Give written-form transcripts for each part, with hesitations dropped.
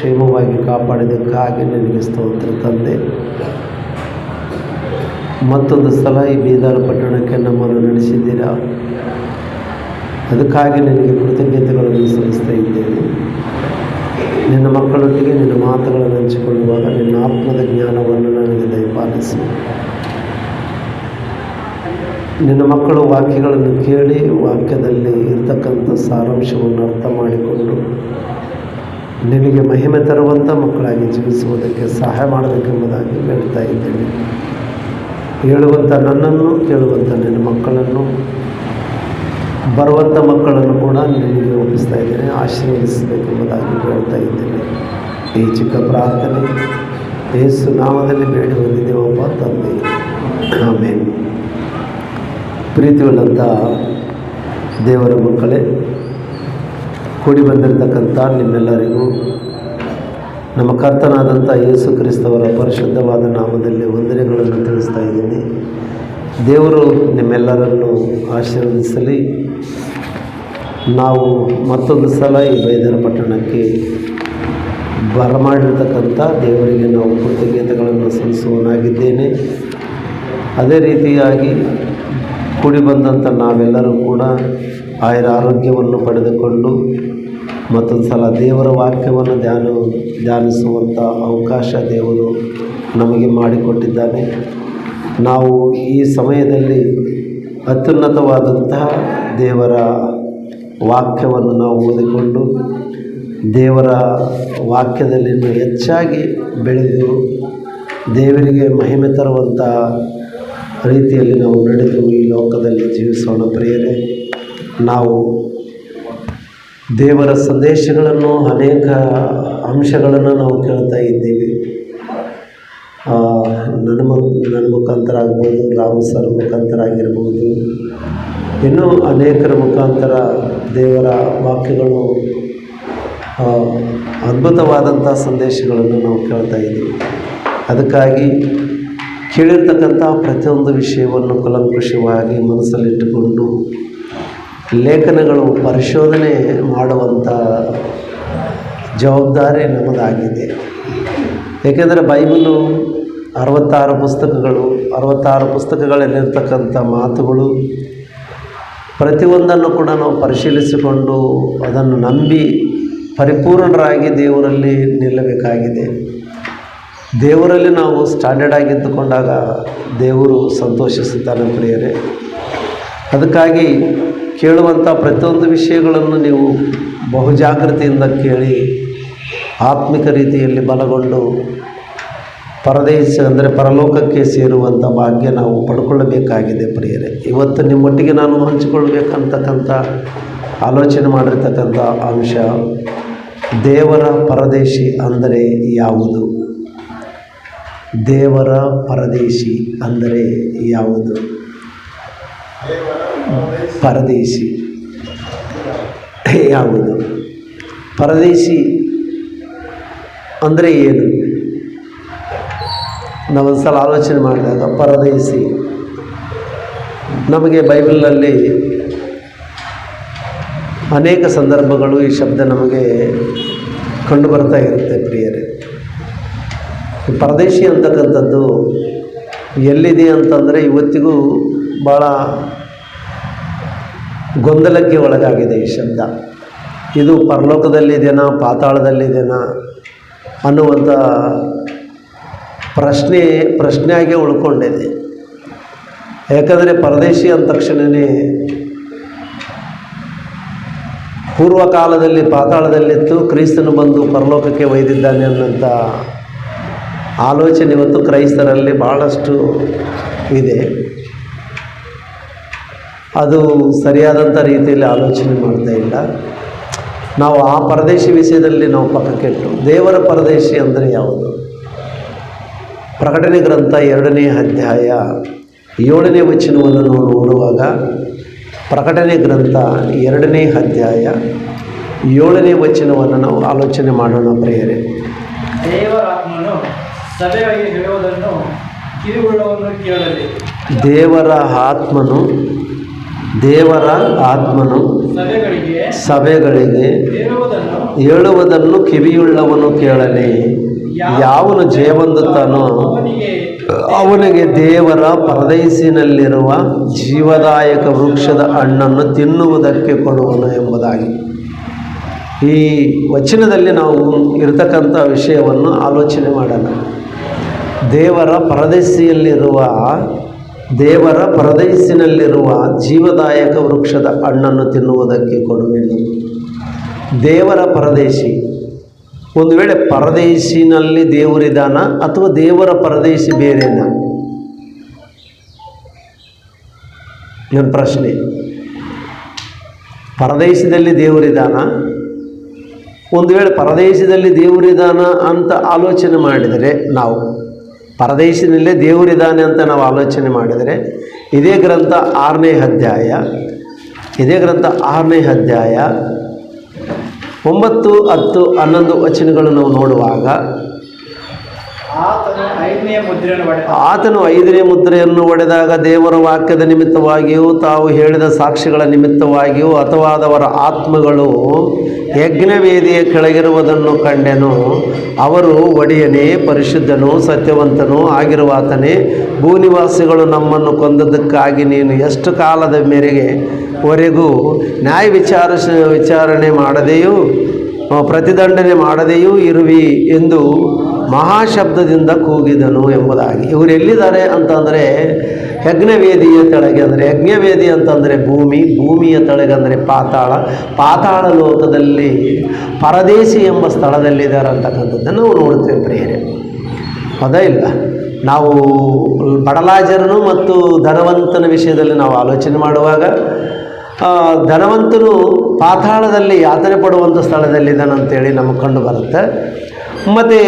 ಕ್ಷೇಮವಾಗಿ ಕಾಪಾಡಿದ್ದಕ್ಕಾಗಿ ನಿನಗೆ ಸ್ತೋತ್ರ ತಂದೆ. ಮತ್ತೊಂದು ಸಲ ಈ ಬೀದರ್ ಪಟ್ಟಣಕ್ಕೆ ನಮ್ಮನ್ನು ನಡೆಸಿದ್ದೀರಾ, ಅದಕ್ಕಾಗಿ ನಿನಗೆ ಕೃತಜ್ಞತೆಗಳನ್ನು ಸಲ್ಲಿಸ್ತಾ ಇದ್ದೇನೆ. ನಿನ್ನ ಮಕ್ಕಳೊಟ್ಟಿಗೆ ನಿನ್ನ ಮಾತುಗಳನ್ನು ಹಂಚಿಕೊಳ್ಳುವಾಗ ನಿನ್ನ ಆತ್ಮದ ಜ್ಞಾನವನ್ನು ನನಗೆ ದಯಪಾಲಿಸಿ. ನಿನ್ನ ಮಕ್ಕಳು ವಾಕ್ಯಗಳನ್ನು ಕೇಳಿ ವಾಕ್ಯದಲ್ಲಿ ಇರ್ತಕ್ಕಂಥ ಸಾರಾಂಶವನ್ನು ಅರ್ಥ ಮಾಡಿಕೊಂಡು ನಿನಗೆ ಮಹಿಮೆ ತರುವಂಥ ಮಕ್ಕಳಾಗಿ ಜೀವಿಸುವುದಕ್ಕೆ ಸಹಾಯ ಮಾಡಬೇಕೆಂಬುದಾಗಿ ಬೇಡ್ತಾ ಇದ್ದೇನೆ. ಹೇಳುವಂಥ ನನ್ನನ್ನು, ಕೇಳುವಂಥ ನಿನ್ನ ಮಕ್ಕಳನ್ನು, ಬರುವಂಥ ಮಕ್ಕಳನ್ನು ಕೂಡ ನಿನಗೆ ಒಪ್ಪಿಸ್ತಾ ಇದ್ದೇನೆ. ಆಶೀರ್ವದಿಸಬೇಕೆಂಬುದಾಗಿ ಬೇಡ್ತಾ ಇದ್ದೇನೆ. ಈ ಚಿಕ್ಕ ಪ್ರಾರ್ಥನೆ ಯೇಸು ನಾಮದಲ್ಲಿ ಬೇಡಿ ಬಂದಿದ್ದೇವಪ್ಪ ತಂದೆ, ಆಮೇನ್. ಪ್ರೀತಿಯುಳ್ಳಂಥ ದೇವರ ಮಕ್ಕಳೇ, ಕೂಡಿ ಬಂದಿರತಕ್ಕಂಥ ನಿಮ್ಮೆಲ್ಲರಿಗೂ ನಮ್ಮ ಕರ್ತನಾದಂಥ ಯೇಸು ಕ್ರಿಸ್ತವರ ಪರಿಶುದ್ಧವಾದ ನಾಮದಲ್ಲಿ ವಂದನೆಗಳನ್ನು ತಿಳಿಸ್ತಾ ಇದ್ದೀನಿ. ದೇವರು ನಿಮ್ಮೆಲ್ಲರನ್ನು ಆಶೀರ್ವದಿಸಲಿ. ನಾವು ಮತ್ತೊಂದು ಸಲ ಈ ಬೈದರ ಪಟ್ಟಣಕ್ಕೆ ಬರಮಾಡಿರ್ತಕ್ಕಂಥ ದೇವರಿಗೆ ನಾವು ಕೃತಜ್ಞತೆಗಳನ್ನು ಸಲ್ಲಿಸುವನಾಗಿದ್ದೇನೆ. ಅದೇ ರೀತಿಯಾಗಿ ಕೂಡಿ ಬಂದಂಥ ನಾವೆಲ್ಲರೂ ಕೂಡ ಆಯುರ ಆರೋಗ್ಯವನ್ನು ಪಡೆದುಕೊಂಡು ಮತ್ತೊಂದು ಸಲ ದೇವರ ವಾಕ್ಯವನ್ನು ಧ್ಯಾನಿಸುವಂಥ ಅವಕಾಶ ದೇವರು ನಮಗೆ ಮಾಡಿಕೊಟ್ಟಿದ್ದಾನೆ. ನಾವು ಈ ಸಮಯದಲ್ಲಿ ಅತ್ಯುನ್ನತವಾದಂತಹ ದೇವರ ವಾಕ್ಯವನ್ನು ನಾವು ಓದಿಕೊಂಡು ದೇವರ ವಾಕ್ಯದಲ್ಲಿ ಹೆಚ್ಚಾಗಿ ಬೆಳೆದು ದೇವರಿಗೆ ಮಹಿಮೆ ತರುವಂಥ ರೀತಿಯಲ್ಲಿ ನಾವು ನಡೆದು ಈ ಲೋಕದಲ್ಲಿ ಜೀವಿಸೋಣ ಪ್ರಿಯರೇ. ನಾವು ದೇವರ ಸಂದೇಶಗಳನ್ನು ಅನೇಕ ಅಂಶಗಳನ್ನು ನಾವು ಕೇಳ್ತಾ ಇದ್ದೀವಿ. ನನ್ನ ಮುಖಾಂತರ ಆಗ್ಬೋದು, ರಾಮ್ ಸರ್ ಮುಖಾಂತರ ಆಗಿರ್ಬೋದು, ಇನ್ನೂ ಅನೇಕರ ಮುಖಾಂತರ ದೇವರ ವಾಕ್ಯಗಳು ಅದ್ಭುತವಾದಂಥ ಸಂದೇಶಗಳನ್ನು ನಾವು ಕೇಳ್ತಾ ಇದ್ದೀವಿ. ಅದಕ್ಕಾಗಿ ಕೇಳಿರ್ತಕ್ಕಂಥ ಪ್ರತಿಯೊಂದು ವಿಷಯವನ್ನು ಕೂಲಂಕುಷವಾಗಿ ಮನಸ್ಸಲ್ಲಿಟ್ಟುಕೊಂಡು ಲೇಖನಗಳು ಪರಿಶೋಧನೆ ಮಾಡುವಂಥ ಜವಾಬ್ದಾರಿ ನಮ್ಮದಾಗಿದೆ. ಏಕೆಂದರೆ ಬೈಬಲು 66 ಪುಸ್ತಕಗಳಲ್ಲಿರ್ತಕ್ಕಂಥ ಮಾತುಗಳು ಪ್ರತಿಯೊಂದನ್ನು ಕೂಡ ನಾವು ಪರಿಶೀಲಿಸಿಕೊಂಡು ಅದನ್ನು ನಂಬಿ ಪರಿಪೂರ್ಣರಾಗಿ ದೇವರಲ್ಲಿ ನಿಲ್ಲಬೇಕಾಗಿದೆ. ದೇವರಲ್ಲಿ ನಾವು ಸ್ಟ್ಯಾಂಡರ್ಡ್ ಆಗಿದ್ದುಕೊಂಡಾಗ ದೇವರು ಸಂತೋಷಿಸುತ್ತಾನೆ ಪ್ರಿಯರೇ. ಅದಕ್ಕಾಗಿ ಕೇಳುವಂಥ ಪ್ರತಿಯೊಂದು ವಿಷಯಗಳನ್ನು ನೀವು ಬಹುಜಾಗೃತಿಯಿಂದ ಕೇಳಿ ಆತ್ಮಿಕ ರೀತಿಯಲ್ಲಿ ಬಲಗೊಂಡು ಅಂದರೆ ಪರಲೋಕಕ್ಕೆ ಸೇರುವಂಥ ಭಾಗ್ಯ ನಾವು ಪಡ್ಕೊಳ್ಳಬೇಕಾಗಿದೆ ಪ್ರಿಯರೇ. ಇವತ್ತು ನಿಮ್ಮೊಟ್ಟಿಗೆ ನಾನು ಹಂಚಿಕೊಳ್ಬೇಕಂತಕ್ಕಂಥ ಆಲೋಚನೆ ಮಾಡಿರ್ತಕ್ಕಂಥ ಅಂಶ, ದೇವರ ಪರದೇಶಿ ಅಂದರೆ ಯಾವುದು? ದೇವರ ಪರದೇಶಿ ಅಂದರೆ ಯಾವುದು? ಪರದೇಶಿ ಯಾವುದು? ಪರದೇಶಿ ಅಂದರೆ ಏನು? ನಾವೊಂದು ಸಲ ಆಲೋಚನೆ ಮಾಡಿದಾಗ ಪರದೇಶಿ ನಮಗೆ ಬೈಬಲ್ನಲ್ಲಿ ಅನೇಕ ಸಂದರ್ಭಗಳು ಈ ಶಬ್ದ ನಮಗೆ ಕಂಡು ಬರ್ತಾ ಇರುತ್ತೆ ಪ್ರಿಯರೇ. ಪರದೇಶಿ ಅಂತಕ್ಕಂಥದ್ದು ಎಲ್ಲಿದೆ ಅಂತಂದರೆ ಇವತ್ತಿಗೂ ಭಾಳ ಗೊಂದಲಕ್ಕೆ ಒಳಗಾಗಿದೆ ಈ ಶಬ್ದ. ಇದು ಪರಲೋಕದಲ್ಲಿದೆನಾ ಪಾತಾಳದಲ್ಲಿದೆನಾ ಅನ್ನುವಂಥ ಪ್ರಶ್ನೆಯಾಗೆ ಉಳ್ಕೊಂಡಿದೆ. ಯಾಕಂದರೆ ಪರದೇಶಿ ಅಂದ ತಕ್ಷಣವೇ ಪೂರ್ವಕಾಲದಲ್ಲಿ ಪಾತಾಳದಲ್ಲಿತ್ತು, ಕ್ರಿಸ್ತನು ಬಂದು ಪರಲೋಕಕ್ಕೆ ಒಯ್ದಿದ್ದಾನೆ ಅನ್ನೋಂಥ ಆಲೋಚನೆ ಇವತ್ತು ಕ್ರೈಸ್ತರಲ್ಲಿ ಭಾಳಷ್ಟು ಇದೆ. ಅದು ಸರಿಯಾದಂಥ ರೀತಿಯಲ್ಲಿ ಆಲೋಚನೆ ಮಾಡ್ತಾ ಇಲ್ಲ. ನಾವು ಆ ಪರದೇಶಿ ವಿಷಯದಲ್ಲಿ ನಾವು ಪಕ್ಕಕ್ಕಿಟ್ಟು ದೇವರ ಪರದೇಶಿ ಅಂದರೆ ಯಾವುದು? ಪ್ರಕಟಣೆ ಗ್ರಂಥ 2ನೇ ಅಧ್ಯಾಯ 7ನೇ ವಚನವನ್ನು ನಾವು ನೋಡುವಾಗ, ಪ್ರಕಟಣೆ ಗ್ರಂಥ 2ನೇ ಅಧ್ಯಾಯ 7ನೇ ವಚನವನ್ನು ನಾವು ಆಲೋಚನೆ ಮಾಡೋಣ ಪ್ರಿಯರೇ. ದೇವರ ಆತ್ಮನು ಸಭೆಗಳಿಗೆ ಹೇಳುವುದನ್ನು ಕಿವಿಯುಳ್ಳವನು ಕೇಳಲಿ. ದೇವರ ಆತ್ಮನು ದೇವರ ಆತ್ಮನು ಸಭೆಗಳಿಗೆ ಹೇಳುವುದನ್ನು ಕಿವಿಯುಳ್ಳವನು ಕೇಳಲಿ. ಯಾವನು ಜಯವಂದುತ್ತಾನೋ ಅವನಿಗೆ ದೇವರ ಪರದೈಸಿನಲ್ಲಿರುವ ಜೀವದಾಯಕ ವೃಕ್ಷದ ಹಣ್ಣನ್ನು ತಿನ್ನುವುದಕ್ಕೆ ಕೊಡುವನು ಎಂಬುದಾಗಿ ಈ ವಚನದಲ್ಲಿ ನಾವು ಇರತಕ್ಕಂಥ ವಿಷಯವನ್ನು ಆಲೋಚನೆ ಮಾಡೋಣ. ದೇವರ ಪರದೈಸಿನಲ್ಲಿರುವ ಜೀವದಾಯಕ ವೃಕ್ಷದ ಹಣ್ಣನ್ನು ತಿನ್ನುವುದಕ್ಕೆ ಕೊಡುವೆನು. ದೇವರ ಪರದೇಶಿ, ಒಂದು ವೇಳೆ ಪರದೇಶಿನಲ್ಲಿ ದೇವರಿದಾನ ಅಥವಾ ದೇವರ ಪರದೇಶಿ ಬೇರೆನಾ? ನನ್ನ ಪ್ರಶ್ನೆ. ಪರದೇಶದಲ್ಲಿ ದೇವರಿದಾನ, ಒಂದು ವೇಳೆ ಪರದೇಶದಲ್ಲಿ ದೇವರಿದಾನ ಅಂತ ಆಲೋಚನೆ ಮಾಡಿದರೆ, ನಾವು ಪರದೇಶಿನಲ್ಲೇ ದೇವರಿದ್ದಾನೆ ಅಂತ ನಾವು ಆಲೋಚನೆ ಮಾಡಿದರೆ, ಇದೇ ಗ್ರಂಥ 6ನೇ ಅಧ್ಯಾಯ 9, 10, 11 ವಚನಗಳು ನಾವು ನೋಡುವಾಗ ಆತನು 5ನೇ ಮುದ್ರೆಯನ್ನು ಒಡೆದಾಗ ದೇವರ ವಾಕ್ಯದ ನಿಮಿತ್ತವಾಗಿಯೂ ತಾವು ಹೇಳಿದ ಸಾಕ್ಷಿಗಳ ನಿಮಿತ್ತವಾಗಿಯೂ ಹತವಾದವರ ಆತ್ಮಗಳು ಯಜ್ಞವೇದಿಯ ಕೆಳಗಿರುವುದನ್ನು ಕಂಡೆನು. ಅವರು ಒಡೆಯನೇ, ಪರಿಶುದ್ಧನೂ ಸತ್ಯವಂತನೂ ಆಗಿರುವಾತನೇ, ಭೂನಿವಾಸಿಗಳು ನಮ್ಮನ್ನು ಕೊಂದದ್ದಕ್ಕಾಗಿ ನೀನು ಎಷ್ಟು ಕಾಲದ ವರೆಗೂ ನ್ಯಾಯ ವಿಚಾರಣೆ ಮಾಡದೆಯೂ ಪ್ರತಿದಂಡನೆ ಮಾಡದೆಯೂ ಇರುವಿ ಎಂದು ಮಹಾಶಬ್ದದಿಂದ ಕೂಗಿದನು ಎಂಬುದಾಗಿ. ಇವರು ಎಲ್ಲಿದ್ದಾರೆ ಅಂತಂದರೆ ಯಜ್ಞವೇದಿಯ ತೆಳಗೆ, ಅಂದರೆ ಯಜ್ಞವೇದಿ ಅಂತಂದರೆ ಭೂಮಿಯ ತೆಳಗೆ ಅಂದರೆ ಪಾತಾಳ ಲೋಕದಲ್ಲಿ ಪರದೇಶಿ ಎಂಬ ಸ್ಥಳದಲ್ಲಿದ್ದಾರೆ ಅಂತಕ್ಕಂಥದ್ದನ್ನು ನಾವು ನೋಡ್ತೇವೆ ಪ್ರಿಯರೇ. ಹೌದಾ ಇಲ್ಲ? ನಾವು ಬಡಲಾಜರನು ಮತ್ತು ಧನವಂತನ ವಿಷಯದಲ್ಲಿ ನಾವು ಆಲೋಚನೆ ಮಾಡುವಾಗ ಧನವಂತನು ಪಾತಾಳದಲ್ಲಿ ಯಾತನೆ ಪಡುವಂಥ ಸ್ಥಳದಲ್ಲಿದ್ದಾನಂತೇಳಿ ನಮಗೆ ಕಂಡು ಬರುತ್ತೆ. ಮತ್ತು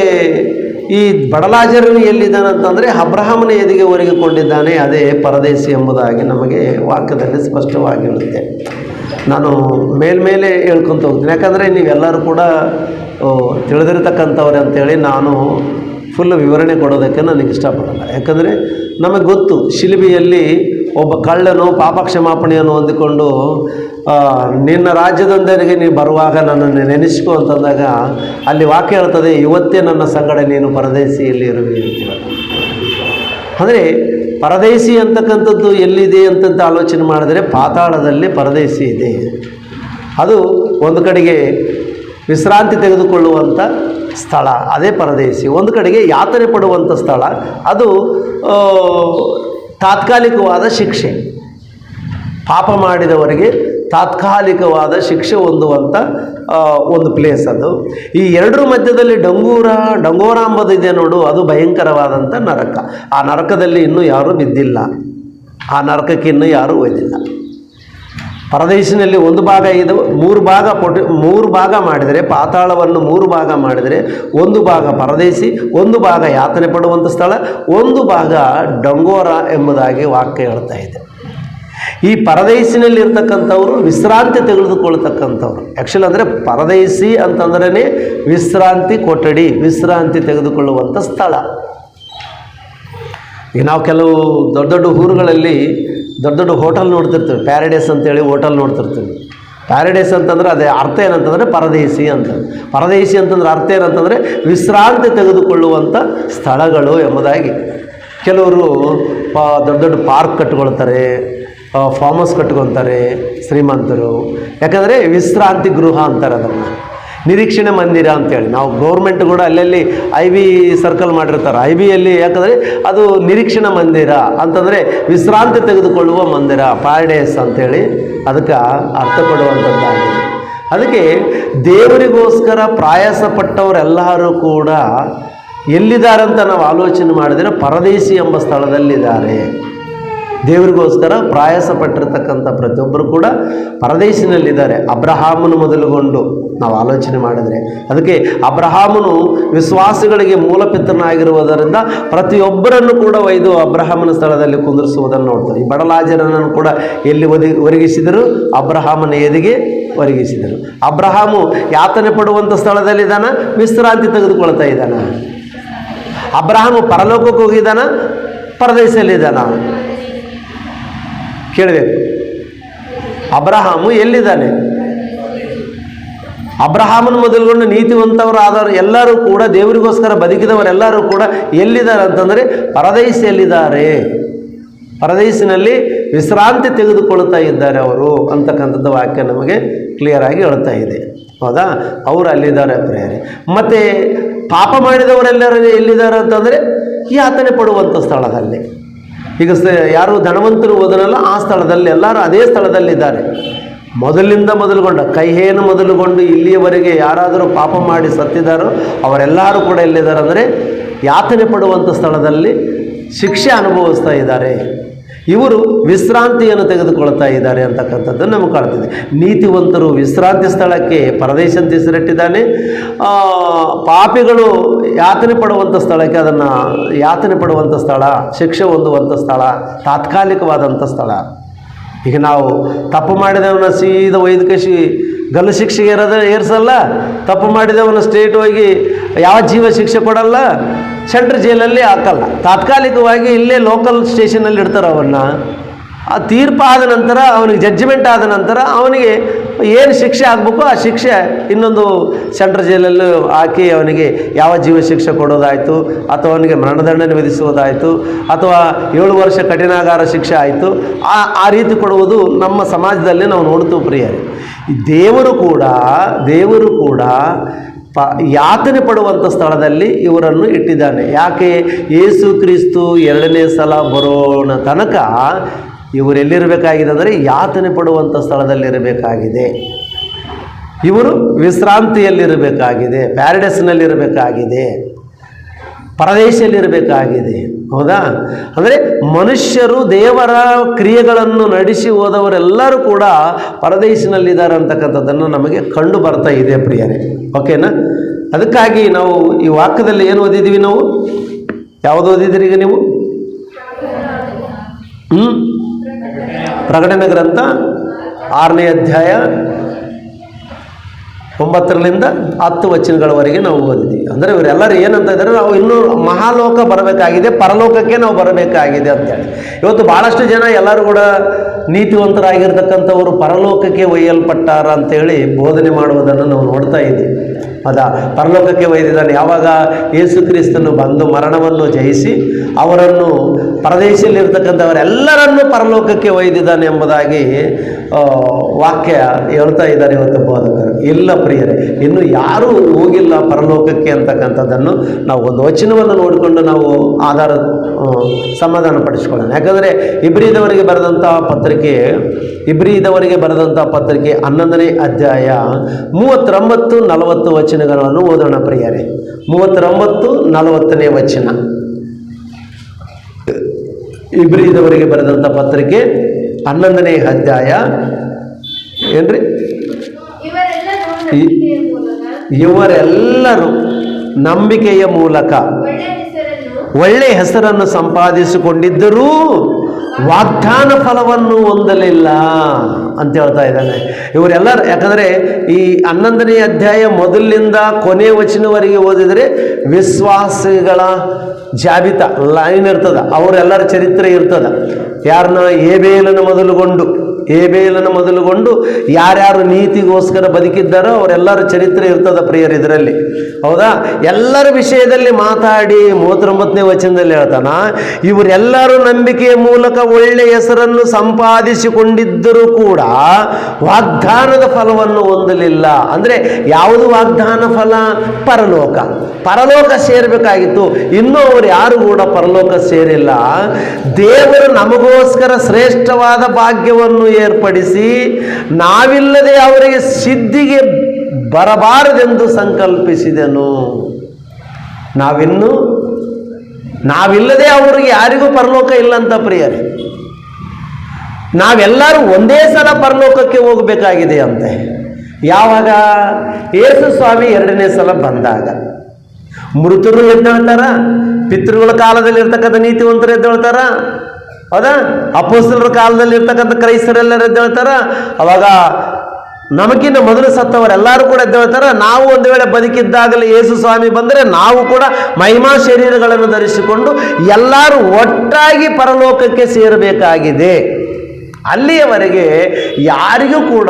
ಈ ಬಡಲಾಜರನು ಎಲ್ಲಿದ್ದಾನಂತಂದರೆ ಅಬ್ರಹಾಮನ ಎದೆಗೆ ಒರಗಿಕೊಂಡಿದ್ದಾನೆ, ಅದೇ ಪರದೇಶಿ ಎಂಬುದಾಗಿ ನಮಗೆ ವಾಕ್ಯದಲ್ಲಿ ಸ್ಪಷ್ಟವಾಗಿರುತ್ತೆ. ನಾನು ಮೇಲ್ಮೇಲೆ ಹೇಳ್ಕೊತ ಹೋಗ್ತೀನಿ, ಯಾಕಂದರೆ ನೀವೆಲ್ಲರೂ ಕೂಡ ತಿಳಿದಿರ್ತಕ್ಕಂಥವ್ರೆ ಅಂಥೇಳಿ ನಾನು ಫುಲ್ ವಿವರಣೆ ಕೊಡೋದಕ್ಕೆ ನನಗೆ ಇಷ್ಟಪಡಲ್ಲ. ಯಾಕಂದರೆ ನಮಗೆ ಗೊತ್ತು, ಶಿಲುಬೆಯಲ್ಲಿ ಒಬ್ಬ ಕಳ್ಳನು ಪಾಪ ಕ್ಷಮಾಪಣೆಯನ್ನು ಹೊಂದಿಕೊಂಡು ನಿನ್ನ ರಾಜ್ಯದೊಂದಿಗೆ ನೀನು ಬರುವಾಗ ನನ್ನನ್ನು ನೆನೆಸ್ಕೊ ಅಂತಂದಾಗ ಅಲ್ಲಿ ವಾಕ್ಯ ಹೇಳ್ತದೆ, ಇವತ್ತೇ ನನ್ನ ಸಂಗಡ ನೀನು ಪರದೇಶಿಯಲ್ಲಿ ಇರುವೆ ಅಂತೀವ. ಅಂದರೆ ಪರದೇಶಿ ಅಂತಕ್ಕಂಥದ್ದು ಎಲ್ಲಿದೆ ಅಂತಂತ ಆಲೋಚನೆ ಮಾಡಿದರೆ ಪಾತಾಳದಲ್ಲಿ ಪರದೇಶಿ ಇದೆ. ಅದು ಒಂದು ಕಡೆಗೆ ವಿಶ್ರಾಂತಿ ತೆಗೆದುಕೊಳ್ಳುವಂಥ ಸ್ಥಳ, ಅದೇ ಪರದೇಶಿ. ಒಂದು ಕಡೆಗೆ ಯಾತನೆ ಪಡುವಂಥ ಸ್ಥಳ, ಅದು ತಾತ್ಕಾಲಿಕವಾದ ಶಿಕ್ಷೆ, ಪಾಪ ಮಾಡಿದವರಿಗೆ ತಾತ್ಕಾಲಿಕವಾದ ಶಿಕ್ಷೆ ಹೊಂದುವಂಥ ಒಂದು ಪ್ಲೇಸ್ ಅದು. ಈ ಎರಡರ ಮಧ್ಯದಲ್ಲಿ ಡಂಗೋರ ಅಂಬುದಿದೆ ನೋಡು, ಅದು ಭಯಂಕರವಾದಂಥ ನರಕ. ಆ ನರಕದಲ್ಲಿ ಇನ್ನೂ ಯಾರೂ ಬಿದ್ದಿಲ್ಲ, ಆ ನರಕಕ್ಕೆ ಇನ್ನೂ ಯಾರೂ ಒಯ್ದಿಲ್ಲ. ಪರದೇಶಿನಲ್ಲಿ ಒಂದು ಭಾಗ ಇದು, ಮೂರು ಭಾಗ ಮಾಡಿದರೆ, ಪಾತಾಳವನ್ನು 3 ಭಾಗ ಮಾಡಿದರೆ, ಒಂದು ಭಾಗ ಪರದೇಶಿ, ಒಂದು ಭಾಗ ಯಾತನೆ ಪಡುವಂಥ ಸ್ಥಳ, ಒಂದು ಭಾಗ ಡಂಗೋರ ಎಂಬುದಾಗಿ ವಾಕ್ಯ ಹೇಳ್ತಾ ಇದೆ. ಈ ಪರದೇಶಿನಲ್ಲಿರ್ತಕ್ಕಂಥವ್ರು ವಿಶ್ರಾಂತಿ ತೆಗೆದುಕೊಳ್ತಕ್ಕಂಥವ್ರು. ಆ್ಯಕ್ಚುಲಿ ಅಂದರೆ ಪರದೇಶಿ ಅಂತಂದ್ರೇ ವಿಶ್ರಾಂತಿ ಕೊಠಡಿ, ವಿಶ್ರಾಂತಿ ತೆಗೆದುಕೊಳ್ಳುವಂಥ ಸ್ಥಳ. ಈಗ ನಾವು ಕೆಲವು ದೊಡ್ಡ ಊರುಗಳಲ್ಲಿ ದೊಡ್ಡ ಹೋಟೆಲ್ ನೋಡ್ತಿರ್ತೀವಿ, ಪ್ಯಾರಡೈಸ್ ಅಂತೇಳಿ ಹೋಟೆಲ್ ನೋಡ್ತಿರ್ತೀವಿ. ಪ್ಯಾರಡೈಸ್ ಅಂತಂದರೆ ಅದೇ ಅರ್ಥ ಏನಂತಂದರೆ ಪರದೇಶಿ ಅಂತ. ಪರದೇಶಿ ಅಂತಂದ್ರೆ ಅರ್ಥ ಏನಂತಂದರೆ ವಿಶ್ರಾಂತಿ ತೆಗೆದುಕೊಳ್ಳುವಂಥ ಸ್ಥಳಗಳು ಎಂಬುದಾಗಿ. ಕೆಲವರು ದೊಡ್ಡ ಪಾರ್ಕ್ ಕಟ್ಕೊಳ್ತಾರೆ, ಫಾರ್ಮ್ ಹೌಸ್ ಕಟ್ಕೊತಾರೆ ಶ್ರೀಮಂತರು. ಯಾಕಂದರೆ ವಿಶ್ರಾಂತಿ ಗೃಹ ಅಂತಾರೆ ಅದನ್ನು, ನಿರೀಕ್ಷಣೆ ಮಂದಿರ ಅಂತೇಳಿ. ನಾವು ಗೌರ್ಮೆಂಟ್ ಕೂಡ ಅಲ್ಲಲ್ಲಿ IB ಸರ್ಕಲ್ ಮಾಡಿರ್ತಾರೆ. IBಯಲ್ಲಿ ಯಾಕಂದರೆ ಅದು ನಿರೀಕ್ಷಣಾ ಮಂದಿರ ಅಂತಂದರೆ ವಿಶ್ರಾಂತಿ ತೆಗೆದುಕೊಳ್ಳುವ ಮಂದಿರ, ಪ್ಯಾರಡೈಸ್ ಅಂಥೇಳಿ ಅದಕ್ಕೆ ಅರ್ಥ ಕೊಡುವಂಥದ್ದಾಗಿದೆ. ಅದಕ್ಕೆ ದೇವರಿಗೋಸ್ಕರ ಪ್ರಯಾಸ ಪಟ್ಟವರೆಲ್ಲರೂ ಕೂಡ ಎಲ್ಲಿದ್ದಾರೆ ಅಂತ ನಾವು ಆಲೋಚನೆ ಮಾಡಿದರೆ ಪರದೇಶಿ ಎಂಬ ಸ್ಥಳದಲ್ಲಿದ್ದಾರೆ. ದೇವರಿಗೋಸ್ಕರ ಪ್ರಯಾಸ ಪಟ್ಟಿರ್ತಕ್ಕಂಥ ಪ್ರತಿಯೊಬ್ಬರು ಕೂಡ ಪರದೇಶಿನಲ್ಲಿದ್ದಾರೆ. ಅಬ್ರಹಾಮನು ಮೊದಲುಗೊಂಡು ನಾವು ಆಲೋಚನೆ ಮಾಡಿದರೆ, ಅದಕ್ಕೆ ಅಬ್ರಹಾಮನು ವಿಶ್ವಾಸಿಗಳಿಗೆ ಮೂಲಪಿತನಾಗಿರುವುದರಿಂದ ಪ್ರತಿಯೊಬ್ಬರನ್ನು ಕೂಡ ಒಯ್ದು ಅಬ್ರಹಾಮನ ಸ್ಥಳದಲ್ಲಿ ಕುಂದಿರಿಸುವುದನ್ನು ನೋಡ್ತಾರೆ. ಈ ಬಡಲಾಜರನನ್ನು ಕೂಡ ಎಲ್ಲಿ ಒರಗಿಸಿದರು? ಅಬ್ರಹಾಮನ ಎದೆಗೆ ಒರಗಿಸಿದರು. ಅಬ್ರಹಾಮು ಯಾತನೆ ಪಡುವಂಥ ಸ್ಥಳದಲ್ಲಿದ್ದಾನ, ವಿಶ್ರಾಂತಿ ತೆಗೆದುಕೊಳ್ತಾ ಇದ್ದಾನ. ಅಬ್ರಹಾಮು ಪರಲೋಕಕ್ಕೆ ಹೋಗಿದ್ದಾನ, ಪರದೇಶದಲ್ಲಿದ್ದಾನ? ಕೇಳಬೇಕು. ಅಬ್ರಹಾಮು ಎಲ್ಲಿದ್ದಾನೆ? ಅಬ್ರಹಾಮನ ಮೊದಲುಗೊಂಡು ನೀತಿವಂತವರು ಆದವರು ಎಲ್ಲರೂ ಕೂಡ, ದೇವರಿಗೋಸ್ಕರ ಬದುಕಿದವರೆಲ್ಲರೂ ಕೂಡ ಎಲ್ಲಿದ್ದಾರೆ ಅಂತಂದರೆ ಪರದೈಸೆಯಲ್ಲಿದ್ದಾರೆ. ಪರದೈಸಿನಲ್ಲಿ ವಿಶ್ರಾಂತಿ ತೆಗೆದುಕೊಳ್ತಾ ಇದ್ದಾರೆ ಅವರು ಅಂತಕ್ಕಂಥದ್ದು ವಾಕ್ಯ ನಮಗೆ ಕ್ಲಿಯರ್ ಆಗಿ ಹೇಳ್ತಾ ಇದೆ. ಹೌದಾ? ಅವರು ಅಲ್ಲಿದ್ದಾರೆ ಪ್ರಿಯರೇ. ಮತ್ತು ಪಾಪ ಮಾಡಿದವರೆಲ್ಲರೂ ಎಲ್ಲಿದ್ದಾರೆ ಅಂತಂದರೆ ಯಾತನೆ ಪಡುವಂಥ ಸ್ಥಳದಲ್ಲಿ. ಈಗ ಯಾರು ಧನವಂತರು ಹೋದನಲ್ಲ ಆ ಸ್ಥಳದಲ್ಲಿ ಎಲ್ಲರೂ ಅದೇ ಸ್ಥಳದಲ್ಲಿದ್ದಾರೆ. ಮೊದಲಿಂದ ಮೊದಲುಗೊಂಡ ಕೈಹೇನು ಮೊದಲುಗೊಂಡು ಇಲ್ಲಿಯವರೆಗೆ ಯಾರಾದರೂ ಪಾಪ ಮಾಡಿ ಸತ್ತಿದ್ದಾರೋ ಅವರೆಲ್ಲರೂ ಕೂಡ ಎಲ್ಲಿದ್ದಾರೆ ಅಂದರೆ ಯಾತನೆ ಪಡುವಂಥ ಸ್ಥಳದಲ್ಲಿ ಶಿಕ್ಷೆ ಅನುಭವಿಸ್ತಾ ಇದ್ದಾರೆ. ಇವರು ವಿಶ್ರಾಂತಿಯನ್ನು ತೆಗೆದುಕೊಳ್ತಾ ಇದ್ದಾರೆ ಅಂತಕ್ಕಂಥದ್ದು ನಮಗೆ ಕಾಣ್ತಿದೆ. ನೀತಿವಂತರು ವಿಶ್ರಾಂತಿ ಸ್ಥಳಕ್ಕೆ ಪರದೇಶ ಅಂತ ಹೆಸರಿಟ್ಟಿದ್ದಾನೆ. ಪಾಪಿಗಳು ಯಾತನೆ ಪಡುವಂಥ ಸ್ಥಳಕ್ಕೆ ಅದನ್ನು ಯಾತನೆ ಪಡುವಂಥ ಸ್ಥಳ, ಶಿಕ್ಷೆ ಹೊಂದುವಂಥ ಸ್ಥಳ, ತಾತ್ಕಾಲಿಕವಾದಂಥ ಸ್ಥಳ. ಈಗ ನಾವು ತಪ್ಪು ಮಾಡಿದವನ್ನ ಸೀದಾ ವೈದ್ಯಕೀಯ ಗಲ್ಲು ಶಿಕ್ಷೆಗೆ ಏರಿಸಲ್ಲ. ತಪ್ಪು ಮಾಡಿದವನ ಸ್ಟೇಟ್ ಹೋಗಿ ಯಾವ ಜೀವ ಶಿಕ್ಷೆ ಕೊಡಲ್ಲ, ಸೆಂಟ್ರಲ್ ಜೈಲಲ್ಲಿ ಹಾಕಲ್ಲ. ತಾತ್ಕಾಲಿಕವಾಗಿ ಇಲ್ಲೇ ಲೋಕಲ್ ಸ್ಟೇಷನಲ್ಲಿ ಇಡ್ತಾರೆ ಅವನ್ನ. ಆ ತೀರ್ಪಾದ ನಂತರ ಅವನಿಗೆ ಜಡ್ಜ್ಮೆಂಟ್ ಆದ ನಂತರ ಅವನಿಗೆ ಏನು ಶಿಕ್ಷೆ ಆಗಬೇಕು ಆ ಶಿಕ್ಷೆ ಇನ್ನೊಂದು ಸೆಂಟ್ರಲ್ ಜೈಲಲ್ಲಿ ಹಾಕಿ ಅವನಿಗೆ ಯಾವ ಜೀವ ಶಿಕ್ಷೆ ಕೊಡೋದಾಯಿತು, ಅಥವಾ ಅವನಿಗೆ ಮರಣದಂಡನೆ ವಿಧಿಸುವುದಾಯಿತು, ಅಥವಾ 7 ವರ್ಷ ಕಠಿಣಾಗಾರ ಶಿಕ್ಷೆ ಆಯಿತು. ಆ ರೀತಿ ಕೊಡುವುದು ನಮ್ಮ ಸಮಾಜದಲ್ಲಿ ನಾವು ನೋಡ್ತೀವಿ ಪ್ರಿಯರೇ. ದೇವರು ಕೂಡ ಯಾತನೆ ಪಡುವಂಥ ಸ್ಥಳದಲ್ಲಿ ಇವರನ್ನು ಇಟ್ಟಿದ್ದಾನೆ. ಯಾಕೆ? ಯೇಸು ಕ್ರಿಸ್ತು 2ನೇ ಸಲ ಬರೋಣ ತನಕ ಇವರೆಲ್ಲಿರಬೇಕಾಗಿದೆ ಅಂದರೆ ಯಾತನೆ ಪಡುವಂಥ ಸ್ಥಳದಲ್ಲಿರಬೇಕಾಗಿದೆ. ಇವರು ವಿಶ್ರಾಂತಿಯಲ್ಲಿರಬೇಕಾಗಿದೆ, ಪ್ಯಾರಡೈಸ್ನಲ್ಲಿರಬೇಕಾಗಿದೆ, ಪರದೇಶದಲ್ಲಿರಬೇಕಾಗಿದೆ. ಹೌದಾ? ಅಂದರೆ ಮನುಷ್ಯರು ದೇವರ ಕ್ರಿಯೆಗಳನ್ನು ನಡೆಸಿ ಹೋದವರೆಲ್ಲರೂ ಕೂಡ ಪರದೇಶನಲ್ಲಿದ್ದಾರೆ ಅಂತಕ್ಕಂಥದ್ದನ್ನು ನಮಗೆ ಕಂಡು ಬರ್ತಾ ಇದೆ ಪ್ರಿಯರೇ. ಓಕೆನಾ? ಅದಕ್ಕಾಗಿ ನಾವು ಈ ವಾಕ್ಯದಲ್ಲಿ ಏನು ಓದಿದ್ದೀವಿ? ನಾವು ಯಾವುದು ಓದಿದ್ದೀರಿ ಈಗ ನೀವು? ಪ್ರಕಟಣೆ ಗ್ರಂಥ 6ನೇ ಅಧ್ಯಾಯ 9ರಿಂದ 10 ವಚನಗಳವರೆಗೆ ನಾವು ಓದಿದ್ದೀವಿ. ಅಂದರೆ ಇವರೆಲ್ಲರೂ ಏನಂತ ಇದ್ದಾರೆ, ನಾವು ಇನ್ನೂ ಮಹಾಲೋಕ ಬರಬೇಕಾಗಿದೆ, ಪರಲೋಕಕ್ಕೆ ನಾವು ಬರಬೇಕಾಗಿದೆ ಅಂತೇಳಿ. ಇವತ್ತು ಭಾಳಷ್ಟು ಜನ ಎಲ್ಲರೂ ಕೂಡ ನೀತಿವಂತರಾಗಿರ್ತಕ್ಕಂಥವರು ಪರಲೋಕಕ್ಕೆ ಒಯ್ಯಲ್ಪಟ್ಟಾರ ಅಂಥೇಳಿ ಬೋಧನೆ ಮಾಡುವುದನ್ನು ನಾವು ನೋಡ್ತಾ ಇದ್ದೀವಿ. ಹೌದಾ? ಪರಲೋಕಕ್ಕೆ ಒಯ್ದಿದ್ದಾನೆ. ಯಾವಾಗ? ಯೇಸು ಕ್ರಿಸ್ತನು ಬಂದು ಮರಣವನ್ನು ಜಯಿಸಿ ಅವರನ್ನು ಪರದೇಶದಲ್ಲಿರ್ತಕ್ಕಂಥವರೆಲ್ಲರನ್ನೂ ಪರಲೋಕಕ್ಕೆ ಒಯ್ದಿದ್ದಾನೆ ಎಂಬುದಾಗಿ ವಾಕ್ಯ ಹೇಳ್ತಾ ಇದ್ದಾರೆ ಇವತ್ತು ಬೋಧಕರು. ಇಲ್ಲ ಪ್ರಿಯರೇ, ಇನ್ನು ಯಾರೂ ಹೋಗಿಲ್ಲ ಪರಲೋಕಕ್ಕೆ ಅಂತಕ್ಕಂಥದ್ದನ್ನು ನಾವು ಒಂದು ವಚನವನ್ನು ನೋಡಿಕೊಂಡು ನಾವು ಸಮಾಧಾನ ಪಡಿಸ್ಕೊಳ್ಳೋಣ. ಯಾಕಂದರೆ ಇಬ್ರಿದವರಿಗೆ ಬರೆದಂಥ ಪತ್ರಿಕೆ 11ನೇ ಅಧ್ಯಾಯ 39-40 ವಚನಗಳನ್ನು ಓದೋಣ ಪ್ರಿಯರೇ. 39-40ನೇ ವಚನ. ಇಬ್ರಿದವರಿಗೆ ಬರೆದಂಥ ಪತ್ರಿಕೆ 11ನೇ ಅಧ್ಯಾಯ ಏನ್ರಿ? ಇವರೆಲ್ಲರೂ ನಂಬಿಕೆಯ ಮೂಲಕ ಒಳ್ಳೆಯ ಹೆಸರನ್ನು ಸಂಪಾದಿಸಿಕೊಂಡಿದ್ದರೂ ವಾಗ್ದಾನ ಫಲವನ್ನು ಹೊಂದಲಿಲ್ಲ ಅಂತ ಹೇಳ್ತಾ ಇದ್ದಾನೆ. ಇವರೆಲ್ಲರೂ, ಯಾಕಂದರೆ ಈ 11ನೇ ಅಧ್ಯಾಯ ಮೊದಲಿನಿಂದ ಕೊನೆ ವಚನವರೆಗೆ ಓದಿದರೆ ವಿಶ್ವಾಸಿಗಳ ಜಾಬಿತಾ ಲೈನ್ ಇರ್ತದ, ಅವರೆಲ್ಲರ ಚರಿತ್ರೆ ಇರ್ತದ. ಯಾರನ್ನ ಏಬೇಲನ ಮೊದಲುಗೊಂಡು ಯಾರ್ಯಾರು ನೀತಿಗೋಸ್ಕರ ಬದುಕಿದ್ದಾರೋ ಅವರೆಲ್ಲರ ಚರಿತ್ರೆ ಇರ್ತದ ಪ್ರಿಯರು ಇದರಲ್ಲಿ. ಹೌದಾ? ಎಲ್ಲರ ವಿಷಯದಲ್ಲಿ ಮಾತಾಡಿ 39ನೇ ವಚನದಲ್ಲಿ ಹೇಳ್ತಾನ, ಇವರೆಲ್ಲರೂ ನಂಬಿಕೆಯ ಮೂಲಕ ಒಳ್ಳೆಯ ಹೆಸರನ್ನು ಸಂಪಾದಿಸಿಕೊಂಡಿದ್ದರೂ ಕೂಡ ವಾಗ್ದಾನದ ಫಲವನ್ನು ಹೊಂದಲಿಲ್ಲ. ಅಂದರೆ ಯಾವುದು ವಾಗ್ದಾನ ಫಲ? ಪರಲೋಕ ಸೇರಬೇಕಾಗಿತ್ತು. ಇನ್ನೂ ಅವರು ಯಾರು ಕೂಡ ಪರಲೋಕ ಸೇರಿಲ್ಲ. ದೇವರು ನಮಗೋಸ್ಕರ ಶ್ರೇಷ್ಠವಾದ ಭಾಗ್ಯವನ್ನು ಏರ್ಪಡಿಸಿ ನಾವಿಲ್ಲದೆ ಅವರಿಗೆ ಸಿದ್ಧಿಗೆ ಬರಬಾರದೆಂದು ಸಂಕಲ್ಪಿಸಿದನು. ನಾವಿಲ್ಲದೆ ಅವರಿಗೆ ಯಾರಿಗೂ ಪರಲೋಕ ಇಲ್ಲ ಅಂತ ಪ್ರಿಯರೇ. ನಾವೆಲ್ಲರೂ ಒಂದೇ ಸಲ ಪರಲೋಕಕ್ಕೆ ಹೋಗಬೇಕಾಗಿದೆ ಅಂತೆ. ಯಾವಾಗ? ಯೇಸು ಸ್ವಾಮಿ 2ನೇ ಸಲ ಬಂದಾಗ. ಮೃತರು ಎದ್ದೇಳ್ತಾರ, ಪಿತೃಗಳ ಕಾಲದಲ್ಲಿ ಇರ್ತಕ್ಕಂಥ ನೀತಿವಂತರು ಎದ್ದೇಳ್ತಾರ. ಹೌದಾ? ಅಪೊಸ್ತಲರ ಕಾಲದಲ್ಲಿ ಇರ್ತಕ್ಕಂಥ ಕ್ರೈಸ್ತರೆಲ್ಲರೂ ಎದ್ದೇಳ್ತಾರ. ಅವಾಗ ನಮಗಿನ್ನ ಮೊದಲು ಸತ್ತವರೆಲ್ಲರೂ ಕೂಡ ಎದ್ದೇಳ್ತಾರ. ನಾವು ಒಂದು ವೇಳೆ ಬದುಕಿದ್ದಾಗಲೇ ಯೇಸು ಸ್ವಾಮಿ ಬಂದರೆ ನಾವು ಕೂಡ ಮಹಿಮಾ ಶರೀರಗಳನ್ನು ಧರಿಸಿಕೊಂಡು ಎಲ್ಲರೂ ಒಟ್ಟಾಗಿ ಪರಲೋಕಕ್ಕೆ ಸೇರಬೇಕಾಗಿದೆ. ಅಲ್ಲಿಯವರೆಗೆ ಯಾರಿಗೂ ಕೂಡ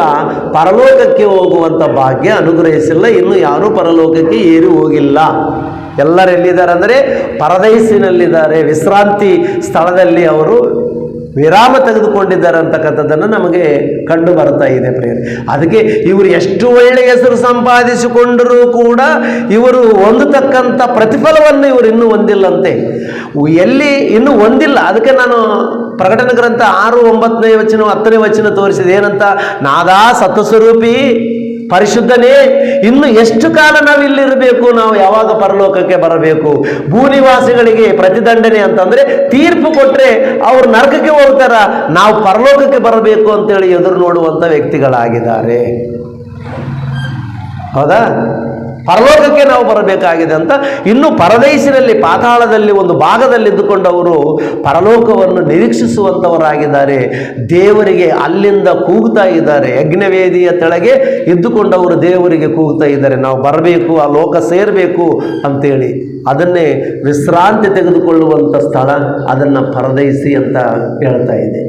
ಪರಲೋಕಕ್ಕೆ ಹೋಗುವಂಥ ಭಾಗ್ಯ ಅನುಗ್ರಹಿಸಿಲ್ಲ. ಇನ್ನು ಯಾರೂ ಪರಲೋಕಕ್ಕೆ ಏರಿ ಹೋಗಿಲ್ಲ. ಎಲ್ಲರೆಲ್ಲಿದ್ದಾರೆ ಅಂದರೆ ಪರದೈಸಿನಲ್ಲಿದ್ದಾರೆ, ವಿಶ್ರಾಂತಿ ಸ್ಥಳದಲ್ಲಿ ಅವರು ವಿರಾಮ ತೆಗೆದುಕೊಂಡಿದ್ದಾರೆ ಅಂತಕ್ಕಂಥದ್ದನ್ನು ನಮಗೆ ಕಂಡು ಬರ್ತಾ ಇದೆ ಪ್ರಿಯರೇ. ಅದಕ್ಕೆ ಇವರು ಎಷ್ಟು ಒಳ್ಳೆಯ ಹೆಸರು ಸಂಪಾದಿಸಿಕೊಂಡರೂ ಕೂಡ ಇವರು ಹೊಂದತಕ್ಕಂಥ ಪ್ರತಿಫಲವನ್ನು ಇವರು ಇನ್ನೂ ಹೊಂದಿಲ್ಲಂತೆ. ಎಲ್ಲಿ ಇನ್ನೂ ಹೊಂದಿಲ್ಲ. ಅದಕ್ಕೆ ನಾನು ಪ್ರಕಟಣೆ ಗ್ರಂಥ 6, 9ನೇ ವಚನ 10ನೇ ವಚನ ತೋರಿಸಿದೆ. ಏನಂತ? ನಾದಾ ಸತ್ವಸ್ವರೂಪಿ ಪರಿಶುದ್ಧನೇ, ಇನ್ನು ಎಷ್ಟು ಕಾಲ ನಾವು ಇಲ್ಲಿರಬೇಕು? ನಾವು ಯಾವಾಗ ಪರಲೋಕಕ್ಕೆ ಬರಬೇಕು? ಭೂನಿವಾಸಿಗಳಿಗೆ ಪ್ರತಿದಂಡನೆ ಅಂತಂದರೆ ತೀರ್ಪು ಕೊಟ್ಟರೆ ಅವರು ನರಕಕ್ಕೆ ಹೋಗ್ತಾರ, ನಾವು ಪರಲೋಕಕ್ಕೆ ಬರಬೇಕು ಅಂತೇಳಿ ಎದುರು ನೋಡುವಂಥ ವ್ಯಕ್ತಿಗಳಾಗಿದ್ದಾರೆ. ಹೌದಾ? ಪರಲೋಕಕ್ಕೆ ನಾವು ಬರಬೇಕಾಗಿದೆ ಅಂತ ಇನ್ನು ಪರದೈಸಿನಲ್ಲಿ ಪಾತಾಳದಲ್ಲಿ ಒಂದು ಭಾಗದಲ್ಲಿದ್ದುಕೊಂಡು ಅವರು ಪರಲೋಕವನ್ನು ನಿರೀಕ್ಷಿಸುವಂಥವರಾಗಿದ್ದಾರೆ. ದೇವರಿಗೆ ಅಲ್ಲಿಂದ ಕೂಗ್ತಾ ಇದ್ದಾರೆ. ಯಜ್ಞವೇದಿಯ ತೆಳಗೆ ಇದ್ದುಕೊಂಡವರು ದೇವರಿಗೆ ಕೂಗ್ತಾ ಇದ್ದಾರೆ, ನಾವು ಬರಬೇಕು, ಆ ಲೋಕ ಸೇರಬೇಕು ಅಂತೇಳಿ. ಅದನ್ನೇ ವಿಶ್ರಾಂತಿ ತೆಗೆದುಕೊಳ್ಳುವಂಥ ಸ್ಥಳ, ಅದನ್ನು ಪರದೈಸಿ ಅಂತ ಹೇಳ್ತಾ ಇದೆ.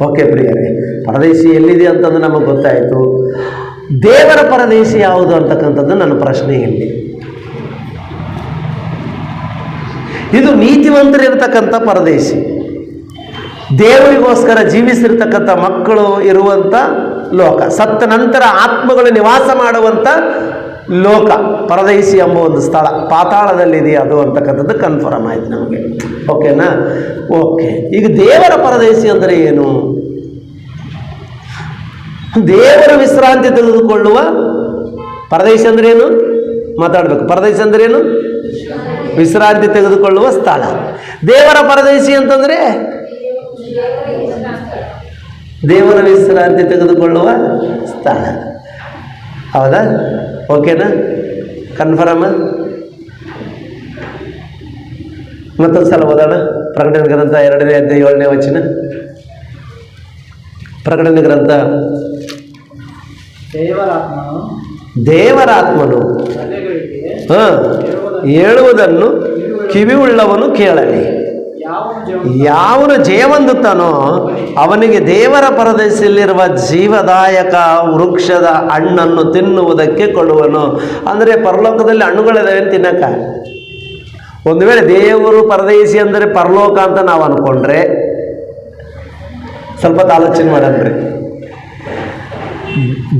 ಓಕೆ ಪ್ರಿಯರೇ, ಪರದೈಸಿ ಎಲ್ಲಿದೆ ಅಂತಂದು ನಮಗೆ ಗೊತ್ತಾಯಿತು. ದೇವರ ಪರದೇಶಿ ಯಾವುದು ಅಂತಕ್ಕಂಥದ್ದು ನನ್ನ ಪ್ರಶ್ನೆ ಇಲ್ಲಿ. ಇದು ನೀತಿವಂತರಿರ್ತಕ್ಕಂಥ ಪರದೇಶಿ, ದೇವರಿಗೋಸ್ಕರ ಜೀವಿಸಿರ್ತಕ್ಕಂಥ ಮಕ್ಕಳು ಇರುವಂಥ ಲೋಕ, ಸತ್ತ ನಂತರ ಆತ್ಮಗಳು ನಿವಾಸ ಮಾಡುವಂಥ ಲೋಕ ಪರದೇಶಿ ಎಂಬ ಒಂದು ಸ್ಥಳ ಪಾತಾಳದಲ್ಲಿದೆ ಅದು ಅಂತಕ್ಕಂಥದ್ದು ಕನ್ಫರ್ಮ್ ಆಯ್ತು ನಮಗೆ. ಓಕೆನಾ? ಓಕೆ. ಈಗ ದೇವರ ಪರದೇಶಿ ಅಂದರೆ ಏನು? ದೇವರು ವಿಶ್ರಾಂತಿ ತೆಗೆದುಕೊಳ್ಳುವ ಪರದೇಶ ಅಂದ್ರೆ ಏನು? ಮಾತಾಡಬೇಕು. ಪರದೇಶ ಅಂದ್ರೆ ಏನು? ವಿಶ್ರಾಂತಿ ತೆಗೆದುಕೊಳ್ಳುವ ಸ್ಥಳ. ದೇವರ ಪರದೇಶಿ ಅಂತಂದ್ರೆ ದೇವರ ವಿಶ್ರಾಂತಿ ತೆಗೆದುಕೊಳ್ಳುವ ಸ್ಥಳ. ಹೌದಾ? ಓಕೆನಾ? ಕನ್ಫರ್ಮ್? ಮತ್ತೊಂದು ಸಲ ಓದೋಣ. ಪ್ರಕಟಣೆ ಗ್ರಂಥ 2ನೇ ಅಧ್ಯಾಯ 7ನೇ ವಚನ. ಪ್ರಕಟಣೆ ಗ್ರಂಥ. ದೇವರಾತ್ಮನು ಹೇಳುವುದನ್ನು ಕಿವಿಯುಳ್ಳವನು ಕೇಳಲಿ. ಯಾವನು ಜಯವೊಂದುತ್ತಾನೋ ಅವನಿಗೆ ದೇವರ ಪರದೇಶದಲ್ಲಿರುವ ಜೀವದಾಯಕ ವೃಕ್ಷದ ಹಣ್ಣನ್ನು ತಿನ್ನುವುದಕ್ಕೆ ಕೊಡುವನು. ಅಂದರೆ ಪರಲೋಕದಲ್ಲಿ ಹಣ್ಣುಗಳಿದಾವೆ ತಿನ್ನಕ್ಕ. ಒಂದು ವೇಳೆ ದೇವರು ಪರದೇಶಿ ಅಂದರೆ ಪರಲೋಕ ಅಂತ ನಾವು ಅಂದ್ಕೊಂಡ್ರೆ ಸ್ವಲ್ಪ ಆಲೋಚನೆ ಮಾಡನ್ರಿ.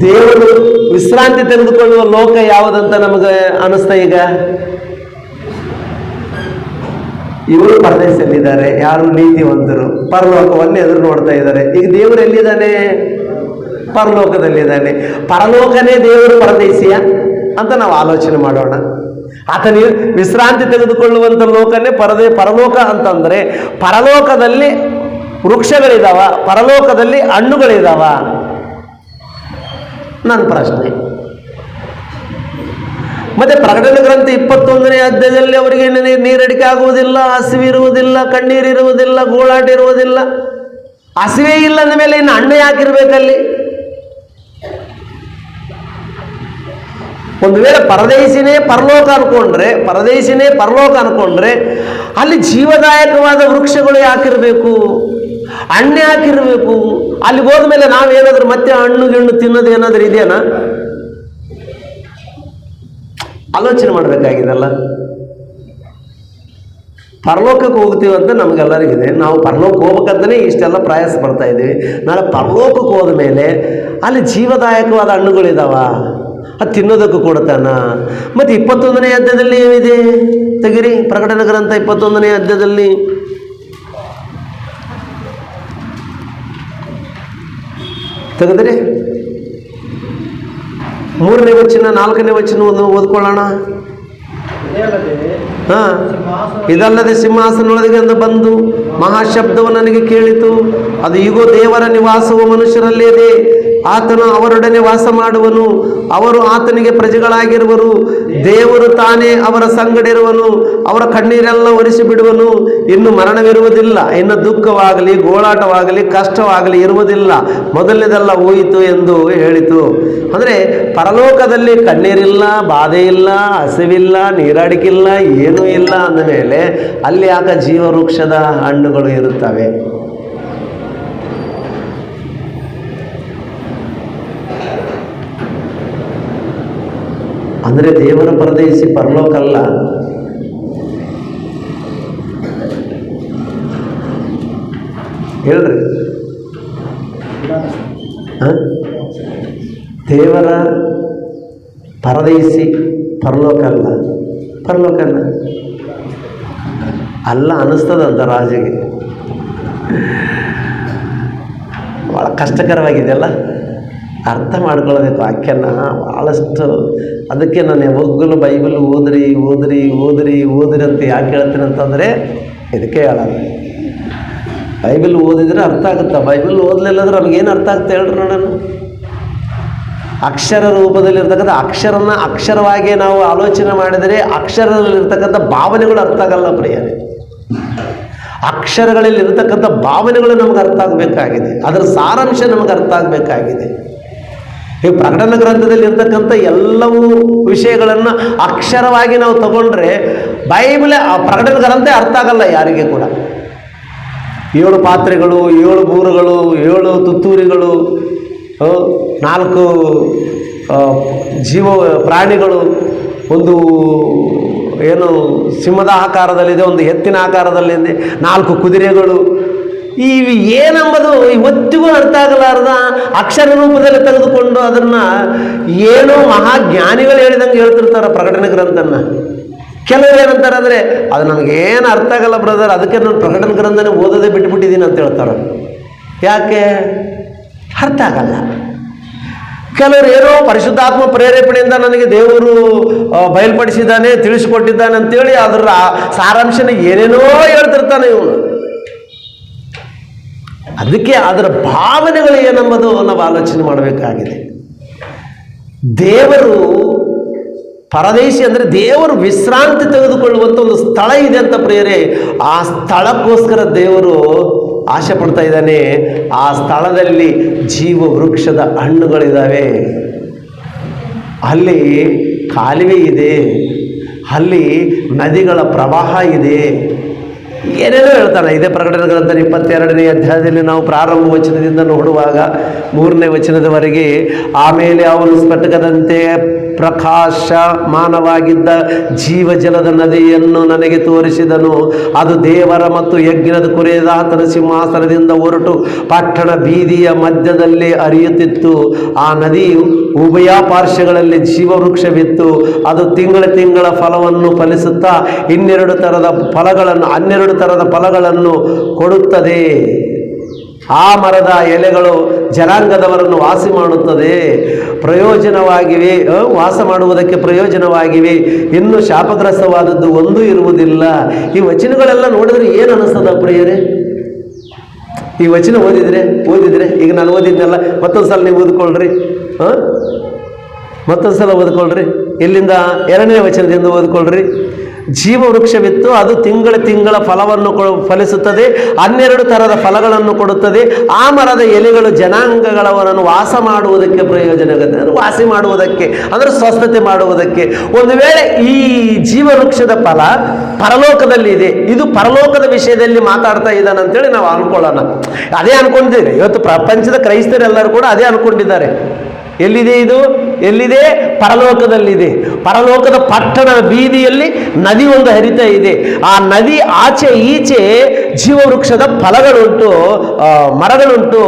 ದೇವರು ವಿಶ್ರಾಂತಿ ತೆಗೆದುಕೊಳ್ಳುವ ಲೋಕ ಯಾವುದಂತ ನಮಗೆ ಅನಿಸ್ತಾ? ಈಗ ಇವರು ಪರದೇಶದಲ್ಲಿದ್ದಾರೆ, ಯಾರು ನೀತಿವಂತರು ಪರಲೋಕವನ್ನು ಎದುರು ನೋಡ್ತಾ ಇದ್ದಾರೆ. ಈಗ ದೇವರು ಎಲ್ಲಿದ್ದಾನೆ? ಪರಲೋಕದಲ್ಲಿದ್ದಾನೆ. ಪರಲೋಕನೇ ದೇವರು ಪರದೇಶಿಯ ಅಂತ ನಾವು ಆಲೋಚನೆ ಮಾಡೋಣ. ಆತನ ವಿಶ್ರಾಂತಿ ತೆಗೆದುಕೊಳ್ಳುವಂಥ ಲೋಕನೇ ಪರಲೋಕ ಅಂತಂದರೆ ಪರಲೋಕದಲ್ಲಿ ವೃಕ್ಷಗಳಿದಾವ, ಪರಲೋಕದಲ್ಲಿ ಹಣ್ಣುಗಳಿದಾವ? ನನ್ನ ಪ್ರಶ್ನೆ. ಮತ್ತೆ ಪ್ರಕಟಣೆ ಗ್ರಂಥ 21ನೇ ಅಧ್ಯಾಯದಲ್ಲಿ ಅವರಿಗೆ ನೀರಡಿಕೆ ಆಗುವುದಿಲ್ಲ, ಹಸಿವಿರುವುದಿಲ್ಲ, ಕಣ್ಣೀರಿರುವುದಿಲ್ಲ, ಗೋಳಾಟ ಇರುವುದಿಲ್ಲ. ಹಸಿವೆ ಇಲ್ಲ ಅಂದ ಮೇಲೆ ಇನ್ನು ಹಣ್ಣು ಯಾಕಿರ್ಬೇಕಲ್ಲಿ? ಒಂದು ವೇಳೆ ಪರದೇಶಿನೇ ಪರಲೋಕ ಅನ್ಕೊಂಡ್ರೆ ಅಲ್ಲಿ ಜೀವದಾಯಕವಾದ ವೃಕ್ಷಗಳು ಯಾಕಿರಬೇಕು? ಹಣ್ಣು ಯಾಕಿರಬೇಕು? ಅಲ್ಲಿಗೆ ಹೋದ್ಮೇಲೆ ನಾವೇನಾದ್ರೂ ಮತ್ತೆ ಹಣ್ಣು ಗಿಣ್ಣು ತಿನ್ನೋದು ಏನಾದರೂ ಇದೆಯಾ? ಆಲೋಚನೆ ಮಾಡಬೇಕಾಗಿದೆಲ್ಲ. ಪರಲೋಕಕ್ಕೆ ಹೋಗ್ತೀವಿ ಅಂತ ನಮಗೆಲ್ಲರಿಗಿದೆ. ನಾವು ಪರಲೋಕಕ್ಕೆ ಹೋಗ್ಬೇಕಂತಲೇ ಇಷ್ಟೆಲ್ಲ ಪ್ರಯಾಸ ಪಡ್ತಾ ಇದ್ದೀವಿ. ನಾಳೆ ಪರಲೋಕಕ್ಕೆ ಹೋದ ಮೇಲೆ ಅಲ್ಲಿ ಜೀವದಾಯಕವಾದ ಹಣ್ಣುಗಳಿದಾವ, ಅದು ತಿನ್ನೋದಕ್ಕೂ ಕೊಡ್ತಾನ. ಮತ್ತು 21ನೇ ಅಧ್ಯಾಯದಲ್ಲಿ ಏನಿದೆ? ತೆಗಿರಿ ಪ್ರಕಟಣೆ ಗ್ರಂಥ 21ನೇ ಅಧ್ಯಾಯದಲ್ಲಿ ತೆಗೆದ್ರಿ 3ನೇ ವಚನ 4ನೇ ವಚನ ಓದ್ಕೊಳ್ಳೋಣ. ಇದಲ್ಲದೆ ಸಿಂಹಾಸನದೊಳಗೆ ಬಂದು ಮಹಾಶಬ್ದವು ನನಗೆ ಕೇಳಿತು. ಅದು ಈಗೋ ದೇವರ ನಿವಾಸವು ಮನುಷ್ಯರಲ್ಲೇ ಇದೆ. ಆತನು ಅವರೊಡನೆ ವಾಸ ಮಾಡುವನು, ಅವರು ಆತನಿಗೆ ಪ್ರಜೆಗಳಾಗಿರುವರು. ದೇವರು ತಾನೇ ಅವರ ಸಂಗಡಿರುವನು, ಅವರ ಕಣ್ಣೀರೆಲ್ಲ ಒರೆಸಿ ಬಿಡುವನು. ಇನ್ನು ಮರಣವಿರುವುದಿಲ್ಲ, ಇನ್ನು ದುಃಖವಾಗಲಿ, ಗೋಳಾಟವಾಗಲಿ, ಕಷ್ಟವಾಗಲಿ ಇರುವುದಿಲ್ಲ, ಮೊದಲನೇದೆಲ್ಲ ಹೋಯಿತು ಎಂದು ಹೇಳಿತು. ಅಂದರೆ ಪರಲೋಕದಲ್ಲಿ ಕಣ್ಣೀರಿಲ್ಲ, ಬಾಧೆ ಇಲ್ಲ, ಹಸಿವಿಲ್ಲ, ನೀರಾಡಿಕಿಲ್ಲ, ಏನೂ ಇಲ್ಲ ಅಂದಮೇಲೆ ಅಲ್ಲಿ ಯಾಕೆ ಜೀವವೃಕ್ಷದ ಹಣ್ಣುಗಳು ಇರುತ್ತವೆ? ಅಂದರೆ ದೇವರ ಪರದೇಶಿ ಪರಲೋಕ ಅಲ್ಲ. ಹೇಳ್ರಿ, ದೇವರ ಪರದೇಶಿ ಪರಲೋಕ ಅಲ್ಲ. ಪರಲೋಕ ಅಲ್ಲ ಅನ್ನಿಸ್ತದಂತ ರಾಜಿಗೆ. ಭಾಳ ಕಷ್ಟಕರವಾಗಿದೆಯಲ್ಲ, ಅರ್ಥ ಮಾಡ್ಕೊಳ್ಳೋದಕ್ಕೆ ವಾಕ್ಯನ ಭಾಳಷ್ಟು. ಅದಕ್ಕೆ ನಾನು ಯಾವಾಗಲೂ ಬೈಬಲ್ ಓದ್ರಿ ಓದ್ರಿ ಓದ್ರಿ ಓದ್ರಿ ಅಂತ ಯಾಕೆ ಹೇಳ್ತೀನಿ ಅಂತಂದರೆ ಇದಕ್ಕೆ ಹೇಳೋದು. ಬೈಬಲ್ ಓದಿದರೆ ಅರ್ಥ ಆಗುತ್ತಾ? ಬೈಬಲ್ ಓದಲಿಲ್ಲ ಅಂದ್ರೆ ನಮಗೇನು ಅರ್ಥ ಆಗುತ್ತೆ ಹೇಳ್ರಿ ನೋಡೋಣ. ಅಕ್ಷರ ರೂಪದಲ್ಲಿರ್ತಕ್ಕಂಥ ಅಕ್ಷರನ ಅಕ್ಷರವಾಗಿ ನಾವು ಆಲೋಚನೆ ಮಾಡಿದರೆ ಅಕ್ಷರದಲ್ಲಿರ್ತಕ್ಕಂಥ ಭಾವನೆಗಳು ಅರ್ಥ ಆಗಲ್ಲ ಪ್ರಿಯರೇ. ಅಕ್ಷರಗಳಲ್ಲಿ ಇರತಕ್ಕಂಥ ಭಾವನೆಗಳು ನಮಗೆ ಅರ್ಥ ಆಗಬೇಕಾಗಿದೆ, ಅದರ ಸಾರಾಂಶ ನಮಗೆ ಅರ್ಥ ಆಗಬೇಕಾಗಿದೆ. ಈ ಪ್ರಕಟಣಾ ಗ್ರಂಥದಲ್ಲಿ ಇರ್ತಕ್ಕಂಥ ಎಲ್ಲವೂ ವಿಷಯಗಳನ್ನು ಅಕ್ಷರವಾಗಿ ನಾವು ತಗೊಂಡ್ರೆ ಬೈಬಲ್ ಆ ಪ್ರಕಟಣಾ ಗ್ರಂಥ ಅರ್ಥ ಆಗಲ್ಲ ಯಾರಿಗೆ ಕೂಡ. 7 ಪಾತ್ರೆಗಳು, 7 ಬೂರುಗಳು, 7 ತುತ್ತೂರಿಗಳು, 4 ಜೀವ ಪ್ರಾಣಿಗಳು, ಒಂದು ಏನು ಸಿಂಹದ ಆಕಾರದಲ್ಲಿದೆ, ಒಂದು ಎತ್ತಿನ ಆಕಾರದಲ್ಲಿದೆ, 4 ಕುದುರೆಗಳು. ಇವು ಏನಂಬುದು ಇವತ್ತಿಗೂ ಅರ್ಥ ಆಗಲಾರ್ದ ಅಕ್ಷರ ರೂಪದಲ್ಲಿ ತೆಗೆದುಕೊಂಡು ಅದನ್ನು ಏನೋ ಮಹಾಜ್ಞಾನಿಗಳು ಹೇಳಿದಂಗೆ ಹೇಳ್ತಿರ್ತಾರೆ ಪ್ರಕಟಣೆ ಗ್ರಂಥನ. ಕೆಲವರು ಏನಂತಾರೆ ಅಂದರೆ ಅದು ನನಗೇನು ಅರ್ಥ ಆಗಲ್ಲ ಬ್ರದರ್, ಅದಕ್ಕೆ ನಾನು ಪ್ರಕಟಣೆ ಗ್ರಂಥನೇ ಓದೋದೇ ಬಿಟ್ಟುಬಿಟ್ಟಿದ್ದೀನಿ ಅಂತ ಹೇಳ್ತಾರೆ. ಯಾಕೆ? ಅರ್ಥ ಆಗಲ್ಲ. ಕೆಲವರು ಏನೋ ಪರಿಶುದ್ಧಾತ್ಮ ಪ್ರೇರೇಪಣೆಯಿಂದ ನನಗೆ ದೇವರು ಬಯಲ್ಪಡಿಸಿದ್ದಾನೆ, ತಿಳಿಸಿಕೊಟ್ಟಿದ್ದಾನೆ ಅಂತೇಳಿ ಅದರ ಸಾರಾಂಶನ ಏನೇನೋ ಹೇಳ್ತಿರ್ತಾನೆ ಇವನು. ಅದಕ್ಕೆ ಅದರ ಭಾವನೆಗಳು ಏನೆಂಬುದು ನಾವು ಆಲೋಚನೆ ಮಾಡಬೇಕಾಗಿದೆ. ದೇವರು ಪರದೇಶಿ ಅಂದರೆ ದೇವರು ವಿಶ್ರಾಂತಿ ತೆಗೆದುಕೊಳ್ಳುವಂಥ ಒಂದು ಸ್ಥಳ ಇದೆ ಅಂತ ಪ್ರಿಯರೇ. ಆ ಸ್ಥಳಕ್ಕೋಸ್ಕರ ದೇವರು ಆಸೆ ಪಡ್ತಾ ಇದ್ದಾನೆ. ಆ ಸ್ಥಳದಲ್ಲಿ ಜೀವ ವೃಕ್ಷದ ಹಣ್ಣುಗಳಿದ್ದಾವೆ, ಅಲ್ಲಿ ಕಾಲುವೆ ಇದೆ, ಅಲ್ಲಿ ನದಿಗಳ ಪ್ರವಾಹ ಇದೆ, ಏನೇನೋ ಹೇಳ್ತಾನೆ. ಇದೇ ಪ್ರಕಟಣೆ ಗ್ರಂಥ 22ನೇ ಅಧ್ಯಾಯದಲ್ಲಿ ನಾವು ಪ್ರಾರಂಭ ವಚನದಿಂದ ನೋಡುವಾಗ 3ನೇ ವಚನದವರೆಗೆ, ಆಮೇಲೆ ಅವನು ಸ್ಫಟಿಕದಂತೆ ಪ್ರಕಾಶಮಾನವಾಗಿದ್ದ ಜೀವಜಲದ ನದಿಯನ್ನು ನನಗೆ ತೋರಿಸಿದನು. ಅದು ದೇವರ ಮತ್ತು ಯಜ್ಞದ ಕುರಿಯಾದ ಆತನ ಸಿಂಹಾಸನದಿಂದ ಹೊರಟು ಪಟ್ಟಣ ಬೀದಿಯ ಮಧ್ಯದಲ್ಲಿ ಹರಿಯುತ್ತಿತ್ತು. ಆ ನದಿಯು ಉಭಯ ಪಾರ್ಶ್ವಗಳಲ್ಲಿ ಜೀವವೃಕ್ಷವಿತ್ತು. ಅದು ತಿಂಗಳ ಫಲವನ್ನು ಫಲಿಸುತ್ತಾ 12 ಥರದ ಫಲಗಳನ್ನು ಕೊಡುತ್ತದೆ. ಆ ಮರದ ಎಲೆಗಳು ಜನಾಂಗದವರನ್ನು ವಾಸ ಮಾಡುವುದಕ್ಕೆ ಪ್ರಯೋಜನವಾಗಿವೆ. ಇನ್ನು ಶಾಪಗ್ರಸ್ತವಾದದ್ದು ಒಂದೂ ಇರುವುದಿಲ್ಲ. ಈ ವಚನಗಳೆಲ್ಲ ನೋಡಿದ್ರೆ ಏನು ಅನ್ನಿಸ್ತದ ಪ್ರಿಯರೇ? ಈ ವಚನ ಓದಿದ್ರೆ ಈಗ ನಾನು ಓದಿದ್ನಲ್ಲ, ಮತ್ತೊಂದು ಸಲ ನೀವು ಓದ್ಕೊಳ್ರಿ. ಮತ್ತೊಂದು ಸಲ ಓದ್ಕೊಳ್ರಿ. ಇಲ್ಲಿಂದ 2ನೇ ವಚನದಿಂದ ಓದ್ಕೊಳ್ರಿ. ಜೀವವೃಕ್ಷವಿತ್ತು, ಅದು ತಿಂಗಳ ಫಲವನ್ನು ಫಲಿಸುತ್ತದೆ, 12 ಥರದ ಫಲಗಳನ್ನು ಕೊಡುತ್ತದೆ. ಆ ಮರದ ಎಲೆಗಳು ಜನಾಂಗಗಳವರನ್ನು ವಾಸ ಮಾಡುವುದಕ್ಕೆ ಪ್ರಯೋಜನವಾಗುತ್ತೆ. ವಾಸಿ ಮಾಡುವುದಕ್ಕೆ ಅಂದರೆ ಸ್ವಸ್ಥತೆ ಮಾಡುವುದಕ್ಕೆ. ಒಂದು ವೇಳೆ ಈ ಜೀವವೃಕ್ಷದ ಫಲ ಪರಲೋಕದಲ್ಲಿ ಇದೆ, ಇದು ಪರಲೋಕದ ವಿಷಯದಲ್ಲಿ ಮಾತಾಡ್ತಾ ಇದ್ದಾನೆ ಅಂತೇಳಿ ನಾವು ಅನ್ಕೊಳ್ಳೋಣ. ಅದೇ ಅನ್ಕೊಂಡಿದ್ದೀವಿ ಇವತ್ತು ಪ್ರಪಂಚದ ಕ್ರೈಸ್ತರೆಲ್ಲರೂ ಕೂಡ ಅದೇ ಅನ್ಕೊಂಡಿದ್ದಾರೆ. ಎಲ್ಲಿದೆ ಇದು? ಎಲ್ಲಿದೆ? ಪರಲೋಕದಲ್ಲಿದೆ. ಪರಲೋಕದ ಪಟ್ಟಣದ ಬೀದಿಯಲ್ಲಿ ನದಿ ಒಂದು ಹರಿತಾ ಇದೆ. ಆ ನದಿ ಆಚೆ ಈಚೆ ಜೀವವೃಕ್ಷದ ಫಲಗಳುಂಟು, ಮರಗಳುಂಟು.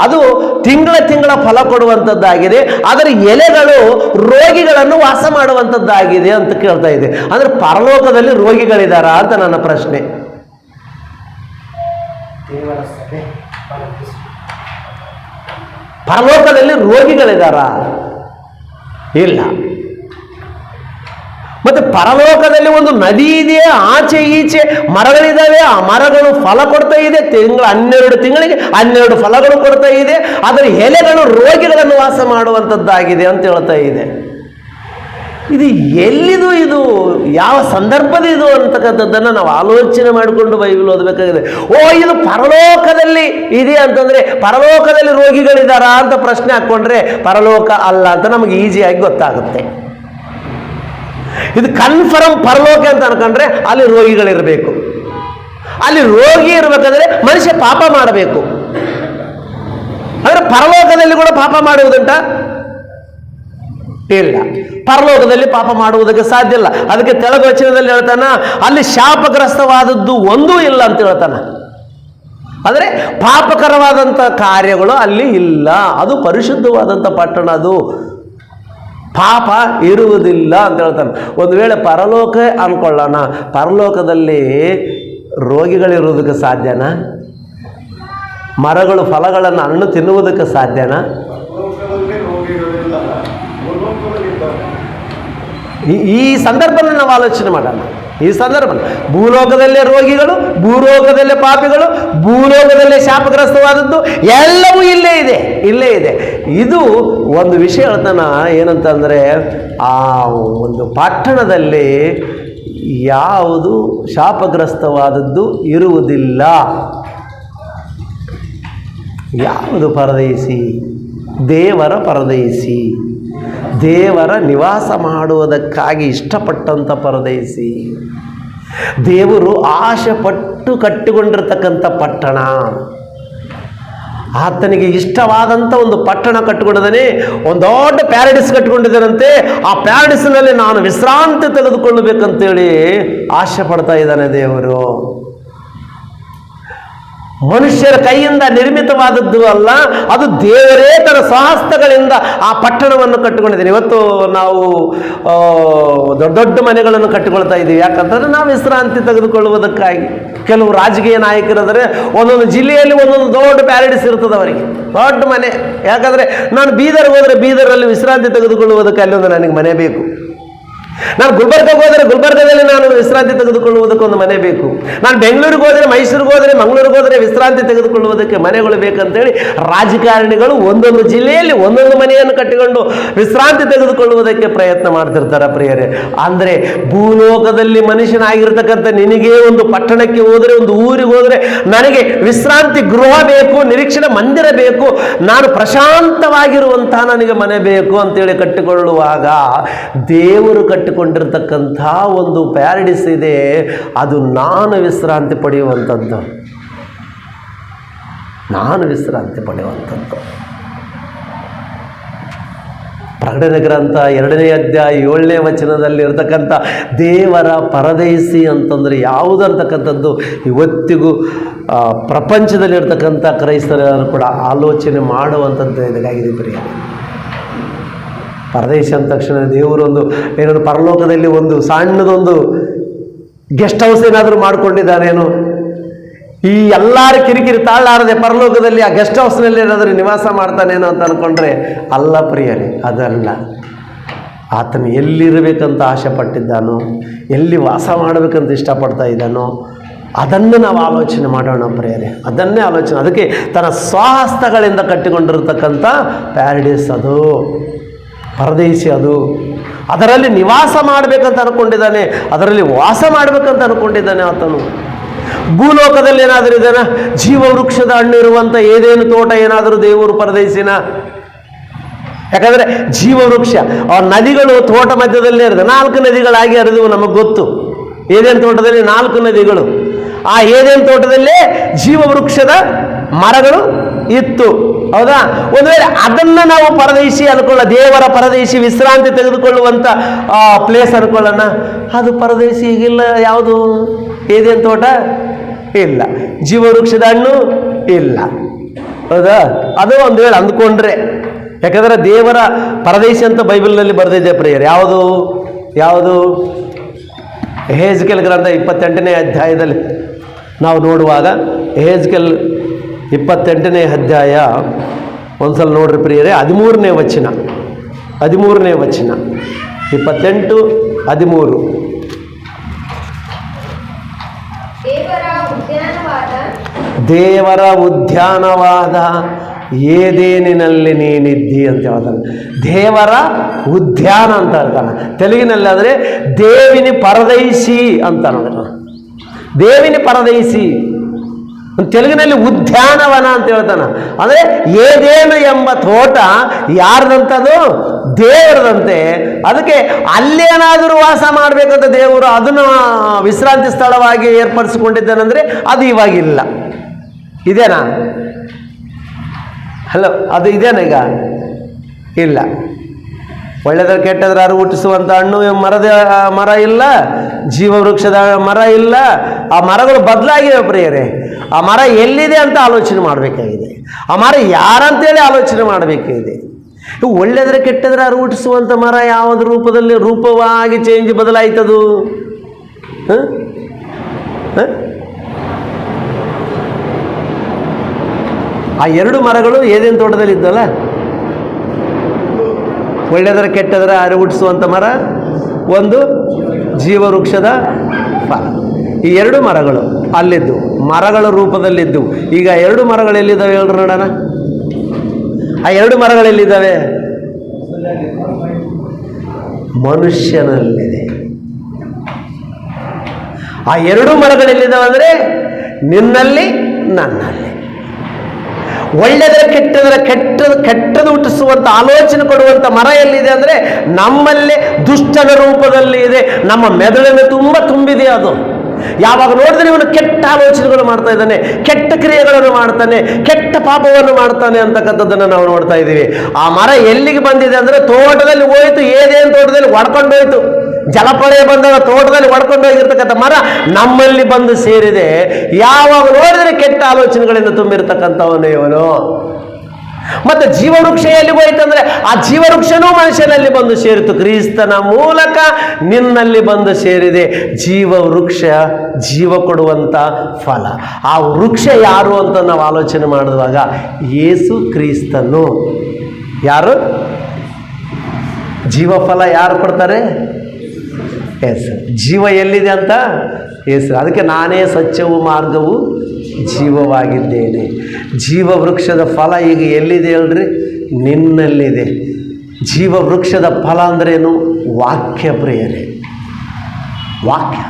ಅದು ತಿಂಗಳ ಫಲ ಕೊಡುವಂಥದ್ದಾಗಿದೆ. ಅದರ ಎಲೆಗಳು ರೋಗಿಗಳನ್ನು ವಾಸ ಮಾಡುವಂಥದ್ದಾಗಿದೆ ಅಂತ ಕೇಳ್ತಾ ಇದೆ. ಅಂದರೆ ಪರಲೋಕದಲ್ಲಿ ರೋಗಿಗಳಿದ್ದಾರಾ ಅಂತ ನನ್ನ ಪ್ರಶ್ನೆ. ಪರಲೋಕದಲ್ಲಿ ರೋಗಿಗಳಿದ್ದಾರಾ? ಇಲ್ಲ. ಮತ್ತೆ ಪರಲೋಕದಲ್ಲಿ ಒಂದು ನದಿ ಇದೆ, ಆಚೆ ಈಚೆ ಮರಗಳಿದ್ದಾವೆ. ಆ ಮರಗಳು ಫಲ ಕೊಡ್ತಾ ಇದೆ. 12 ತಿಂಗಳಿಗೆ 12 ಫಲಗಳು ಕೊಡ್ತಾ ಇದೆ. ಅದರ ಎಲೆಗಳು ರೋಗಿಗಳನ್ನು ವಾಸ ಮಾಡುವಂಥದ್ದಾಗಿದೆ ಅಂತ ಹೇಳ್ತಾ ಇದೆ. ಇದು ಎಲ್ಲಿದು? ಇದು ಯಾವ ಸಂದರ್ಭದ ಇದು ಅಂತಕ್ಕಂಥದ್ದನ್ನು ನಾವು ಆಲೋಚನೆ ಮಾಡಿಕೊಂಡು ಬೈಬಲ್ ಓದಬೇಕಾಗಿದೆ. ಇದು ಪರಲೋಕದಲ್ಲಿ ಇದೆ ಅಂತಂದರೆ ಪರಲೋಕದಲ್ಲಿ ರೋಗಿಗಳಿದ್ದಾರಾ ಅಂತ ಪ್ರಶ್ನೆ ಹಾಕ್ಕೊಂಡ್ರೆ ಪರಲೋಕ ಅಲ್ಲ ಅಂತ ನಮಗೆ ಈಸಿಯಾಗಿ ಗೊತ್ತಾಗುತ್ತೆ. ಇದು ಕನ್ಫರ್ಮ್ ಪರಲೋಕ ಅಂತ ಅನ್ಕೊಂಡ್ರೆ ಅಲ್ಲಿ ರೋಗಿಗಳಿರಬೇಕು. ಅಲ್ಲಿ ರೋಗಿ ಇರಬೇಕಾದ್ರೆ ಮನುಷ್ಯ ಪಾಪ ಮಾಡಬೇಕು. ಅಂದರೆ ಪರಲೋಕದಲ್ಲಿ ಕೂಡ ಪಾಪ ಮಾಡುವುದುಂಟ? ಇಲ್ಲ. ಪರಲೋಕದಲ್ಲಿ ಪಾಪ ಮಾಡುವುದಕ್ಕೆ ಸಾಧ್ಯ ಇಲ್ಲ. ಅದಕ್ಕೆ ತೆಲುಗು ವಚನದಲ್ಲಿ ಹೇಳ್ತಾನ, ಅಲ್ಲಿ ಶಾಪಗ್ರಸ್ತವಾದದ್ದು ಒಂದೂ ಇಲ್ಲ ಅಂತ ಹೇಳ್ತಾನ. ಅಂದರೆ ಪಾಪಕರವಾದಂಥ ಕಾರ್ಯಗಳು ಅಲ್ಲಿ ಇಲ್ಲ. ಅದು ಪರಿಶುದ್ಧವಾದಂಥ ಪಟ್ಟಣ, ಅದು ಪಾಪ ಇರುವುದಿಲ್ಲ ಅಂತ ಹೇಳ್ತಾನೆ. ಒಂದು ವೇಳೆ ಪರಲೋಕ ಅನ್ಕೊಳ್ಳೋಣ, ಪರಲೋಕದಲ್ಲಿ ರೋಗಿಗಳಿರುವುದಕ್ಕೆ ಸಾಧ್ಯನಾ? ಮರಗಳು ಫಲಗಳನ್ನು ಹಣ್ಣು ತಿನ್ನುವುದಕ್ಕೆ ಸಾಧ್ಯನಾ? ಈ ಸಂದರ್ಭನ ನಾವು ಆಲೋಚನೆ ಮಾಡೋಣ. ಈ ಸಂದರ್ಭ ಭೂಲೋಕದಲ್ಲೇ ರೋಗಿಗಳು, ಭೂಲೋಕದಲ್ಲೇ ಪಾಪಿಗಳು, ಭೂಲೋಕದಲ್ಲೇ ಶಾಪಗ್ರಸ್ತವಾದದ್ದು ಎಲ್ಲವೂ ಇಲ್ಲೇ ಇದೆ, ಇಲ್ಲೇ ಇದೆ. ಇದು ಒಂದು ವಿಷಯ ಹೇಳ್ತಾನ, ಏನಂತಂದರೆ ಆ ಒಂದು ಪಟ್ಟಣದಲ್ಲಿ ಯಾವುದು ಶಾಪಗ್ರಸ್ತವಾದದ್ದು ಇರುವುದಿಲ್ಲ. ಯಾವುದು ಪರದೇಶಿ? ದೇವರ ಪರದೇಶಿ, ದೇವರ ನಿವಾಸ ಮಾಡುವುದಕ್ಕಾಗಿ ಇಷ್ಟಪಟ್ಟಂಥ ಪರದೇಶಿ, ದೇವರು ಆಶೆ ಪಟ್ಟು ಕಟ್ಟಿಕೊಂಡಿರ್ತಕ್ಕಂಥ ಪಟ್ಟಣ, ಆತನಿಗೆ ಇಷ್ಟವಾದಂಥ ಒಂದು ಪಟ್ಟಣ ಕಟ್ಟಿಕೊಂಡಿದ್ದಾನೆ. ಒಂದು ದೊಡ್ಡ ಪ್ಯಾರಡೈಸ್ ಕಟ್ಟಿಕೊಂಡಿದ್ದಾನಂತೆ. ಆ ಪ್ಯಾರಡೈಸ್ನಲ್ಲಿ ನಾನು ವಿಶ್ರಾಂತಿ ತೆಗೆದುಕೊಳ್ಳಬೇಕಂತೇಳಿ ಆಶೆ ಪಡ್ತಾ ಇದ್ದಾನೆ ದೇವರು. ಮನುಷ್ಯರ ಕೈಯಿಂದ ನಿರ್ಮಿತವಾದದ್ದು ಅಲ್ಲ, ಅದು ದೇವರೇ ತನ್ನ ಸ್ವಹಸ್ತಗಳಿಂದ ಆ ಪಟ್ಟಣವನ್ನು ಕಟ್ಟಿಕೊಂಡಿದ್ದೇನೆ. ಇವತ್ತು ನಾವು ದೊಡ್ಡ ದೊಡ್ಡ ಮನೆಗಳನ್ನು ಕಟ್ಟಿಕೊಳ್ತಾ ಇದ್ದೀವಿ. ಯಾಕಂತಂದರೆ ನಾವು ವಿಶ್ರಾಂತಿ ತೆಗೆದುಕೊಳ್ಳುವುದಕ್ಕಾಗಿ. ಕೆಲವು ರಾಜಕೀಯ ನಾಯಕರಾದರೆ ಒಂದೊಂದು ಜಿಲ್ಲೆಯಲ್ಲಿ ಒಂದೊಂದು ದೊಡ್ಡ ಪ್ಯಾರಡೈಸ್ ಇರ್ತದೆ ಅವರಿಗೆ, ದೊಡ್ಡ ಮನೆ. ಯಾಕಂದರೆ ನಾನು ಬೀದರ್ಗೆ ಹೋದರೆ ಬೀದರಲ್ಲಿ ವಿಶ್ರಾಂತಿ ತೆಗೆದುಕೊಳ್ಳುವುದಕ್ಕೆ ಅಲ್ಲಿ ಒಂದು ನನಗೆ ಮನೆ ಬೇಕು. ನಾನು ಗುಲ್ಬರ್ಗಕ್ಕೆ ಹೋದರೆ ಗುಲ್ಬರ್ಗದಲ್ಲಿ ನಾನು ವಿಶ್ರಾಂತಿ ತೆಗೆದುಕೊಳ್ಳುವುದಕ್ಕೆ ಒಂದು ಮನೆ ಬೇಕು. ನಾನು ಬೆಂಗಳೂರಿಗೆ ಹೋದರೆ, ಮೈಸೂರಿಗೆ ಹೋದರೆ, ಮಂಗಳೂರಿಗೆ ಹೋದರೆ ವಿಶ್ರಾಂತಿ ತೆಗೆದುಕೊಳ್ಳುವುದಕ್ಕೆ ಮನೆಗಳು ಬೇಕಂತೇಳಿ ರಾಜಕಾರಣಿಗಳು ಒಂದೊಂದು ಜಿಲ್ಲೆಯಲ್ಲಿ ಒಂದೊಂದು ಮನೆಯನ್ನು ಕಟ್ಟಿಕೊಂಡು ವಿಶ್ರಾಂತಿ ತೆಗೆದುಕೊಳ್ಳುವುದಕ್ಕೆ ಪ್ರಯತ್ನ ಮಾಡ್ತಿರ್ತಾರೆ ಪ್ರಿಯರೇ. ಅಂದರೆ ಭೂಲೋಕದಲ್ಲಿ ಮನುಷ್ಯನಾಗಿರ್ತಕ್ಕಂಥ ನಿನಗೆ ಒಂದು ಪಟ್ಟಣಕ್ಕೆ ಹೋದರೆ, ಒಂದು ಊರಿಗೆ ಹೋದರೆ, ನನಗೆ ವಿಶ್ರಾಂತಿ ಗೃಹ ಬೇಕು, ನಿರೀಕ್ಷಣೆ ಮಂದಿರ ಬೇಕು, ನಾನು ಪ್ರಶಾಂತವಾಗಿರುವಂತಹ ನನಗೆ ಮನೆ ಬೇಕು ಅಂತೇಳಿ ಕಟ್ಟಿಕೊಳ್ಳುವಾಗ ದೇವರು ಕಟ್ಟಿಕೊಂಡಿರ್ತಕ್ಕಂಥ ಒಂದು ಪ್ಯಾರಡೈಸ್ ಇದೆ. ಅದು ನಾನು ವಿಶ್ರಾಂತಿ ಪಡೆಯುವಂಥದ್ದು, ನಾನು ವಿಶ್ರಾಂತಿ ಪಡೆಯುವಂಥದ್ದು. ಪ್ರಕಟಣೆ ಗ್ರಂಥ 2ನೇ ಅಧ್ಯಾಯ 7ನೇ ವಚನದಲ್ಲಿ ಇರತಕ್ಕಂಥ ದೇವರ ಪರದೇಶಿ ಅಂತಂದರೆ ಯಾವುದು ಅಂತಕ್ಕಂಥದ್ದು ಇವತ್ತಿಗೂ ಪ್ರಪಂಚದಲ್ಲಿರ್ತಕ್ಕಂಥ ಕ್ರೈಸ್ತರು ಕೂಡ ಆಲೋಚನೆ ಮಾಡುವಂಥದ್ದು ಇದಾಗಿದೆ ಪ್ರಿಯ. ಪರದೇಶ ಅಂದ ತಕ್ಷಣ ದೇವರೊಂದು ಏನಾದ್ರು ಪರಲೋಕದಲ್ಲಿ ಒಂದು ಸಣ್ಣದೊಂದು ಗೆಸ್ಟ್ ಹೌಸ್ ಏನಾದರೂ ಮಾಡ್ಕೊಂಡಿದ್ದಾನೇನು? ಈ ಎಲ್ಲರ ಕಿರಿಕಿರಿ ತಾಳಾರದೆ ಪರಲೋಕದಲ್ಲಿ ಆ ಗೆಸ್ಟ್ ಹೌಸ್ನಲ್ಲಿ ಏನಾದರೂ ನಿವಾಸ ಮಾಡ್ತಾನೇನೋ ಅಂತ ಅಂದ್ಕೊಂಡ್ರೆ ಅಲ್ಲ ಪ್ರಿಯರೇ, ಅದಲ್ಲ. ಆತನು ಎಲ್ಲಿರಬೇಕಂತ ಆಸೆ ಪಟ್ಟಿದ್ದಾನೋ, ಎಲ್ಲಿ ವಾಸ ಮಾಡಬೇಕಂತ ಇಷ್ಟಪಡ್ತಾ ಇದ್ದಾನೋ ಅದನ್ನು ನಾವು ಆಲೋಚನೆ ಮಾಡೋಣ ಪ್ರಿಯರೇ, ಅದನ್ನೇ ಆಲೋಚನೆ. ಅದಕ್ಕೆ ತನ್ನ ಸ್ವಹಸ್ತಗಳಿಂದ ಕಟ್ಟಿಕೊಂಡಿರ್ತಕ್ಕಂಥ ಪ್ಯಾರಡೈಸ್ ಅದು, ಪರದೇಶಿ ಅದು. ಅದರಲ್ಲಿ ನಿವಾಸ ಮಾಡಬೇಕಂತ ಅಂದ್ಕೊಂಡಿದ್ದಾನೆ, ಅದರಲ್ಲಿ ವಾಸ ಮಾಡಬೇಕಂತ ಅಂದ್ಕೊಂಡಿದ್ದಾನೆ ಆತನು. ಭೂಲೋಕದಲ್ಲಿ ಏನಾದರೂ ಇದೇನ? ಜೀವವೃಕ್ಷದ ಹಣ್ಣು ಇರುವಂಥ ಏದೇನು ತೋಟ ಏನಾದರೂ ದೇವರು ಪರದೇಶಿನ? ಯಾಕಂದರೆ ಜೀವವೃಕ್ಷ ಆ ನದಿಗಳು ತೋಟ ಮಧ್ಯದಲ್ಲೇ ಇರ್ತದೆ. 4 ನದಿಗಳಾಗಿ ಹರಿದವು, ನಮಗೆ ಗೊತ್ತು. ಏದೇನು ತೋಟದಲ್ಲಿ 4 ನದಿಗಳು. ಆ ಏದೇನು ತೋಟದಲ್ಲೇ ಜೀವವೃಕ್ಷದ ಮರಗಳು ಇತ್ತು, ಹೌದಾ? ಒಂದು ವೇಳೆ ಅದನ್ನು ನಾವು ಪರದೇಶಿ ಅನ್ಕೊಳ್ಳ, ದೇವರ ಪರದೇಶಿ, ವಿಶ್ರಾಂತಿ ತೆಗೆದುಕೊಳ್ಳುವಂಥ ಪ್ಲೇಸ್ ಅನ್ಕೊಳ್ಳೋಣ. ಅದು ಪರದೇಶಿ ಈಗಿಲ್ಲ. ಯಾವುದು? ಏದೇನು ತೋಟ ಇಲ್ಲ, ಜೀವವೃಕ್ಷದ ಹಣ್ಣು ಇಲ್ಲ, ಹೌದಾ? ಅದು ಒಂದು ವೇಳೆ ಅಂದ್ಕೊಂಡ್ರೆ, ಯಾಕಂದರೆ ದೇವರ ಪರದೇಶಿ ಅಂತ ಬೈಬಲ್ನಲ್ಲಿ ಬರೆದಿದೆ ಪ್ರಿಯರು. ಯಾವುದು ಯಾವುದು? ಯೆಹೆಜ್ಕೇಲ್ ಗ್ರಂಥ 28ನೇ ಅಧ್ಯಾಯದಲ್ಲಿ ನಾವು ನೋಡುವಾಗ, ಯೆಹೆಜ್ಕೇಲ್ 28ನೇ ಅಧ್ಯಾಯ ಒಂದ್ಸಲ ನೋಡ್ರಿ ಪ್ರಿಯರೇ, 13ನೇ ವಚನ, 13ನೇ ವಚನ, 28:13. ದೇವರ ಉದ್ಯಾನವಾದ ಏದೇನಿನಲ್ಲಿ ನೀನಿದ್ದಿ ಅಂತ ಹೇಳ್ತಾನೆ. ದೇವರ ಉದ್ಯಾನ ಅಂತ ಹೇಳ್ತಾನೆ. ತೆಲುಗಿನಲ್ಲಿ ಆದರೆ ದೇವಿನಿ ಪರದೈಸಿ ಅಂತ ನೋಡೋಣ. ದೇವಿನಿ ಪರದೈಸಿ, ತೆಲುಗಿನಲ್ಲಿ ಉದ್ಯಾನವನ ಅಂತ ಹೇಳ್ತಾನೆ. ಅಂದರೆ ಏದೇನು ಎಂಬ ತೋಟ ಯಾರ್ದಂಥದ್ದು? ದೇವರದಂತೆ. ಅದಕ್ಕೆ ಅಲ್ಲೇನಾದರೂ ವಾಸ ಮಾಡಬೇಕಂತ ದೇವರು ಅದನ್ನು ವಿಶ್ರಾಂತಿ ಸ್ಥಳವಾಗಿ ಏರ್ಪಡಿಸಿಕೊಂಡಿದ್ದಾನಂದರೆ ಅದು ಇವಾಗಿಲ್ಲ. ಇದೇನಾ? ಹಲೋ, ಅದು ಇದೇನ ಈಗ? ಇಲ್ಲ. ಒಳ್ಳೆದ್ರ ಕೆಟ್ಟದ್ರ ಅರಿವು ಹುಟ್ಟಿಸುವಂಥ ಹಣ್ಣು ಮರ ಇಲ್ಲ, ಜೀವವೃಕ್ಷದ ಮರ ಇಲ್ಲ. ಆ ಮರಗಳು ಬದಲಾಗಿವೆ ಪ್ರಿಯರೇ. ಆ ಮರ ಎಲ್ಲಿದೆ ಅಂತ ಆಲೋಚನೆ ಮಾಡಬೇಕಾಗಿದೆ. ಆ ಮರ ಯಾರಂತೇಳಿ ಆಲೋಚನೆ ಮಾಡಬೇಕಾಗಿದೆ. ಒಳ್ಳೆದ್ರ ಕೆಟ್ಟದ್ರ ಅರಿವು ಹುಟ್ಟಿಸುವಂಥ ಮರ ಯಾವುದು ರೂಪವಾಗಿ ಚೇಂಜ್ ಬದಲಾಯ್ತದು? ಆ ಎರಡು ಮರಗಳು ಏದೇನು ತೋಟದಲ್ಲಿ ಇದ್ದಲ್ಲ, ಒಳ್ಳೆದರ ಕೆಟ್ಟದರ ಅರಿವು ಹುಟ್ಟಿಸುವಂಥ ಮರ, ಒಂದು ಜೀವವೃಕ್ಷದ ಫಲ. ಈ ಎರಡು ಮರಗಳು ಅಲ್ಲಿದ್ದು ಮರಗಳ ರೂಪದಲ್ಲಿದ್ದು. ಈಗ ಎರಡು ಮರಗಳು ಎಲ್ಲಿದ್ದಾವೆ ಹೇಳ್ರಿ ನೋಡೋಣ. ಆ ಎರಡು ಮರಗಳೆಲ್ಲಿದ್ದಾವೆ? ಮನುಷ್ಯನಲ್ಲಿದೆ. ಆ ಎರಡು ಮರಗಳೆಲ್ಲಿದ್ದಾವೆ ಅಂದರೆ ನಿನ್ನಲ್ಲಿ, ನನ್ನಲ್ಲಿ. ಒಳ್ಳೆದರ ಕೆಟ್ಟದು ಹುಟ್ಟಿಸುವಂಥ ಆಲೋಚನೆ ಕೊಡುವಂಥ ಮರ ಎಲ್ಲಿದೆ ಅಂದರೆ ನಮ್ಮಲ್ಲೇ ದುಷ್ಟನ ರೂಪದಲ್ಲಿ ಇದೆ. ನಮ್ಮ ಮೆದುಳಿನ ತುಂಬಿದೆ ಅದು. ಯಾವಾಗ ನೋಡಿದ್ರೆ ಇವನು ಕೆಟ್ಟ ಆಲೋಚನೆಗಳು ಮಾಡ್ತಾ ಇದ್ದಾನೆ, ಕೆಟ್ಟ ಕ್ರಿಯೆಗಳನ್ನು ಮಾಡ್ತಾನೆ, ಕೆಟ್ಟ ಪಾಪವನ್ನು ಮಾಡ್ತಾನೆ ಅಂತಕ್ಕಂಥದ್ದನ್ನು ನಾವು ನೋಡ್ತಾ ಇದ್ದೀವಿ. ಆ ಮರ ಎಲ್ಲಿಗೆ ಬಂದಿದೆ ಅಂದರೆ ತೋಟದಲ್ಲಿ ಹೋಯ್ತು, ಏನೇನು ತೋಟದಲ್ಲಿ ಒಡ್ಕೊಂಡು ಹೋಯ್ತು. ಜಲಪ್ರಳಯ ಬಂದಾಗ ತೋಟದಲ್ಲಿ ಒಡ್ಕೊಂಡು ಹೋಗಿರ್ತಕ್ಕಂಥ ಮರ ನಮ್ಮಲ್ಲಿ ಬಂದು ಸೇರಿದೆ. ಯಾವಾಗ ನೋಡಿದ್ರೆ ಕೆಟ್ಟ ಆಲೋಚನೆಗಳಿಂದ ತುಂಬಿರ್ತಕ್ಕಂಥವನು ಇವನು. ಮತ್ತೆ ಜೀವವೃಕ್ಷ ಎಲ್ಲಿ ಹೋಯ್ತಂದ್ರೆ ಆ ಜೀವವೃಕ್ಷನೂ ಮನುಷ್ಯನಲ್ಲಿ ಬಂದು ಸೇರಿತು. ಕ್ರಿಸ್ತನ ಮೂಲಕ ನಿನ್ನಲ್ಲಿ ಬಂದು ಸೇರಿದೆ. ಜೀವವೃಕ್ಷ ಜೀವ ಕೊಡುವಂಥ ಫಲ. ಆ ವೃಕ್ಷ ಯಾರು ಅಂತ ನಾವು ಆಲೋಚನೆ ಮಾಡಿದಾಗ ಯೇಸು ಕ್ರಿಸ್ತನು. ಯಾರು? ಜೀವಫಲ ಯಾರು ಕೊಡ್ತಾರೆ? ಎಸ್. ಜೀವ ಎಲ್ಲಿದೆ ಅಂತ ಎಸ್. ಅದಕ್ಕೆ ನಾನೇ ಸತ್ಯವು ಮಾರ್ಗವು ಜೀವವಾಗಿದ್ದೇನೆ. ಜೀವವೃಕ್ಷದ ಫಲ ಈಗ ಎಲ್ಲಿದೆ ಹೇಳ್ರಿ? ನಿನ್ನಲ್ಲಿದೆ. ಜೀವವೃಕ್ಷದ ಫಲ ಅಂದ್ರೇನು? ವಾಕ್ಯ ಪ್ರಿಯರೇ. ವಾಕ್ಯ.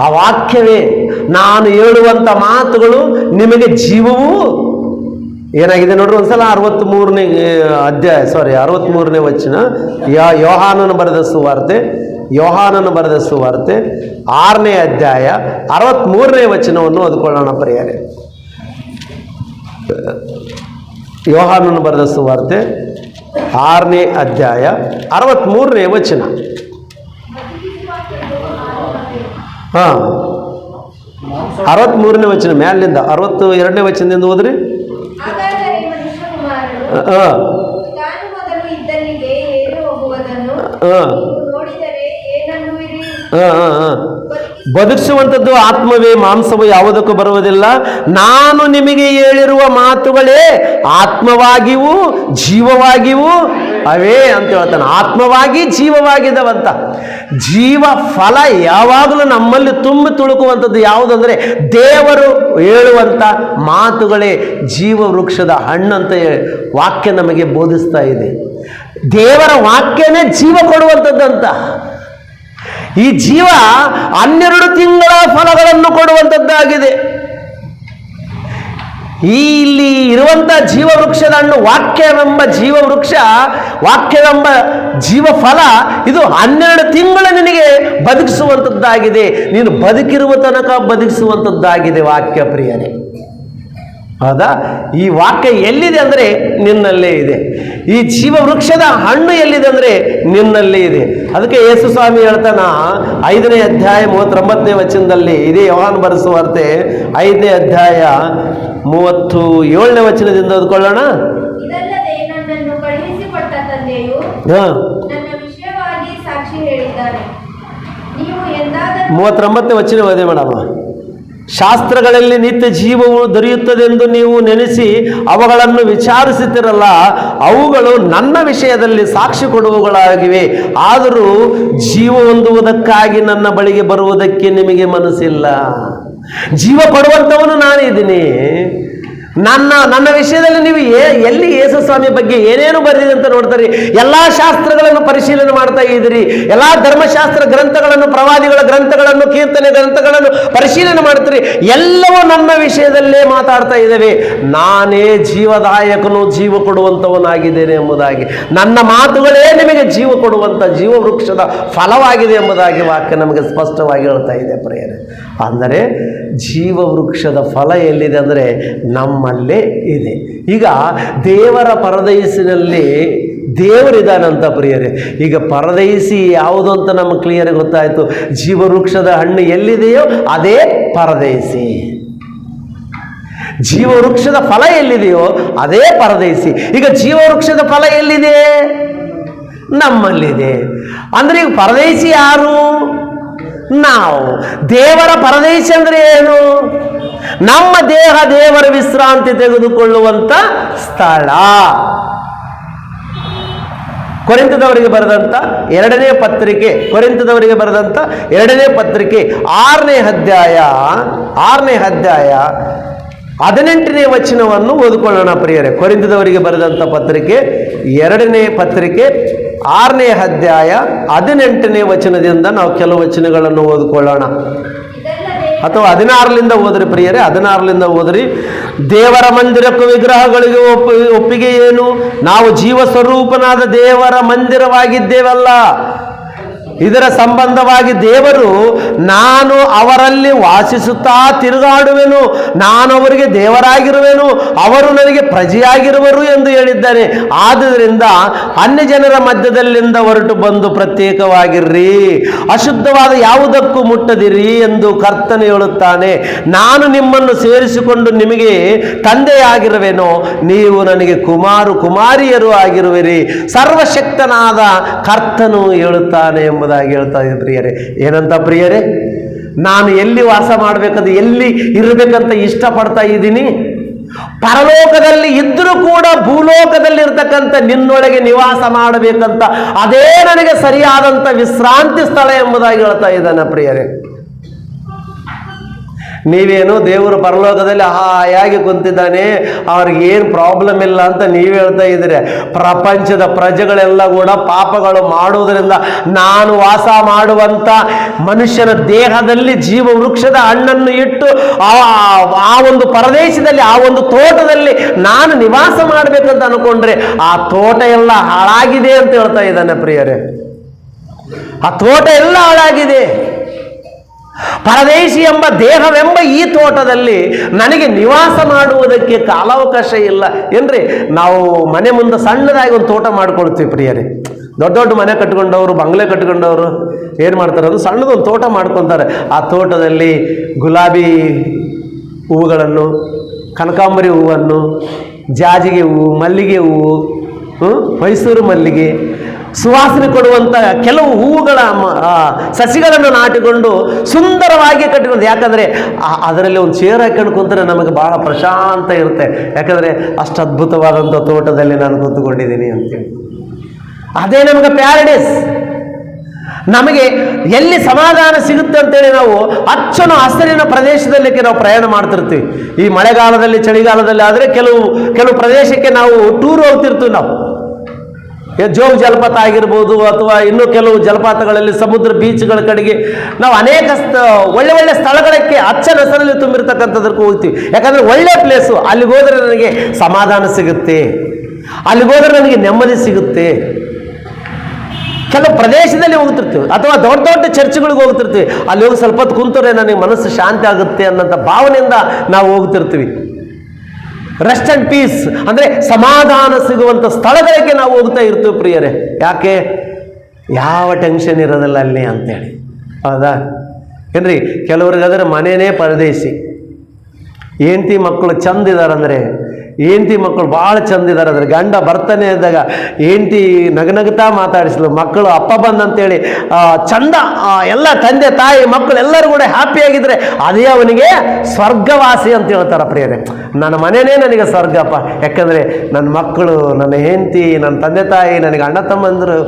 ಆ ವಾಕ್ಯವೇ ನಾನು ಹೇಳುವಂಥ ಮಾತುಗಳು ನಿಮಗೆ ಜೀವವೂ. ಏನಾಗಿದೆ ನೋಡ್ರಿ ಒಂದ್ಸಲ 63ನೇ ವಚನ, ಯೋಹಾನನು ಬರೆದ ಸುವಾರ್ತೆ 6ನೇ ಅಧ್ಯಾಯ 63ನೇ ವಚನವನ್ನು ಓದ್ಕೊಳ್ಳೋಣ ಪ್ರಿಯರೇ. ಯೋಹಾನನು ಬರೆದ ಸುವಾರ್ತೆ 6ನೇ ಅಧ್ಯಾಯ 63ನೇ ವಚನ. 63ನೇ ವಚನ ಮ್ಯಾಲಿಂದ 62ನೇ ವಚನದಿಂದ ಹೋದ್ರಿ. ಬದುಕಿಸುವಂಥದ್ದು ಆತ್ಮವೇ, ಮಾಂಸವು ಯಾವುದಕ್ಕೂ ಬರುವುದಿಲ್ಲ. ನಾನು ನಿಮಗೆ ಹೇಳಿರುವ ಮಾತುಗಳೇ ಆತ್ಮವಾಗಿಯೂ ಜೀವವಾಗಿಯೂ ಅವೇ ಅಂತ ಹೇಳ್ತಾನೆ. ಆತ್ಮವಾಗಿ ಜೀವವಾಗಿದ್ದವಂತ. ಜೀವ ಫಲ ಯಾವಾಗಲೂ ನಮ್ಮಲ್ಲಿ ತುಂಬಿ ತುಳುಕುವಂಥದ್ದು ಯಾವುದಂದರೆ ದೇವರು ಹೇಳುವಂಥ ಮಾತುಗಳೇ ಜೀವ ವೃಕ್ಷದ ಹಣ್ಣಂತ ವಾಕ್ಯ ನಮಗೆ ಬೋಧಿಸ್ತಾ ಇದೆ. ದೇವರ ವಾಕ್ಯನೇ ಜೀವ ಕೊಡುವಂಥದ್ದಂತ. ಈ ಜೀವ 12 ತಿಂಗಳ ಫಲಗಳನ್ನು ಕೊಡುವಂಥದ್ದಾಗಿದೆ. ಇಲ್ಲಿ ಇರುವಂಥ ಜೀವವೃಕ್ಷದ ಹಣ್ಣು ವಾಕ್ಯವೆಂಬ ಜೀವವೃಕ್ಷ, ವಾಕ್ಯವೆಂಬ ಜೀವಫಲ, ಇದು 12 ತಿಂಗಳು ನಿನಗೆ ಬದುಕಿಸುವಂಥದ್ದಾಗಿದೆ. ನೀನು ಬದುಕಿರುವ ತನಕ ಬದುಕಿಸುವಂಥದ್ದಾಗಿದೆ ವಾಕ್ಯ ಪ್ರಿಯರೇ. ಹೌದಾ? ಈ ವಾಕ್ಯ ಎಲ್ಲಿದೆ ಅಂದರೆ ನಿನ್ನಲ್ಲೇ ಇದೆ. ಈ ಜೀವವೃಕ್ಷದ ಹಣ್ಣು ಎಲ್ಲಿದೆ ಅಂದರೆ ನಿನ್ನಲ್ಲೇ ಇದೆ. ಅದಕ್ಕೆ ಯೇಸು ಸ್ವಾಮಿ ಹೇಳ್ತಾನ 5ನೇ ಅಧ್ಯಾಯ 39ನೇ ವಚನದಲ್ಲಿ, ಇದೇ ಯೋಹಾನ ಬರೆದ ಸುವಾರ್ತೆ 5ನೇ ಅಧ್ಯಾಯ 37ನೇ ವಚನದಿಂದ ಓದ್ಕೊಳ್ಳೋಣ. 39ನೇ ವಚನ ಓದಿ ಮೇಡಮ್. ಶಾಸ್ತ್ರಗಳಲ್ಲಿ ನಿತ್ಯ ಜೀವವು ದೊರೆಯುತ್ತದೆಂದು ನೀವು ನೆನೆಸಿ ಅವುಗಳನ್ನು ವಿಚಾರಿಸುತ್ತಿರಲ್ಲ, ಅವುಗಳು ನನ್ನ ವಿಷಯದಲ್ಲಿ ಸಾಕ್ಷಿ ಕೊಡುವುಗಳಾಗಿವೆ. ಆದರೂ ಜೀವ ಹೊಂದುವುದಕ್ಕಾಗಿ ನನ್ನ ಬಳಿಗೆ ಬರುವುದಕ್ಕೆ ನಿಮಗೆ ಮನಸ್ಸಿಲ್ಲ. ಜೀವ ಕೊಡುವಂಥವನು ನಾನಿದ್ದೀನಿ. ನನ್ನ ವಿಷಯದಲ್ಲಿ ನೀವು ಎಲ್ಲಿ ಯೇಸು ಸ್ವಾಮಿ ಬಗ್ಗೆ ಏನೇನು ಬರೆದಿದೆ ಅಂತ ನೋಡ್ತಾರೆ. ಎಲ್ಲ ಶಾಸ್ತ್ರಗಳನ್ನು ಪರಿಶೀಲನೆ ಮಾಡ್ತಾ ಇದ್ದೀರಿ. ಎಲ್ಲ ಧರ್ಮಶಾಸ್ತ್ರ ಗ್ರಂಥಗಳನ್ನು, ಪ್ರವಾದಿಗಳ ಗ್ರಂಥಗಳನ್ನು, ಕೀರ್ತನೆ ಗ್ರಂಥಗಳನ್ನು ಪರಿಶೀಲನೆ ಮಾಡ್ತೀರಿ. ಎಲ್ಲವೂ ನನ್ನ ವಿಷಯದಲ್ಲೇ ಮಾತಾಡ್ತಾ ಇದ್ದೇವೆ. ನಾನೇ ಜೀವದಾಯಕನು, ಜೀವ ಕೊಡುವಂಥವನಾಗಿದ್ದೇನೆ ಎಂಬುದಾಗಿ. ನನ್ನ ಮಾತುಗಳೇ ನಿಮಗೆ ಜೀವ ಕೊಡುವಂಥ ಜೀವವೃಕ್ಷದ ಫಲವಾಗಿದೆ ಎಂಬುದಾಗಿ ವಾಕ್ಯ ನಮಗೆ ಸ್ಪಷ್ಟವಾಗಿ ಹೇಳ್ತಾ ಇದೆ ಪ್ರಿಯರೇ. ಅಂದರೆ ಜೀವವೃಕ್ಷದ ಫಲ ಎಲ್ಲಿದೆ ಅಂದರೆ ನಮ್ಮ ನಮ್ಮಲ್ಲೇ ಇದೆ. ಈಗ ದೇವರ ಪರದೈಸಿನಲ್ಲಿ ದೇವರಿದ್ದಾನಂತ ಪ್ರಿಯರೇ. ಈಗ ಪರದೈಸಿ ಯಾವುದು ಅಂತ ನಮಗೆ ಕ್ಲಿಯರ್ ಗೊತ್ತಾಯಿತು. ಜೀವವೃಕ್ಷದ ಹಣ್ಣು ಎಲ್ಲಿದೆಯೋ ಅದೇ ಪರದೈಸಿ. ಜೀವವೃಕ್ಷದ ಫಲ ಎಲ್ಲಿದೆಯೋ ಅದೇ ಪರದೈಸಿ. ಈಗ ಜೀವವೃಕ್ಷದ ಫಲ ಎಲ್ಲಿದೆ? ನಮ್ಮಲ್ಲಿದೆ. ಅಂದರೆ ಈಗ ಪರದೈಸಿ ಯಾರು? ನಾವು. ದೇವರ ಪರದೈಸಿ ಅಂದರೆ ಏನು? ನಮ್ಮ ದೇಹ ದೇವರ ವಿಶ್ರಾಂತಿ ತೆಗೆದುಕೊಳ್ಳುವಂಥ ಸ್ಥಳ. ಕೊರಿಂಥದವರಿಗೆ ಬರೆದಂಥ ಎರಡನೇ ಪತ್ರಿಕೆ 6ನೇ ಅಧ್ಯಾಯ 18ನೇ ವಚನವನ್ನು ಓದಿಕೊಳ್ಳೋಣ ಪ್ರಿಯರೇ. ಕೊರಿಂಥದವರಿಗೆ ಬರೆದಂಥ ಪತ್ರಿಕೆ 2ನೇ ಪತ್ರಿಕೆ 6ನೇ ಅಧ್ಯಾಯ 18ನೇ ವಚನದಿಂದ ನಾವು ಕೆಲವು ವಚನಗಳನ್ನು ಓದಿಕೊಳ್ಳೋಣ. ಅಥವಾ 16ರಿಂದ ಓದ್ರಿ ಪ್ರಿಯರೇ, 16ರಿಂದ ಓದ್ರಿ. ದೇವರ ಮಂದಿರಕ್ಕೂ ವಿಗ್ರಹಗಳಿಗೆ ಒಪ್ಪಿಗೆ ಏನು? ನಾವು ಜೀವ ಸ್ವರೂಪನಾದ ದೇವರ ಮಂದಿರವಾಗಿದ್ದೇವಲ್ಲ. ಇದರ ಸಂಬಂಧವಾಗಿ ದೇವರು, ನಾನು ಅವರಲ್ಲಿ ವಾಸಿಸುತ್ತಾ ತಿರುಗಾಡುವೆನು, ನಾನು ಅವರಿಗೆ ದೇವರಾಗಿರುವೆನು, ಅವರು ನನಗೆ ಪ್ರಜೆಯಾಗಿರುವರು ಎಂದು ಹೇಳಿದ್ದಾನೆ. ಆದುದರಿಂದ ಅನ್ಯ ಜನರ ಮಧ್ಯದಲ್ಲಿಂದ ಹೊರಟು ಬಂದು ಪ್ರತ್ಯೇಕವಾಗಿರ್ರಿ, ಅಶುದ್ಧವಾದ ಯಾವುದಕ್ಕೂ ಮುಟ್ಟದಿರಿ ಎಂದು ಕರ್ತನು ಹೇಳುತ್ತಾನೆ. ನಾನು ನಿಮ್ಮನ್ನು ಸೇರಿಸಿಕೊಂಡು ನಿಮಗೆ ತಂದೆಯಾಗಿರುವೆನು, ನೀವು ನನಗೆ ಕುಮಾರಿಯರು ಆಗಿರುವಿರಿ, ಸರ್ವಶಕ್ತನಾದ ಕರ್ತನು ಹೇಳುತ್ತಾನೆ ಎಂಬುದಾಗಿ ಹೇಳ್ತಾ ಇದ್ದ ಪ್ರಿಯರೇ. ಏನಂತ ಪ್ರಿಯರೇ? ನಾನು ಎಲ್ಲಿ ವಾಸ ಮಾಡಬೇಕಂತ, ಎಲ್ಲಿ ಇರಬೇಕಂತ ಇಷ್ಟಪಡ್ತಾ ಇದ್ದೀನಿ? ಪರಲೋಕದಲ್ಲಿ ಇದ್ರೂ ಕೂಡ ಭೂಲೋಕದಲ್ಲಿ ಇರ್ತಕ್ಕಂಥ ನಿನ್ನೊಳಗೆ ನಿವಾಸ ಮಾಡಬೇಕಂತ, ಅದೇ ನನಗೆ ಸರಿಯಾದಂಥ ವಿಶ್ರಾಂತಿ ಸ್ಥಳ ಎಂಬುದಾಗಿ ಹೇಳ್ತಾ ಇದ್ದಾನೆ ಪ್ರಿಯರೇ. ನೀವೇನು ದೇವರು ಪರಲೋಕದಲ್ಲಿ ಹಾಯಾಗಿ ಕುಂತಿದ್ದಾನೆ, ಅವ್ರಿಗೆ ಏನು ಪ್ರಾಬ್ಲಮ್ ಇಲ್ಲ ಅಂತ ನೀವು ಹೇಳ್ತಾ ಇದ್ದೀರಿ. ಪ್ರಪಂಚದ ಪ್ರಜೆಗಳೆಲ್ಲ ಕೂಡ ಪಾಪಗಳು ಮಾಡುವುದರಿಂದ ನಾನು ವಾಸ ಮಾಡುವಂಥ ಮನುಷ್ಯನ ದೇಹದಲ್ಲಿ ಜೀವ ವೃಕ್ಷದ ಹಣ್ಣನ್ನು ಇಟ್ಟು ಆ ಒಂದು ಪರದೇಶದಲ್ಲಿ, ಆ ಒಂದು ತೋಟದಲ್ಲಿ ನಾನು ನಿವಾಸ ಮಾಡಬೇಕಂತ ಅನ್ಕೊಂಡ್ರೆ ಆ ತೋಟ ಎಲ್ಲ ಹಾಳಾಗಿದೆ ಅಂತ ಹೇಳ್ತಾ ಇದ್ದಾನೆ ಪ್ರಿಯರೇ. ಆ ತೋಟ ಎಲ್ಲ ಹಾಳಾಗಿದೆ. ಪರದೇಶಿ ಎಂಬ ದೇಹವೆಂಬ ಈ ತೋಟದಲ್ಲಿ ನನಗೆ ನಿವಾಸ ಮಾಡುವುದಕ್ಕೆ ಕಾಲಾವಕಾಶ ಇಲ್ಲ ಏನ್ರಿ? ನಾವು ಮನೆ ಮುಂದೆ ಸಣ್ಣದಾಗಿ ಒಂದು ತೋಟ ಮಾಡ್ಕೊಳ್ತೀವಿ ಪ್ರಿಯರೇ. ದೊಡ್ಡ ದೊಡ್ಡ ಮನೆ ಕಟ್ಕೊಂಡವರು, ಬಂಗ್ಲೆ ಕಟ್ಕೊಂಡವರು ಏನು ಮಾಡ್ತಾರೆ ಅಂದ್ರೆ ಸಣ್ಣದೊಂದು ತೋಟ ಮಾಡ್ಕೊತಾರೆ. ಆ ತೋಟದಲ್ಲಿ ಗುಲಾಬಿ ಹೂವುಗಳನ್ನು, ಕನಕಾಂಬರಿ ಹೂವನ್ನು, ಜಾಜಿಗೆ ಹೂವು, ಮಲ್ಲಿಗೆ ಹೂವು, ಮೈಸೂರು ಮಲ್ಲಿಗೆ, ಸುವಾಸನೆ ಕೊಡುವಂಥ ಕೆಲವು ಹೂವುಗಳ ಸಸಿಗಳನ್ನು ನಾಟಿಕೊಂಡು ಸುಂದರವಾಗಿ ಕಟ್ಟಿಕೊಂಡು, ಯಾಕಂದರೆ ಅದರಲ್ಲಿ ಒಂದು ಚೇರ್ ಹಾಕೊಂಡು ಕುಂತರೆ ನಮಗೆ ಭಾಳ ಪ್ರಶಾಂತ ಇರುತ್ತೆ. ಯಾಕಂದರೆ ಅಷ್ಟು ಅದ್ಭುತವಾದಂಥ ತೋಟದಲ್ಲಿ ನಾನು ಕೂತ್ಕೊಂಡಿದ್ದೀನಿ ಅಂತೇಳಿ. ಅದೇ ನಮಗೆ ಪ್ಯಾರಡೈಸ್. ನಮಗೆ ಎಲ್ಲಿ ಸಮಾಧಾನ ಸಿಗುತ್ತೆ ಅಂತೇಳಿ ನಾವು ಅಚ್ಚನು ಹಸಿರಿನ ಪ್ರದೇಶದಲ್ಲಿ ನಾವು ಪ್ರಯಾಣ ಮಾಡ್ತಿರ್ತೀವಿ. ಈ ಮಳೆಗಾಲದಲ್ಲಿ, ಚಳಿಗಾಲದಲ್ಲಿ ಆದರೆ ಕೆಲವು ಪ್ರದೇಶಕ್ಕೆ ನಾವು ಟೂರ್ ಹೋಗ್ತಿರ್ತೀವಿ. ನಾವು ಜೋಗ ಜಲಪಾತ ಆಗಿರ್ಬೋದು, ಅಥವಾ ಇನ್ನೂ ಕೆಲವು ಜಲಪಾತಗಳಲ್ಲಿ, ಸಮುದ್ರ ಬೀಚ್ಗಳ ಕಡೆಗೆ ನಾವು ಅನೇಕ ಒಳ್ಳೆ ಒಳ್ಳೆ ಸ್ಥಳಗಳಿಗೆ ಹಚ್ಚ ಹೆಸರಲ್ಲಿ ತುಂಬಿರ್ತಕ್ಕಂಥದಕ್ಕೆ ಹೋಗ್ತೀವಿ. ಯಾಕಂದರೆ ಒಳ್ಳೆ ಪ್ಲೇಸು. ಅಲ್ಲಿಗೆ ಹೋದರೆ ನನಗೆ ಸಮಾಧಾನ ಸಿಗುತ್ತೆ, ಅಲ್ಲಿಗೆ ಹೋದರೆ ನನಗೆ ನೆಮ್ಮದಿ ಸಿಗುತ್ತೆ. ಕೆಲವು ಪ್ರದೇಶದಲ್ಲಿ ಹೋಗ್ತಿರ್ತೀವಿ, ಅಥವಾ ದೊಡ್ಡ ದೊಡ್ಡ ಚರ್ಚ್ಗಳಿಗೆ ಹೋಗ್ತಿರ್ತೀವಿ. ಅಲ್ಲಿ ಹೋಗಿ ಸ್ವಲ್ಪ ಹೊತ್ತು ಕುಂತರೆ ನನಗೆ ಮನಸ್ಸು ಶಾಂತಿ ಆಗುತ್ತೆ ಅನ್ನೋಂಥ ಭಾವನೆಯಿಂದ ನಾವು ಹೋಗ್ತಿರ್ತೀವಿ. ರೆಸ್ಟ್ ಆ್ಯಂಡ್ ಪೀಸ್ ಅಂದರೆ ಸಮಾಧಾನ ಸಿಗುವಂಥ ಸ್ಥಳಗಳಿಗೆ ನಾವು ಹೋಗ್ತಾ ಇರ್ತೀವಿ ಪ್ರಿಯರೇ. ಯಾಕೆ? ಯಾವ ಟೆನ್ಷನ್ ಇರೋದಿಲ್ಲ ಅಲ್ಲಿ ಅಂತೇಳಿ. ಹೌದಾ ಏನ್ರಿ? ಕೆಲವ್ರಿಗಾದ್ರೆ ಮನೆಯೇ ಪರದೇಶಿ. ಹೆಂಡತಿ ಮಕ್ಕಳು ಚಂದ ಇದ್ದಾರಂದರೆ, ಹೆಂಡತಿ ಮಕ್ಕಳು ಭಾಳ ಚಂದ ಇದ್ದಾರೆ ಅಂದರೆ, ಗಂಡ ಬರ್ತಾನೆ ಇದ್ದಾಗ ಹೆಂಡತಿ ನಗನಗ್ತಾ ಮಾತಾಡಿಸ್ಲು, ಮಕ್ಕಳು ಅಪ್ಪ ಬಂದಂತೇಳಿ ಚಂದ ಎಲ್ಲ ತಂದೆ ತಾಯಿ ಮಕ್ಕಳು ಎಲ್ಲರೂ ಕೂಡ ಹ್ಯಾಪಿಯಾಗಿದ್ದರೆ ಅದೇ ಅವನಿಗೆ ಸ್ವರ್ಗವಾಸಿ ಅಂತ ಹೇಳ್ತಾರೆ ಪ್ರಿಯರೇ. ನನ್ನ ಮನೆಯೇ ನನಗೆ ಸ್ವರ್ಗಪ್ಪ. ಯಾಕಂದರೆ ನನ್ನ ಮಕ್ಕಳು, ನನ್ನ ಹೆಂಡತಿ, ನನ್ನ ತಂದೆ ತಾಯಿ, ನನಗೆ ಅಣ್ಣ ತಮ್ಮಂದರು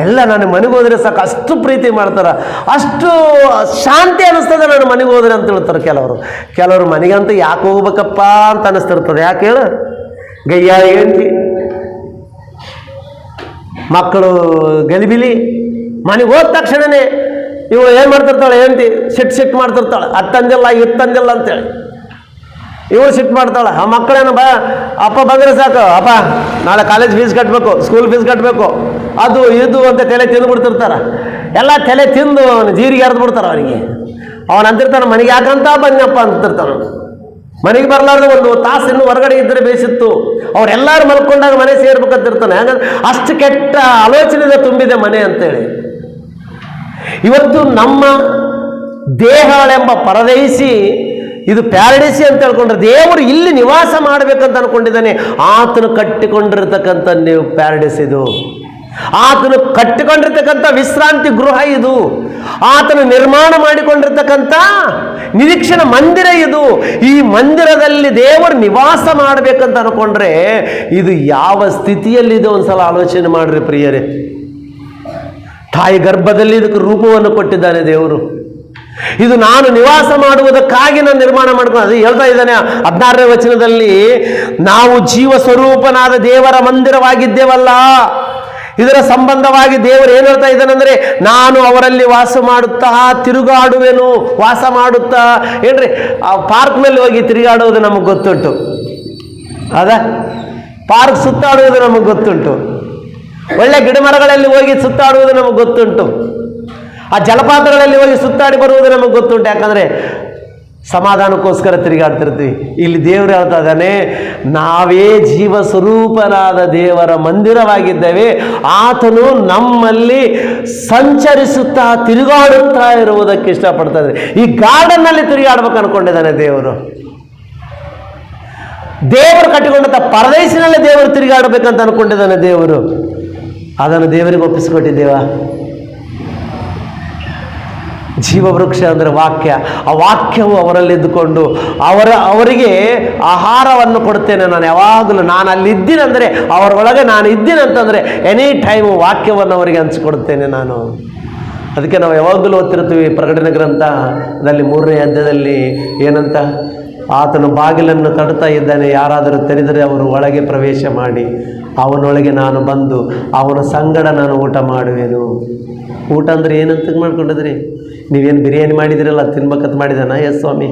ಎಲ್ಲ ನನ್ನ ಮನೆಗೆ ಹೋದರೆ ಸಾಕು ಅಷ್ಟು ಪ್ರೀತಿ ಮಾಡ್ತಾರೆ, ಅಷ್ಟು ಶಾಂತಿ ಅನ್ನಿಸ್ತದೆ ನನ್ನ ಮನೆಗೆ ಹೋದ್ರೆ ಅಂತ ಹೇಳ್ತಾರೆ ಕೆಲವರು ಮನೆಗಂತೂ ಯಾಕೆ ಹೋಗ್ಬೇಕಪ್ಪ ಅಂತ ಅನ್ನಿಸ್ತಿರ್ತದೆ. ಯಾಕೆ ಹೇಳು? ಗಯ್ಯಾಳಿ ಹೆಂಡತಿ, ಮಕ್ಕಳು ಗಲಿಬಿಲಿ. ಮನೆಗೆ ಹೋದ ತಕ್ಷಣವೇ ಇವಳು ಏನು ಮಾಡ್ತಿರ್ತಾಳೆ? ಹೆಂಡತಿ ಸಿಟ್ಟು ಮಾಡ್ತಿರ್ತಾಳೆ, ಅತ್ತಂದಿಲ್ಲ ಇತ್ತಂದಿಲ್ಲ ಅಂತೇಳಿ ಇವಳು ಸಿಟ್ಟು ಮಾಡ್ತಾಳೆ. ಆ ಮಕ್ಕಳೇನು ಅಪ್ಪ ಬಂದರೆ ಸಾಕು, ಅಪ್ಪ ನಾಳೆ ಕಾಲೇಜ್ ಫೀಸ್ ಕಟ್ಟಬೇಕು, ಸ್ಕೂಲ್ ಫೀಸ್ ಕಟ್ಟಬೇಕು, ಅದು ಇದು ಅಂತ ತಲೆ ತಿಂದು ಬಿಡ್ತಿರ್ತಾರೆ. ಎಲ್ಲ ತಲೆ ತಿಂದು ಜೀರಿಗೆ ಎರೆದು ಬಿಡ್ತಾರೆ ಅವನಿಗೆ. ಅವನು ಅಂತಿರ್ತಾನೆ, ಮನೆಗೆ ಯಾಕಂತ ಬನ್ನಪ್ಪ ಅಂತಿರ್ತಾನೆ. ಮನೆಗೆ ಬರಲಾರ್ದು ಒಂದು ತಾಸು ಇನ್ನೂ ಹೊರಗಡೆ ಇದ್ದರೆ ಬೇಸಿತ್ತು. ಅವರೆಲ್ಲರೂ ಮಲ್ಕೊಂಡಾಗ ಮನೆ ಸೇರ್ಬೇಕಂತಿರ್ತಾನೆ. ಹಾಗಂದ್ರೆ ಅಷ್ಟು ಕೆಟ್ಟ ಆಲೋಚನೆಯಿಂದ ತುಂಬಿದೆ ಮನೆ ಅಂತೇಳಿ. ಇವತ್ತು ನಮ್ಮ ದೇಹಗಳೆಂಬ ಪರದೇಶಿ ಇದು ಪ್ಯಾರಡೈಸಿ ಅಂತ ಹೇಳ್ಕೊಂಡ್ರೆ ದೇವರು ಇಲ್ಲಿ ನಿವಾಸ ಮಾಡಬೇಕಂತ ಅನ್ಕೊಂಡಿದ್ದಾನೆ. ಆತನು ಕಟ್ಟಿಕೊಂಡಿರ್ತಕ್ಕಂಥ ನೀವು ಪ್ಯಾರಡೈಸ್ ಇದು, ಆತನು ಕಟ್ಟಿಕೊಂಡಿರ್ತಕ್ಕಂಥ ವಿಶ್ರಾಂತಿ ಗೃಹ ಇದು, ಆತನು ನಿರ್ಮಾಣ ಮಾಡಿಕೊಂಡಿರ್ತಕ್ಕಂಥ ನಿರೀಕ್ಷಣ ಮಂದಿರ ಇದು. ಈ ಮಂದಿರದಲ್ಲಿ ದೇವರು ನಿವಾಸ ಮಾಡಬೇಕಂತ ಅನ್ಕೊಂಡ್ರೆ ಇದು ಯಾವ ಸ್ಥಿತಿಯಲ್ಲಿದೆ ಒಂದ್ಸಲ ಆಲೋಚನೆ ಮಾಡ್ರಿ ಪ್ರಿಯರೇ. ತಾಯಿ ಗರ್ಭದಲ್ಲಿ ಇದಕ್ಕೆ ರೂಪವನ್ನು ಕೊಟ್ಟಿದ್ದಾನೆ ದೇವರು. ಇದು ನಾನು ನಿವಾಸ ಮಾಡುವುದಕ್ಕಾಗಿ ನಾನು ನಿರ್ಮಾಣ ಮಾಡ್ಕೊಂಡು ಅದು ಹೇಳ್ತಾ ಇದ್ದಾನೆ 16ನೇ ವಚನದಲ್ಲಿ, ನಾವು ಜೀವ ಸ್ವರೂಪನಾದ ದೇವರ ಮಂದಿರವಾಗಿದ್ದೇವಲ್ಲ. ಇದರ ಸಂಬಂಧವಾಗಿ ದೇವರು ಏನು ಹೇಳ್ತಾ ಇದ್ದಾನಂದ್ರೆ, ನಾನು ಅವರಲ್ಲಿ ವಾಸ ಮಾಡುತ್ತಾ ತಿರುಗಾಡುವೆನು. ವಾಸ ಮಾಡುತ್ತಾ ಏನ್ರಿ, ಆ ಪಾರ್ಕ್ನಲ್ಲಿ ಹೋಗಿ ತಿರುಗಾಡುವುದು ನಮಗೆ ಗೊತ್ತುಂಟು. ಹೌದಾ? ಪಾರ್ಕ್ ಸುತ್ತಾಡುವುದು ನಮಗೆ ಗೊತ್ತುಂಟು. ಒಳ್ಳೆ ಗಿಡಮರಗಳಲ್ಲಿ ಹೋಗಿ ಸುತ್ತಾಡುವುದು ನಮಗೆ ಗೊತ್ತುಂಟು. ಆ ಜಲಪಾತಗಳಲ್ಲಿ ಹೋಗಿ ಸುತ್ತಾಡಿ ಬರುವುದು ನಮಗೆ ಗೊತ್ತುಂಟು. ಯಾಕಂದರೆ ಸಮಾಧಾನಕ್ಕೋಸ್ಕರ ತಿರುಗಾಡ್ತಿರ್ತೀವಿ. ಇಲ್ಲಿ ದೇವರು ಹೇಳ್ತಾ ಇದ್ದಾನೆ, ನಾವೇ ಜೀವ ಸ್ವರೂಪನಾದ ದೇವರ ಮಂದಿರವಾಗಿದ್ದೇವೆ. ಆತನು ನಮ್ಮಲ್ಲಿ ಸಂಚರಿಸುತ್ತಾ ತಿರುಗಾಡುತ್ತಾ ಇರುವುದಕ್ಕೆ ಇಷ್ಟಪಡ್ತಾ ಇದ್ದಾರೆ. ಈ ಗಾರ್ಡನ್ನಲ್ಲಿ ತಿರುಗಾಡ್ಬೇಕು ಅನ್ಕೊಂಡಿದ್ದಾನೆ ದೇವರು. ದೇವರು ಕಟ್ಟಿಕೊಂಡಂಥ ಪರದೇಶಿನಲ್ಲಿ ದೇವರು ತಿರುಗಾಡಬೇಕಂತ ಅನ್ಕೊಂಡಿದ್ದಾನೆ ದೇವರು. ಅದನ್ನು ದೇವರಿಗೆ ಒಪ್ಪಿಸಿಕೊಟ್ಟಿದ್ದೇವಾ? ಜೀವವೃಕ್ಷ ಅಂದರೆ ವಾಕ್ಯ. ಆ ವಾಕ್ಯವು ಅವರಲ್ಲಿ ಇದ್ದುಕೊಂಡು ಅವರಿಗೆ ಆಹಾರವನ್ನು ಕೊಡ್ತೇನೆ. ನಾನು ಯಾವಾಗಲೂ ನಾನು ಅಲ್ಲಿ ಇದ್ದೀನಂದರೆ, ಅವರೊಳಗೆ ನಾನು ಇದ್ದೀನಂತಂದರೆ ಎನಿ ಟೈಮು ವಾಕ್ಯವನ್ನು ಅವರಿಗೆ ಹಂಚಿಕೊಡ್ತೇನೆ ನಾನು. ಅದಕ್ಕೆ ನಾವು ಯಾವಾಗಲೂ ಓದ್ತಿರ್ತೀವಿ ಪ್ರಕಟಣೆ ಗ್ರಂಥದಲ್ಲಿ 3ನೇ ಅಧ್ಯಾಯದಲ್ಲಿ ಏನಂತ, ಆತನು ಬಾಗಿಲನ್ನು ತಡ್ತಾ ಇದ್ದಾನೆ, ಯಾರಾದರೂ ತೆರೆದರೆ ಅವರು ಒಳಗೆ ಪ್ರವೇಶ ಮಾಡಿ ಅವನೊಳಗೆ ನಾನು ಬಂದು ಅವನ ಸಂಗಡ ನಾನು ಊಟ ಮಾಡುವೆನು. ಊಟ ಅಂದರೆ ಏನಂತ ಮಾಡ್ಕೊಂಡಿದ್ರಿ? ನೀವೇನು ಬಿರಿಯಾನಿ ಮಾಡಿದಿರಲ್ಲ ತಿನ್ಬೇಕಂತ ಮಾಡಿದಾನ? ಎಸ್ ಸ್ವಾಮಿ.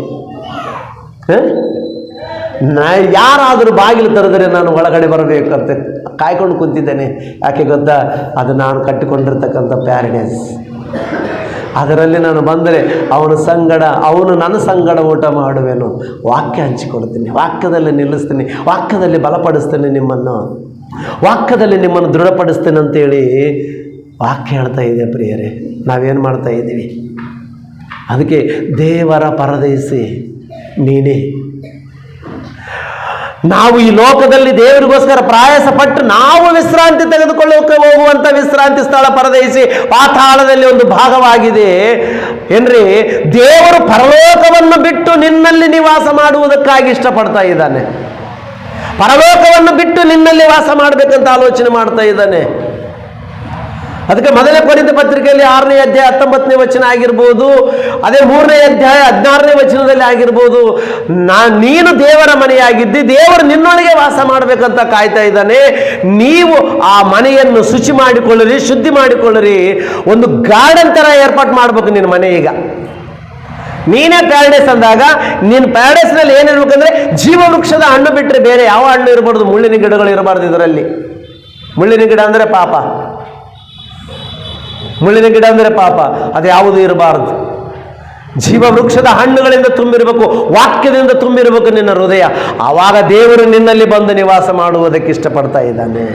ಯಾರಾದರೂ ಬಾಗಿಲು ತೆರೆದರೆ ನಾನು ಒಳಗಡೆ ಬರಬೇಕಂತ ಕಾಯ್ಕೊಂಡು ಕೂತಿದ್ದೇನೆ. ಯಾಕೆ ಗೊತ್ತಾ? ಅದು ನಾನು ಕಟ್ಟಿಕೊಂಡಿರ್ತಕ್ಕಂಥ ಪ್ಯಾರಡೈಸ್. ಅದರಲ್ಲಿ ನಾನು ಬಂದರೆ ಅವನ ಸಂಗಡ, ಅವನು ನನ್ನ ಸಂಗಡ ಊಟ ಮಾಡುವೆನು. ವಾಕ್ಯ ಹಂಚಿಕೊಡ್ತೀನಿ, ವಾಕ್ಯದಲ್ಲಿ ನಿಲ್ಲಿಸ್ತೀನಿ, ವಾಕ್ಯದಲ್ಲಿ ಬಲಪಡಿಸ್ತೇನೆ ನಿಮ್ಮನ್ನು, ವಾಕ್ಯದಲ್ಲಿ ನಿಮ್ಮನ್ನು ದೃಢಪಡಿಸ್ತೇನೆ ಅಂತೇಳಿ ವಾಕ್ಯ ಹೇಳ್ತಾ ಇದೆ ಪ್ರಿಯರೇ. ನಾವೇನು ಮಾಡ್ತಾ ಇದ್ದೀವಿ? ಅದಕ್ಕೆ ದೇವರ ಪರದೇಶಿ ನೀನೇ. ನಾವು ಈ ಲೋಕದಲ್ಲಿ ದೇವರಿಗೋಸ್ಕರ ಪ್ರಯಾಸ ಪಟ್ಟು ನಾವು ವಿಶ್ರಾಂತಿ ತೆಗೆದುಕೊಳ್ಳೋಕೆ ಹೋಗುವಂಥ ವಿಶ್ರಾಂತಿ ಸ್ಥಳ ಪರದೇಶಿ ಪಾತಾಳದಲ್ಲಿ ಒಂದು ಭಾಗವಾಗಿದೆ ಏನ್ರಿ. ದೇವರು ಪರಲೋಕವನ್ನು ಬಿಟ್ಟು ನಿನ್ನಲ್ಲಿ ನಿವಾಸ ಮಾಡುವುದಕ್ಕಾಗಿ ಇಷ್ಟಪಡ್ತಾ ಇದ್ದಾನೆ. ಪರಲೋಕವನ್ನು ಬಿಟ್ಟು ನಿನ್ನಲ್ಲಿ ವಾಸ ಮಾಡಬೇಕಂತ ಆಲೋಚನೆ ಮಾಡ್ತಾ ಇದ್ದಾನೆ. ಅದಕ್ಕೆ ಮೊದಲನೇ ಕೊರಿಂಥ ಪತ್ರಿಕೆಯಲ್ಲಿ 6ನೇ ಅಧ್ಯಾಯ 19ನೇ ವಚನ ಆಗಿರ್ಬೋದು, ಅದೇ 3ನೇ ಅಧ್ಯಾಯ 16ನೇ ವಚನದಲ್ಲಿ ಆಗಿರ್ಬೋದು, ನೀನು ದೇವರ ಮನೆಯಾಗಿದ್ದಿ, ದೇವರು ನಿನ್ನೊಳಗೆ ವಾಸ ಮಾಡಬೇಕಂತ ಕಾಯ್ತಾ ಇದ್ದಾನೆ. ನೀವು ಆ ಮನೆಯನ್ನು ಶುಚಿ ಮಾಡಿಕೊಳ್ಳಿರಿ, ಶುದ್ಧಿ ಮಾಡಿಕೊಳ್ಳಿರಿ. ಒಂದು ಗಾರ್ಡನ್ ಥರ ಏರ್ಪಾಟ್ ಮಾಡಬೇಕು ನಿನ್ನ ಮನೆ. ಈಗ ನೀನೇ ಪ್ಯಾರಡೈಸ್ ಅಂದಾಗ ನೀನು ಪ್ಯಾರಡೈಸ್ನಲ್ಲಿ ಏನಿರ್ಬೇಕಂದ್ರೆ ಜೀವವೃಕ್ಷದ ಹಣ್ಣು ಬಿಟ್ಟರೆ ಬೇರೆ ಯಾವ ಹಣ್ಣು ಇರಬಾರ್ದು. ಮುಳ್ಳಿನ ಗಿಡಗಳು ಇರಬಾರ್ದು ಇದರಲ್ಲಿ. ಮುಳ್ಳಿನ ಗಿಡ ಅಂದರೆ ಪಾಪ, ಮುಳ್ಳಿನ ಗಿಡ ಅಂದರೆ ಪಾಪ, ಅದು ಯಾವುದು ಇರಬಾರದು. ಜೀವವೃಕ್ಷದ ಹಣ್ಣುಗಳಿಂದ ತುಂಬಿರಬೇಕು, ವಾಕ್ಯದಿಂದ ತುಂಬಿರಬೇಕು ನಿನ್ನ ಹೃದಯ. ಆವಾಗ ದೇವರು ನಿನ್ನಲ್ಲಿ ಬಂದು ನಿವಾಸ ಮಾಡುವುದಕ್ಕೆ ಇಷ್ಟಪಡ್ತಾ ಇದ್ದಾನೆ.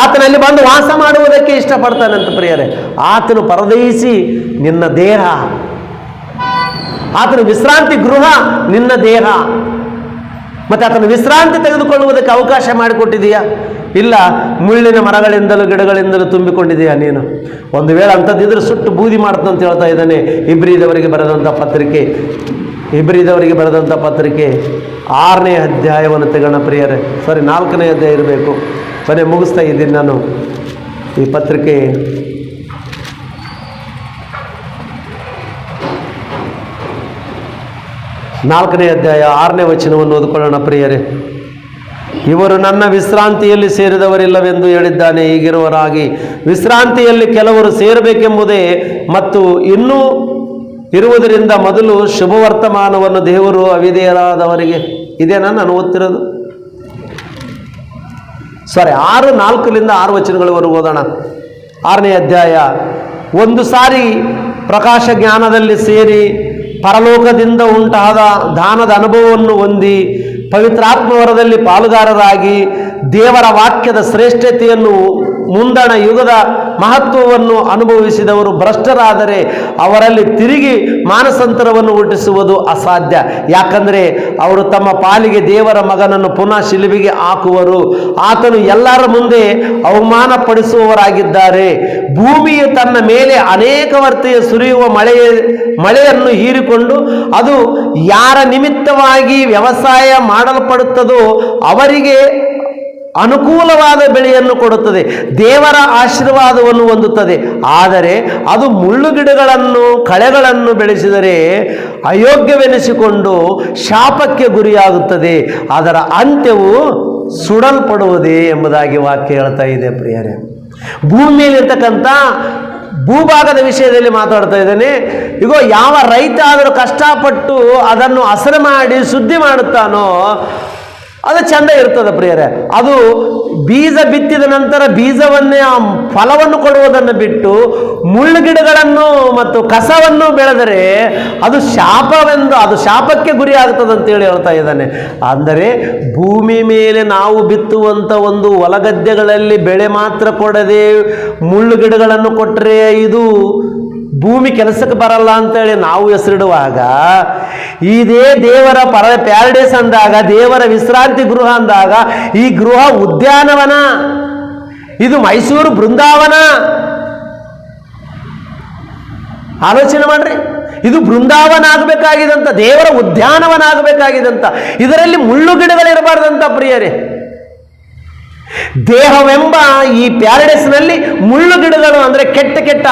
ಆತನಲ್ಲಿ ಬಂದು ವಾಸ ಮಾಡುವುದಕ್ಕೆ ಇಷ್ಟಪಡ್ತಾನಂತ ಪ್ರಿಯರೇ. ಆತನು ಪರದೇಶಿ ನಿನ್ನ ದೇಹ, ಆತನ ವಿಶ್ರಾಂತಿ ಗೃಹ ನಿನ್ನ ದೇಹ. ಮತ್ತೆ ಆತನ ವಿಶ್ರಾಂತಿ ತೆಗೆದುಕೊಳ್ಳುವುದಕ್ಕೆ ಅವಕಾಶ ಮಾಡಿಕೊಟ್ಟಿದೆಯಾ? ಇಲ್ಲ. ಮುಳ್ಳಿನ ಮರಗಳಿಂದಲೂ ಗಿಡಗಳಿಂದಲೂ ತುಂಬಿಕೊಂಡಿದೆಯಾ ನೀನು? ಒಂದು ವೇಳೆ ಅಂಥದ್ದಿದ್ರೆ ಸುಟ್ಟು ಬೂದಿ ಮಾಡ್ತಂತ ಹೇಳ್ತಾ ಇದ್ದಾನೆ. ಇಬ್ರಿದವರಿಗೆ ಬರೆದಂಥ ಪತ್ರಿಕೆ, ಇಬ್ರಿದವರಿಗೆ ಬರೆದಂಥ ಪತ್ರಿಕೆ 6ನೇ ಅಧ್ಯಾಯವನ್ನು ತೆಗೋಣ ಪ್ರಿಯರೇ. 4ನೇ ಅಧ್ಯಾಯ ಇರಬೇಕು. ಮುಗಿಸ್ತಾ ಇದ್ದೀನಿ ನಾನು ಈ ಪತ್ರಿಕೆ. ನಾಲ್ಕನೇ ಅಧ್ಯಾಯ 6ನೇ ವಚನವನ್ನು ಓದಿಕೊಳ್ಳೋಣ ಪ್ರಿಯರೇ. ಇವರು ನನ್ನ ವಿಶ್ರಾಂತಿಯಲ್ಲಿ ಸೇರಿದವರಿಲ್ಲವೆಂದು ಹೇಳಿದ್ದಾನೆ. ಹೀಗಿರುವರಾಗಿ ವಿಶ್ರಾಂತಿಯಲ್ಲಿ ಕೆಲವರು ಸೇರಬೇಕೆಂಬುದೇ ಮತ್ತು ಇನ್ನೂ ಇರುವುದರಿಂದ ಮೊದಲು ಶುಭವರ್ತಮಾನವನ್ನು ದೇವರು ಅವಿಧೇಯರಾದವರಿಗೆ. ಇದೇನಾ ನಾನು ಓದ್ತಿರೋದು? 4 ವಚನಗಳವರೆಗೂ ಓದೋಣ. 6ನೇ ಅಧ್ಯಾಯ. ಒಂದು ಸಾರಿ ಪ್ರಕಾಶ ಜ್ಞಾನದಲ್ಲಿ ಸೇರಿ ಪರಲೋಕದಿಂದ ಉಂಟಾದ ದಾನದ ಅನುಭವವನ್ನು ಹೊಂದಿ ಪವಿತ್ರಾತ್ಮವರದಲ್ಲಿ ಪಾಲುಗಾರರಾಗಿ ದೇವರ ವಾಕ್ಯದ ಶ್ರೇಷ್ಠತೆಯನ್ನು ಮುಂದಣ ಯುಗದ ಮಹತ್ವವನ್ನು ಅನುಭವಿಸಿದವರು ಭ್ರಷ್ಟರಾದರೆ ಅವರಲ್ಲಿ ತಿರುಗಿ ಮಾನಸಾಂತರವನ್ನು ಹುಟ್ಟಿಸುವುದು ಅಸಾಧ್ಯ. ಯಾಕಂದರೆ ಅವರು ತಮ್ಮ ಪಾಲಿಗೆ ದೇವರ ಮಗನನ್ನು ಪುನಃ ಶಿಲುಬೆಗೆ ಹಾಕುವರು. ಆತನು ಎಲ್ಲರ ಮುಂದೆ ಅವಮಾನ ಪಡಿಸುವವರಾಗಿದ್ದಾರೆ. ಭೂಮಿಯು ತನ್ನ ಮೇಲೆ ಅನೇಕ ವರ್ತೆಯ ಸುರಿಯುವ ಮಳೆಯನ್ನು ಹೀರಿಕೊಂಡು ಅದು ಯಾರ ನಿಮಿತ್ತವಾಗಿ ವ್ಯವಸಾಯ ಮಾಡಲ್ಪಡುತ್ತದೋ ಅವರಿಗೆ ಅನುಕೂಲವಾದ ಬೆಳೆಯನ್ನು ಕೊಡುತ್ತದೆ, ದೇವರ ಆಶೀರ್ವಾದವನ್ನು ಹೊಂದುತ್ತದೆ. ಆದರೆ ಅದು ಮುಳ್ಳುಗಿಡಗಳನ್ನು ಕಳೆಗಳನ್ನು ಬೆಳೆಸಿದರೆ ಅಯೋಗ್ಯವೆನಿಸಿಕೊಂಡು ಶಾಪಕ್ಕೆ ಗುರಿಯಾಗುತ್ತದೆ, ಅದರ ಅಂತ್ಯವು ಸುಡಲ್ಪಡುವುದೇ ಎಂಬುದಾಗಿ ವಾಕ್ಯ ಹೇಳ್ತಾ ಇದೆ. ಪ್ರಿಯರೇ, ಭೂಮಿಯಲ್ಲಿರ್ತಕ್ಕಂಥ ಭೂಭಾಗದ ವಿಷಯದಲ್ಲಿ ಮಾತಾಡ್ತಾ ಇದ್ದೇನೆ. ಈಗ ಯಾವ ರೈತ ಆದರೂ ಕಷ್ಟಪಟ್ಟು ಅದನ್ನು ಹಸರು ಮಾಡಿ ಶುದ್ಧಿ ಮಾಡುತ್ತಾನೋ ಅದು ಚಂದ ಇರ್ತದೆ ಪ್ರಿಯರೇ. ಅದು ಬೀಜ ಬಿತ್ತಿದ ನಂತರ ಬೀಜವನ್ನೇ ಆ ಫಲವನ್ನು ಕೊಡುವುದನ್ನು ಬಿಟ್ಟು ಮುಳ್ಳುಗಿಡಗಳನ್ನು ಮತ್ತು ಕಸವನ್ನು ಬೆಳೆದರೆ ಅದು ಶಾಪವೆಂದು, ಅದು ಶಾಪಕ್ಕೆ ಗುರಿ ಆಗ್ತದೆ ಅಂತೇಳಿ ಹೇಳ್ತಾ ಇದ್ದಾನೆ. ಅಂದರೆ ಭೂಮಿ ಮೇಲೆ ನಾವು ಬಿತ್ತುವಂಥ ಒಂದು ಹೊಲಗದ್ದೆಗಳಲ್ಲಿ ಬೆಳೆ ಮಾತ್ರ ಕೊಡದೆ ಮುಳ್ಳುಗಿಡಗಳನ್ನು ಕೊಟ್ಟರೆ ಇದು ಭೂಮಿ ಕೆಲಸಕ್ಕೆ ಬರಲ್ಲ ಅಂತೇಳಿ ನಾವು ಹೆಸರಿಡುವಾಗ, ಇದೇ ದೇವರ ಪ್ಯಾರಡೈಸ್ ಅಂದಾಗ, ದೇವರ ವಿಶ್ರಾಂತಿ ಗೃಹ ಅಂದಾಗ ಈ ಗೃಹ ಉದ್ಯಾನವನ, ಇದು ಮೈಸೂರು ಬೃಂದಾವನ. ಆಲೋಚನೆ ಮಾಡ್ರಿ, ಇದು ಬೃಂದಾವನ ಆಗಬೇಕಾಗಿದಂತ, ದೇವರ ಉದ್ಯಾನವನ ಆಗಬೇಕಾಗಿದಂತ, ಇದರಲ್ಲಿ ಮುಳ್ಳು ಗಿಡಗಳಿರಬಾರ್ದಂತ ಪ್ರಿಯರೇ. ದೇಹವೆಂಬ ಈ ಪ್ಯಾರಡೈಸ್ನಲ್ಲಿ ಮುಳ್ಳು ಗಿಡಗಳು ಅಂದರೆ ಕೆಟ್ಟ ಕೆಟ್ಟ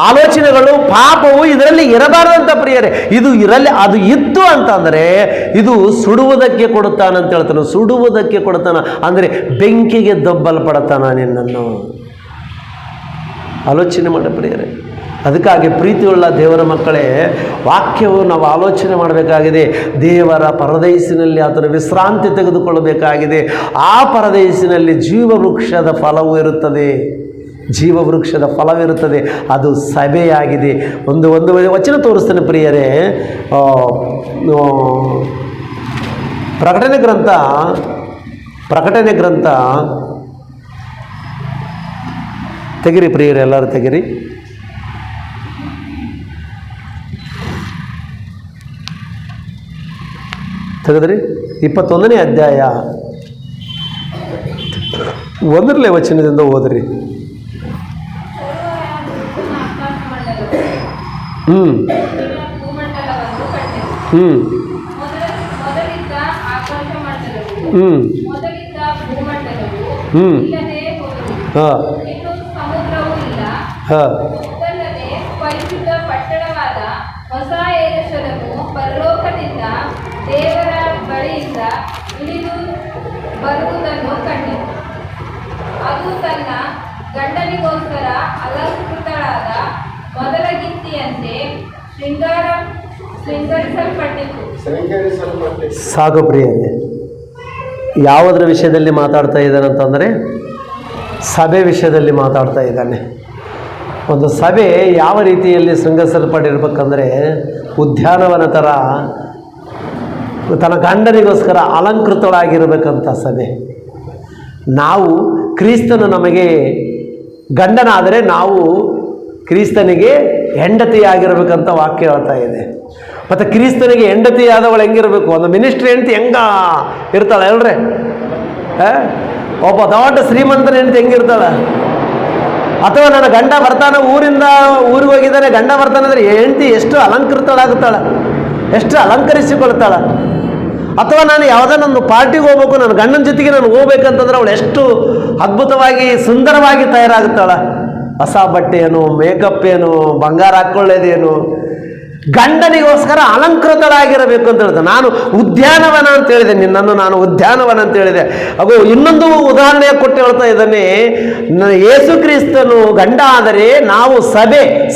ಆಲೋಚನೆಗಳು, ಪಾಪವು ಇದರಲ್ಲಿ ಇರಬಾರದಂತ ಪ್ರಿಯರೇ. ಇದು ಇರಲಿ, ಅದು ಇತ್ತು ಅಂತಂದರೆ ಇದು ಸುಡುವುದಕ್ಕೆ ಕೊಡುತ್ತಾನಂತ ಹೇಳ್ತಾನೆ. ಸುಡುವುದಕ್ಕೆ ಕೊಡುತ್ತಾನ ಅಂದರೆ ಬೆಂಕಿಗೆ ದೊಬ್ಬಲ್ಪಡುತ್ತಾನ ನಿನ್ನನ್ನು. ಆಲೋಚನೆ ಮಾಡಿ ಪ್ರಿಯರೇ. ಅದಕ್ಕಾಗಿ ಪ್ರೀತಿಯುಳ್ಳ ದೇವರ ಮಕ್ಕಳೇ, ವಾಕ್ಯವು ನಾವು ಆಲೋಚನೆ ಮಾಡಬೇಕಾಗಿದೆ. ದೇವರ ಪರದೈಸಿನಲ್ಲಿ ಆತನ ವಿಶ್ರಾಂತಿ ತೆಗೆದುಕೊಳ್ಳಬೇಕಾಗಿದೆ. ಆ ಪರದೈಸಿನಲ್ಲಿ ಜೀವವೃಕ್ಷದ ಫಲವು ಇರುತ್ತದೆ, ಜೀವವೃಕ್ಷದ ಫಲವಿರುತ್ತದೆ. ಅದು ಸಭೆಯಾಗಿದೆ. ಒಂದು ವಚನ ತೋರಿಸ್ತೇನೆ ಪ್ರಿಯರೇ. ಪ್ರಕಟಣೆ ಗ್ರಂಥ ತೆಗಿರಿ ಪ್ರಿಯರೇ, ಎಲ್ಲರೂ ತೆಗಿರಿ. ತೆಗೆದ್ರಿ 21ನೇ ಅಧ್ಯಾಯ 1ನೇ ವಚನದಿಂದ ಓದ್ರಿ. ದೇವರ ಬಳಿಯಿಂದ ಇಳಿದು ಬರುವುದನ್ನು ಕಂಡಿತು. ಅದು ತನ್ನ ಗಂಡನಿಗೋಸ್ಕರ ಅಲಂಕೃತಳಾದ ಮೊದಲ ಗಿತ್ತಿಯಂತೆ ಶೃಂಗರಿಸಲ್ಪಟ್ಟಿತು. ಸಾಕು ಪ್ರಿಯರೇ, ಯಾವುದರ ವಿಷಯದಲ್ಲಿ ಮಾತಾಡ್ತಾ ಇದ್ದಾನೆ ಅಂತಂದರೆ ಸಭೆ ವಿಷಯದಲ್ಲಿ ಮಾತಾಡ್ತಾ ಇದ್ದಾನೆ. ಒಂದು ಸಭೆ ಯಾವ ರೀತಿಯಲ್ಲಿ ಶೃಂಗರಿಸಲ್ಪಟ್ಟಿರ್ಬೇಕಂದ್ರೆ ಉದ್ಯಾನವನ ಥರ ತನ್ನ ಗಂಡನಿಗೋಸ್ಕರ ಅಲಂಕೃತಳಾಗಿರಬೇಕಂತ ಸಭೆ. ನಾವು ಕ್ರಿಸ್ತನು ನಮಗೆ ಗಂಡನಾದರೆ ನಾವು ಕ್ರಿಸ್ತನಿಗೆ ಹೆಂಡತಿಯಾಗಿರ್ಬೇಕಂತ ವಾಕ್ಯ ಹೇಳ್ತಾ ಇದೆ. ಮತ್ತು ಕ್ರಿಸ್ತನಿಗೆ ಹೆಂಡತಿಯಾದವಳು ಹೆಂಗಿರಬೇಕು? ಒಂದು ಮಿನಿಸ್ಟ್ರಿ ಹೆಂಡತಿ ಹೆಂಗ ಇರ್ತಾಳೆ ಹೇಳ್ರೆ? ಒಬ್ಬ ದೊಡ್ಡ ಶ್ರೀಮಂತನ ಹೆಂಡತಿ ಹೆಂಗಿರ್ತಾಳೆ? ಅಥವಾ ನನ್ನ ಗಂಡ ಬರ್ತಾನೆ, ಊರಿಗೆ ಹೋಗಿದ್ದಾನೆ, ಗಂಡ ಬರ್ತಾನೆ ಅಂದರೆ ಹೆಂಡತಿ ಎಷ್ಟು ಅಲಂಕೃತಳಾಗುತ್ತಾಳೆ, ಎಷ್ಟು ಅಲಂಕರಿಸಿಕೊಳ್ತಾಳೆ. ಅಥವಾ ನಾನು ಯಾವುದನ್ನೊಂದು ಪಾರ್ಟಿಗೆ ಹೋಗ್ಬೇಕು, ನನ್ನ ಗಂಡನ ಜೊತೆಗೆ ನಾನು ಹೋಗ್ಬೇಕಂತಂದ್ರೆ ಅವಳು ಎಷ್ಟು ಅದ್ಭುತವಾಗಿ ಸುಂದರವಾಗಿ ತಯಾರಾಗುತ್ತಾಳೆ. ಹೊಸ ಬಟ್ಟೆ ಏನು, ಮೇಕಪ್ ಏನು, ಬಂಗಾರ ಹಾಕ್ಕೊಳ್ಳೋದೇನು, ಗಂಡನಿಗೋಸ್ಕರ ಅಲಂಕೃತಳಾಗಿರಬೇಕು ಅಂತ ಹೇಳಿದೆ. ನಾನು ಉದ್ಯಾನವನ ಅಂತ ಹೇಳಿದೆ, ನಿನ್ನನ್ನು ನಾನು ಉದ್ಯಾನವನ ಅಂತ ಹೇಳಿದೆ. ಹಾಗೂ ಇನ್ನೊಂದು ಉದಾಹರಣೆ ಕೊಟ್ಟು ಹೇಳ್ತಾ ಇದ್ದಾನೆ. ಯೇಸು ಕ್ರಿಸ್ತನು ಗಂಡ ಆದರೆ ನಾವು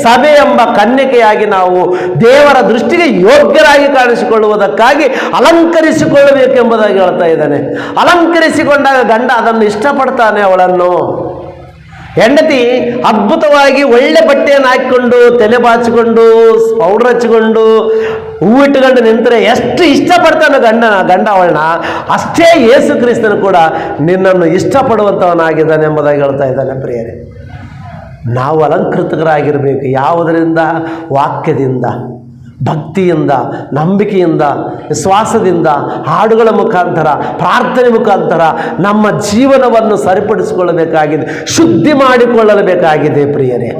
ಸಭೆ ಎಂಬ ಕನ್ಯಕೆಯಾಗಿ ನಾವು ದೇವರ ದೃಷ್ಟಿಗೆ ಯೋಗ್ಯರಾಗಿ ಕಾಣಿಸಿಕೊಳ್ಳುವುದಕ್ಕಾಗಿ ಅಲಂಕರಿಸಿಕೊಳ್ಳಬೇಕೆಂಬುದಾಗಿ ಹೇಳ್ತಾ ಇದ್ದಾನೆ. ಅಲಂಕರಿಸಿಕೊಂಡಾಗ ಗಂಡ ಅದನ್ನು ಇಷ್ಟಪಡ್ತಾನೆ ಅವಳನ್ನು. ಹೆಂಡತಿ ಅದ್ಭುತವಾಗಿ ಒಳ್ಳೆ ಬಟ್ಟೆಯನ್ನು ಹಾಕಿಕೊಂಡು ತಲೆ ಬಾಚಿಕೊಂಡು ಪೌಡರ್ ಹಚ್ಚಿಕೊಂಡು ಹೂವಿಟ್ಟುಕೊಂಡು ನಿಂತರೆ ಎಷ್ಟು ಇಷ್ಟಪಡ್ತಾನೆ ಗಂಡ ಅವಳನ್ನ, ಅಷ್ಟೇ ಯೇಸು ಕ್ರಿಸ್ತನು ಕೂಡ ನಿನ್ನನ್ನು ಇಷ್ಟಪಡುವಂಥವನಾಗಿದ್ದಾನೆ ಎಂಬುದಾಗಿ ಹೇಳ್ತಾ ಇದ್ದಾನೆ. ಪ್ರಿಯರೇ, ನಾವು ಅಲಂಕೃತರಾಗಿರಬೇಕು. ಯಾವುದರಿಂದ? ವಾಕ್ಯದಿಂದ, ಭಕ್ತಿಯಿಂದ, ನಂಬಿಕೆಯಿಂದ, ವಿಶ್ವಾಸದಿಂದ, ಹಾಡುಗಳ ಮುಖಾಂತರ, ಪ್ರಾರ್ಥನೆ ಮುಖಾಂತರ ನಮ್ಮ ಜೀವನವನ್ನು ಸರಿಪಡಿಸಿಕೊಳ್ಳಬೇಕಾಗಿದೆ, ಶುದ್ಧಿ ಮಾಡಿಕೊಳ್ಳಬೇಕಾಗಿದೆ. ಪ್ರಿಯರೇ,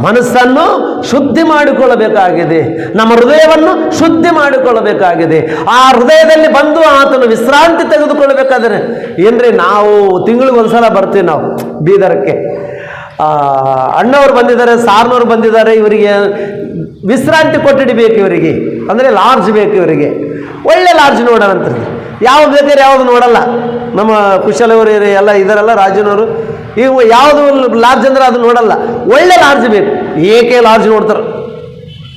ಮನಸ್ಸನ್ನು ಶುದ್ಧಿ ಮಾಡಿಕೊಳ್ಳಬೇಕಾಗಿದೆ, ನಮ್ಮ ಹೃದಯವನ್ನು ಶುದ್ಧಿ ಮಾಡಿಕೊಳ್ಳಬೇಕಾಗಿದೆ. ಆ ಹೃದಯದಲ್ಲಿ ಬಂದು ಆತನು ವಿಶ್ರಾಂತಿ ತೆಗೆದುಕೊಳ್ಳಬೇಕಾದ್ರೆ ಏನ್ರಿ, ನಾವು ತಿಂಗಳಿಗೆ ಒಂದ್ಸಲ ಬರ್ತೀವಿ ನಾವು ಬೀದರಕ್ಕೆ. ಅಣ್ಣವ್ರು ಬಂದಿದ್ದಾರೆ, ಸಾರ್ನವ್ರು ಬಂದಿದ್ದಾರೆ, ಇವರಿಗೆ ವಿಶ್ರಾಂತಿ ಕೊಠಡಿ ಬೇಕು, ಇವರಿಗೆ ಅಂದರೆ ಲಾಡ್ಜ್ ಬೇಕು, ಇವರಿಗೆ ಒಳ್ಳೆ ಲಾಡ್ಜ್ ನೋಡೋಣಂತ. ಯಾವ್ದು ಬೇಕಾದ್ರೆ ಯಾವುದು ನೋಡಲ್ಲ. ನಮ್ಮ ಕುಶಲವರು ಎಲ್ಲ ಇದಾರಲ್ಲ, ರಾಜನವರು, ಇವು ಯಾವುದು ಲಾಡ್ಜ್ ಅಂದ್ರೆ ಅದು ನೋಡಲ್ಲ, ಒಳ್ಳೆ ಲಾಡ್ಜ್ ಬೇಕು. ಏಕೆ ಲಾಡ್ಜ್ ನೋಡ್ತಾರೆ,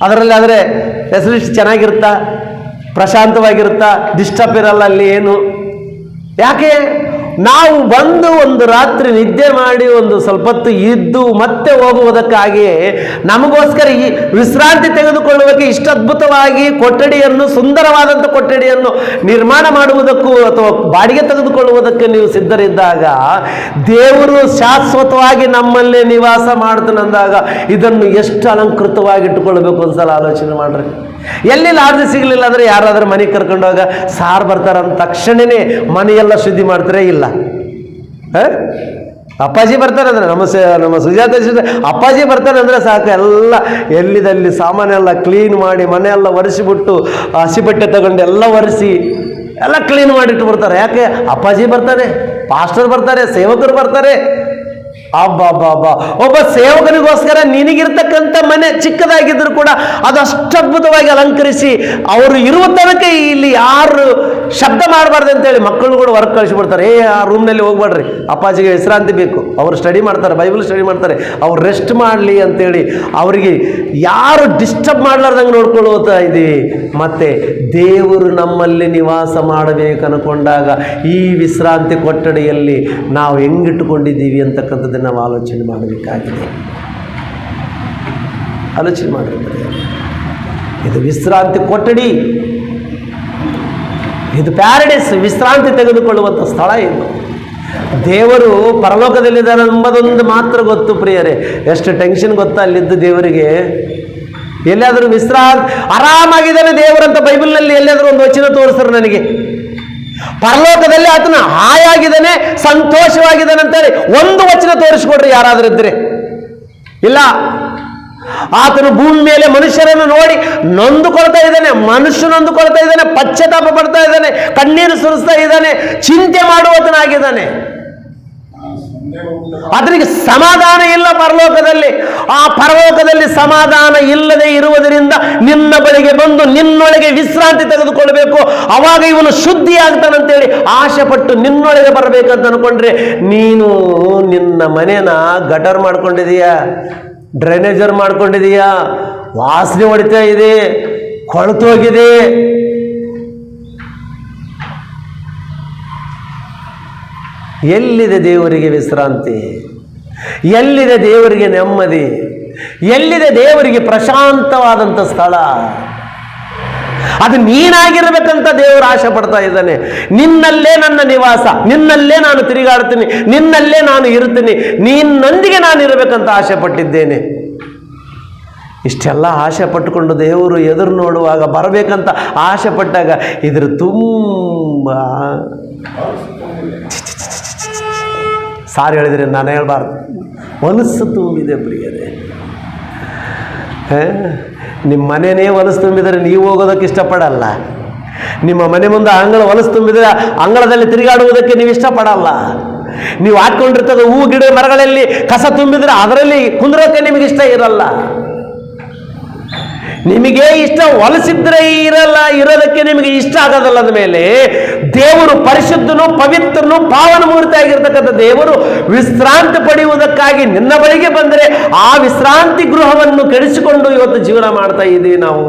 ಅದರಲ್ಲಿ ಆದರೆ ಫೆಸಿಲಿಟಿ ಚೆನ್ನಾಗಿರುತ್ತಾ, ಪ್ರಶಾಂತವಾಗಿರುತ್ತಾ, ಡಿಸ್ಟರ್ಬ್ ಇರಲ್ಲ ಅಲ್ಲಿ ಏನು. ಯಾಕೆ? ನಾವು ಬಂದು ಒಂದು ರಾತ್ರಿ ನಿದ್ದೆ ಮಾಡಿ ಒಂದು ಸ್ವಲ್ಪ ಹೊತ್ತು ಇದ್ದು ಮತ್ತೆ ಹೋಗುವುದಕ್ಕಾಗಿಯೇ ನಮಗೋಸ್ಕರ ಈ ವಿಶ್ರಾಂತಿ ತೆಗೆದುಕೊಳ್ಳುವುದಕ್ಕೆ ಇಷ್ಟು ಅದ್ಭುತವಾಗಿ ಕೊಠಡಿಯನ್ನು, ಸುಂದರವಾದಂಥ ಕೊಠಡಿಯನ್ನು ನಿರ್ಮಾಣ ಮಾಡುವುದಕ್ಕೂ ಅಥವಾ ಬಾಡಿಗೆ ತೆಗೆದುಕೊಳ್ಳುವುದಕ್ಕೆ ನೀವು ಸಿದ್ಧರಿದ್ದಾಗ, ದೇವರು ಶಾಶ್ವತವಾಗಿ ನಮ್ಮಲ್ಲೇ ನಿವಾಸ ಮಾಡ್ತಾನಂದಾಗ ಇದನ್ನು ಎಷ್ಟು ಅಲಂಕೃತವಾಗಿ ಇಟ್ಟುಕೊಳ್ಬೇಕು ಒಂದ್ಸಲ ಆಲೋಚನೆ ಮಾಡ್ರಿ. ಎಲ್ಲಿ ಲಾಡ್ಜ್ ಸಿಗಲಿಲ್ಲ ಅಂದರೆ ಯಾರಾದರೂ ಮನೆಗೆ ಕರ್ಕೊಂಡೋಗ ಸಾರ್ ಬರ್ತಾರಂತ ತಕ್ಷಣವೇ ಮನೆಯೆಲ್ಲ ಶುದ್ಧಿ ಮಾಡ್ತಾರೆ. ಇಲ್ಲ, ಅಪ್ಪಾಜಿ ಬರ್ತಾರೆ ಅಂದರೆ ನಮ್ಮ ಸುಜಾತ ಅಪ್ಪಾಜಿ ಬರ್ತಾರೆ ಅಂದರೆ ಸಾಕು, ಎಲ್ಲ ಎಲ್ಲಿದಲ್ಲಿ ಸಾಮಾನೆಲ್ಲ ಕ್ಲೀನ್ ಮಾಡಿ ಮನೆಯೆಲ್ಲ ಒರೆಸಿಬಿಟ್ಟು ಹಸಿ ಬಟ್ಟೆ ತಗೊಂಡು ಎಲ್ಲ ಒರೆಸಿ ಎಲ್ಲ ಕ್ಲೀನ್ ಮಾಡಿಟ್ಟು ಬರ್ತಾರೆ. ಯಾಕೆ? ಅಪ್ಪಾಜಿ ಬರ್ತಾರೆ, ಪಾಸ್ಟರ್ ಬರ್ತಾರೆ, ಸೇವಕರು ಬರ್ತಾರೆ. ಅಬ್ಬಬ್ಬಬ್ಬ, ಒಬ್ಬ ಸೇವಕನಿಗೋಸ್ಕರ ನಿನಗಿರ್ತಕ್ಕಂಥ ಮನೆ ಚಿಕ್ಕದಾಗಿದ್ರು ಕೂಡ ಅದು ಅಷ್ಟು ಅದ್ಭುತವಾಗಿ ಅಲಂಕರಿಸಿ ಅವರು ಇರುವ ತನಕ ಇಲ್ಲಿ ಯಾರು ಶಬ್ದ ಮಾಡಬಾರ್ದು ಅಂತೇಳಿ ಮಕ್ಕಳು ಕೂಡ ಹೊರಗೆ ಕಳಿಸಿಬಿಡ್ತಾರೆ. ಆ ರೂಮ್ನಲ್ಲಿ ಹೋಗ್ಬೇಡ್ರಿ, ಅಪ್ಪಾಜಿಗೆ ವಿಶ್ರಾಂತಿ ಬೇಕು, ಅವರು ಸ್ಟಡಿ ಮಾಡ್ತಾರೆ, ಬೈಬಲ್ ಸ್ಟಡಿ ಮಾಡ್ತಾರೆ, ಅವ್ರು ರೆಸ್ಟ್ ಮಾಡಲಿ ಅಂತೇಳಿ ಅವರಿಗೆ ಯಾರು ಡಿಸ್ಟರ್ಬ್ ಮಾಡಲಾರ್ದಂಗೆ ನೋಡ್ಕೊಳ್ಳುತ್ತಾ ಇದ್ದೀವಿ. ಮತ್ತು ದೇವರು ನಮ್ಮಲ್ಲಿ ನಿವಾಸ ಮಾಡಬೇಕು ಅನ್ಕೊಂಡಾಗ ಈ ವಿಶ್ರಾಂತಿ ಕೊಠಡಿಯಲ್ಲಿ ನಾವು ಹೆಂಗಿಟ್ಟುಕೊಂಡಿದ್ದೀವಿ ಅಂತಕ್ಕಂಥದ್ದು ನಾವು ಆಲೋಚನೆ ಮಾಡಬೇಕಾಗಿದೆ. ಆಲೋಚನೆ ಮಾಡಬೇಕು. ಇದು ವಿಶ್ರಾಂತಿ ಕೊಠಡಿ, ಇದು ಪ್ಯಾರಡೈಸ್, ವಿಶ್ರಾಂತಿ ತೆಗೆದುಕೊಳ್ಳುವಂಥ ಸ್ಥಳ. ಇದು ದೇವರು ಪರಲೋಕದಲ್ಲಿದ್ದಾರೆ ಎಂಬುದೊಂದು ಮಾತ್ರ ಗೊತ್ತು. ಪ್ರಿಯರೇ, ಎಷ್ಟು ಟೆನ್ಷನ್ ಗೊತ್ತಾ ಅಲ್ಲಿದ್ದು ದೇವರಿಗೆ. ಎಲ್ಲಾದರೂ ಆರಾಮಾಗಿದ್ದಾನೆ ದೇವರಂತ ಬೈಬಲ್ನಲ್ಲಿ ಎಲ್ಲಾದರೂ ಒಂದು ವಚನ ತೋರಿಸ್ತಾರೆ ನನಗೆ. ಪರಲೋಕದಲ್ಲಿ ಆತನ ಹಾಯಾಗಿದ್ದಾನೆ, ಸಂತೋಷವಾಗಿದ್ದಾನೆ ಅಂತೇಳಿ ಒಂದು ವಚನ ತೋರಿಸ್ಕೊಡ್ರಿ ಯಾರಾದರೂ ಇದ್ರೆ. ಇಲ್ಲ, ಆತನು ಭೂಮಿ ಮೇಲೆ ಮನುಷ್ಯರನ್ನು ನೋಡಿ ನೊಂದುಕೊಳ್ತಾ ಇದ್ದಾನೆ, ಮನುಷ್ಯ ನೊಂದುಕೊಳ್ತಾ ಇದ್ದಾನೆ, ಪಶ್ಚಾತ್ತಾಪ ಪಡ್ತಾ ಇದ್ದಾನೆ, ಕಣ್ಣೀರು ಸುರಿಸ್ತಾ ಇದ್ದಾನೆ, ಚಿಂತೆ ಮಾಡುವತನಾಗಿದ್ದಾನೆ. ಆತನಿಗೆ ಸಮಾಧಾನ ಇಲ್ಲ ಪರಲೋಕದಲ್ಲಿ. ಆ ಪರಲೋಕದಲ್ಲಿ ಸಮಾಧಾನ ಇಲ್ಲದೆ ಇರುವುದರಿಂದ ನಿನ್ನ ಬಳಿಗೆ ಬಂದು ನಿನ್ನೊಳಗೆ ವಿಶ್ರಾಂತಿ ತೆಗೆದುಕೊಳ್ಬೇಕು, ಅವಾಗ ಇವನು ಶುದ್ಧಿ ಆಗ್ತಾನಂತೇಳಿ ಆಸೆ ಪಟ್ಟು ನಿನ್ನೊಳಗೆ ಬರಬೇಕಂತ ಅನ್ಕೊಂಡ್ರೆ ನೀನು ನಿನ್ನ ಮನೇನ ಗಟರ್ ಮಾಡ್ಕೊಂಡಿದೀಯಾ, ಡ್ರೈನೇಜರ್ ಮಾಡ್ಕೊಂಡಿದೀಯಾ, ವಾಸನೆ ಹೊಡಿತಾ ಇದೆ, ಕೊಳತೋಗಿದೆ. ಎಲ್ಲಿದೆ ದೇವರಿಗೆ ವಿಶ್ರಾಂತಿ? ಎಲ್ಲಿದೆ ದೇವರಿಗೆ ನೆಮ್ಮದಿ? ಎಲ್ಲಿದೆ ದೇವರಿಗೆ ಪ್ರಶಾಂತವಾದಂಥ ಸ್ಥಳ? ಅದು ನೀನಾಗಿರ್ಬೇಕಂತ ದೇವರು ಆಶೆ ಪಡ್ತಾ ಇದ್ದಾನೆ. ನಿನ್ನಲ್ಲೇ ನನ್ನ ನಿವಾಸ, ನಿನ್ನಲ್ಲೇ ನಾನು ತಿರುಗಾಡ್ತೀನಿ, ನಿನ್ನಲ್ಲೇ ನಾನು ಇರ್ತೀನಿ, ನಿನ್ನೊಂದಿಗೆ ನಾನು ಇರಬೇಕಂತ ಆಸೆ ಪಟ್ಟಿದ್ದೇನೆ. ಇಷ್ಟೆಲ್ಲ ಆಸೆ ಪಟ್ಟುಕೊಂಡು ದೇವರು ಎದುರು ನೋಡುವಾಗ ಬರಬೇಕಂತ ಆಸೆ ಪಟ್ಟಾಗ ಇದ್ರ ತುಂಬ ಸಾರಿ ಹೇಳಿದರೆ ನಾನು ಹೇಳ್ಬಾರ್ದು, ಮನಸ್ಸು ತುಂಬಿದೆ ಪ್ರಿಯರೇ. ನಿಮ್ಮ ಮನೆಯೇ ಹೊಲಸು ತುಂಬಿದರೆ ನೀವು ಹೋಗೋದಕ್ಕೆ ಇಷ್ಟಪಡಲ್ಲ. ನಿಮ್ಮ ಮನೆ ಮುಂದೆ ಅಂಗಳ ಹೊಲಸು ತುಂಬಿದರೆ ಅಂಗಳದಲ್ಲಿ ತಿರುಗಾಡುವುದಕ್ಕೆ ನೀವು ಇಷ್ಟಪಡಲ್ಲ. ನೀವು ಹಾಕ್ಕೊಂಡಿರ್ತಕ್ಕ ಹೂ ಗಿಡ ಮರಗಳಲ್ಲಿ ಕಸ ತುಂಬಿದರೆ ಅದರಲ್ಲಿ ಕುಂದ್ರೋಕೆ ನಿಮಗೆ ಇಷ್ಟ ಇರಲ್ಲ. ನಿಮಗೆ ಇಷ್ಟ ಹೊಲಸಿದ್ರೆ ಇರೋದಕ್ಕೆ ನಿಮಗೆ ಇಷ್ಟ ಆಗೋದಲ್ಲ. ಅಂದಮೇಲೆ ದೇವರು ಪರಿಶುದ್ಧನು, ಪವಿತ್ರನು, ಪಾವನ ಮೂರ್ತಿ ಆಗಿರ್ತಕ್ಕಂಥ ದೇವರು ವಿಶ್ರಾಂತಿ ಪಡೆಯುವುದಕ್ಕಾಗಿ ನಿನ್ನ ಬಳಿಗೆ ಬಂದರೆ ಆ ವಿಶ್ರಾಂತಿ ಗೃಹವನ್ನು ಕೆಡಿಸಿಕೊಂಡು ಇವತ್ತು ಜೀವನ ಮಾಡ್ತಾ ಇದ್ದೀವಿ ನಾವು.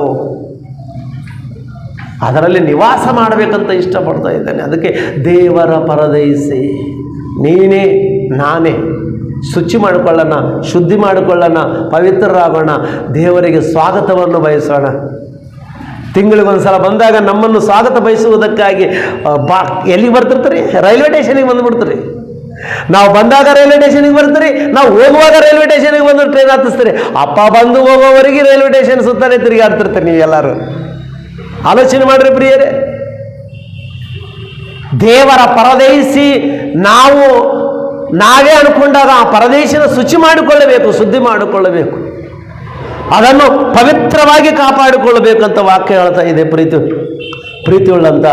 ಅದರಲ್ಲಿ ನಿವಾಸ ಮಾಡಬೇಕಂತ ಇಷ್ಟಪಡ್ತಾ ಇದ್ದಾನೆ. ಅದಕ್ಕೆ ದೇವರ ಪರದೈಸಿ, ನೀನೇ ನಾನೇ ಶುಚಿ ಮಾಡಿಕೊಳ್ಳೋಣ, ಶುದ್ಧಿ ಮಾಡಿಕೊಳ್ಳೋಣ, ಪವಿತ್ರರಾಗೋಣ, ದೇವರಿಗೆ ಸ್ವಾಗತವನ್ನು ಬಯಸೋಣ. ತಿಂಗಳಿಗೊಂದ್ಸಲ ಬಂದಾಗ ನಮ್ಮನ್ನು ಸ್ವಾಗತ ಬಯಸುವುದಕ್ಕಾಗಿ ಎಲ್ಲಿಗೆ ಬರ್ತಿರ್ತೀರಿ? ರೈಲ್ವೆ ಸ್ಟೇಷನಿಗೆ ಬಂದುಬಿಡ್ತೀರಿ. ನಾವು ಬಂದಾಗ ರೈಲ್ವೆ ಸ್ಟೇಷನಿಗೆ ಬರ್ತೀರಿ, ನಾವು ಹೋಗುವಾಗ ರೈಲ್ವೆ ಸ್ಟೇಷನಿಗೆ ಬಂದು ಟ್ರೈನ್ ಹತ್ತಿಸ್ತೀರಿ. ಅಪ್ಪ ಬಂದು ಹೋಗೋವರೆಗೆ ರೈಲ್ವೆ ಸ್ಟೇಷನ್ ಸುತ್ತಾನೆ ತಿರುಗಾಡ್ತಿರ್ತೀರಿ. ನೀವೆಲ್ಲರೂ ಆಲೋಚನೆ ಮಾಡ್ರಿ ಪ್ರಿಯರೇ. ದೇವರ ಪರದೇಶಿ ನಾವೇ ಅನ್ಕೊಂಡಾಗ ಆ ಪರದೇಶನ ಶುಚಿ ಮಾಡಿಕೊಳ್ಳಬೇಕು, ಶುದ್ಧಿ ಮಾಡಿಕೊಳ್ಳಬೇಕು, ಅದನ್ನು ಪವಿತ್ರವಾಗಿ ಕಾಪಾಡಿಕೊಳ್ಳಬೇಕಂತ ವಾಕ್ಯ ಹೇಳ್ತಾ ಇದೆ. ಪ್ರೀತಿಯುಳ್ಳಂಥ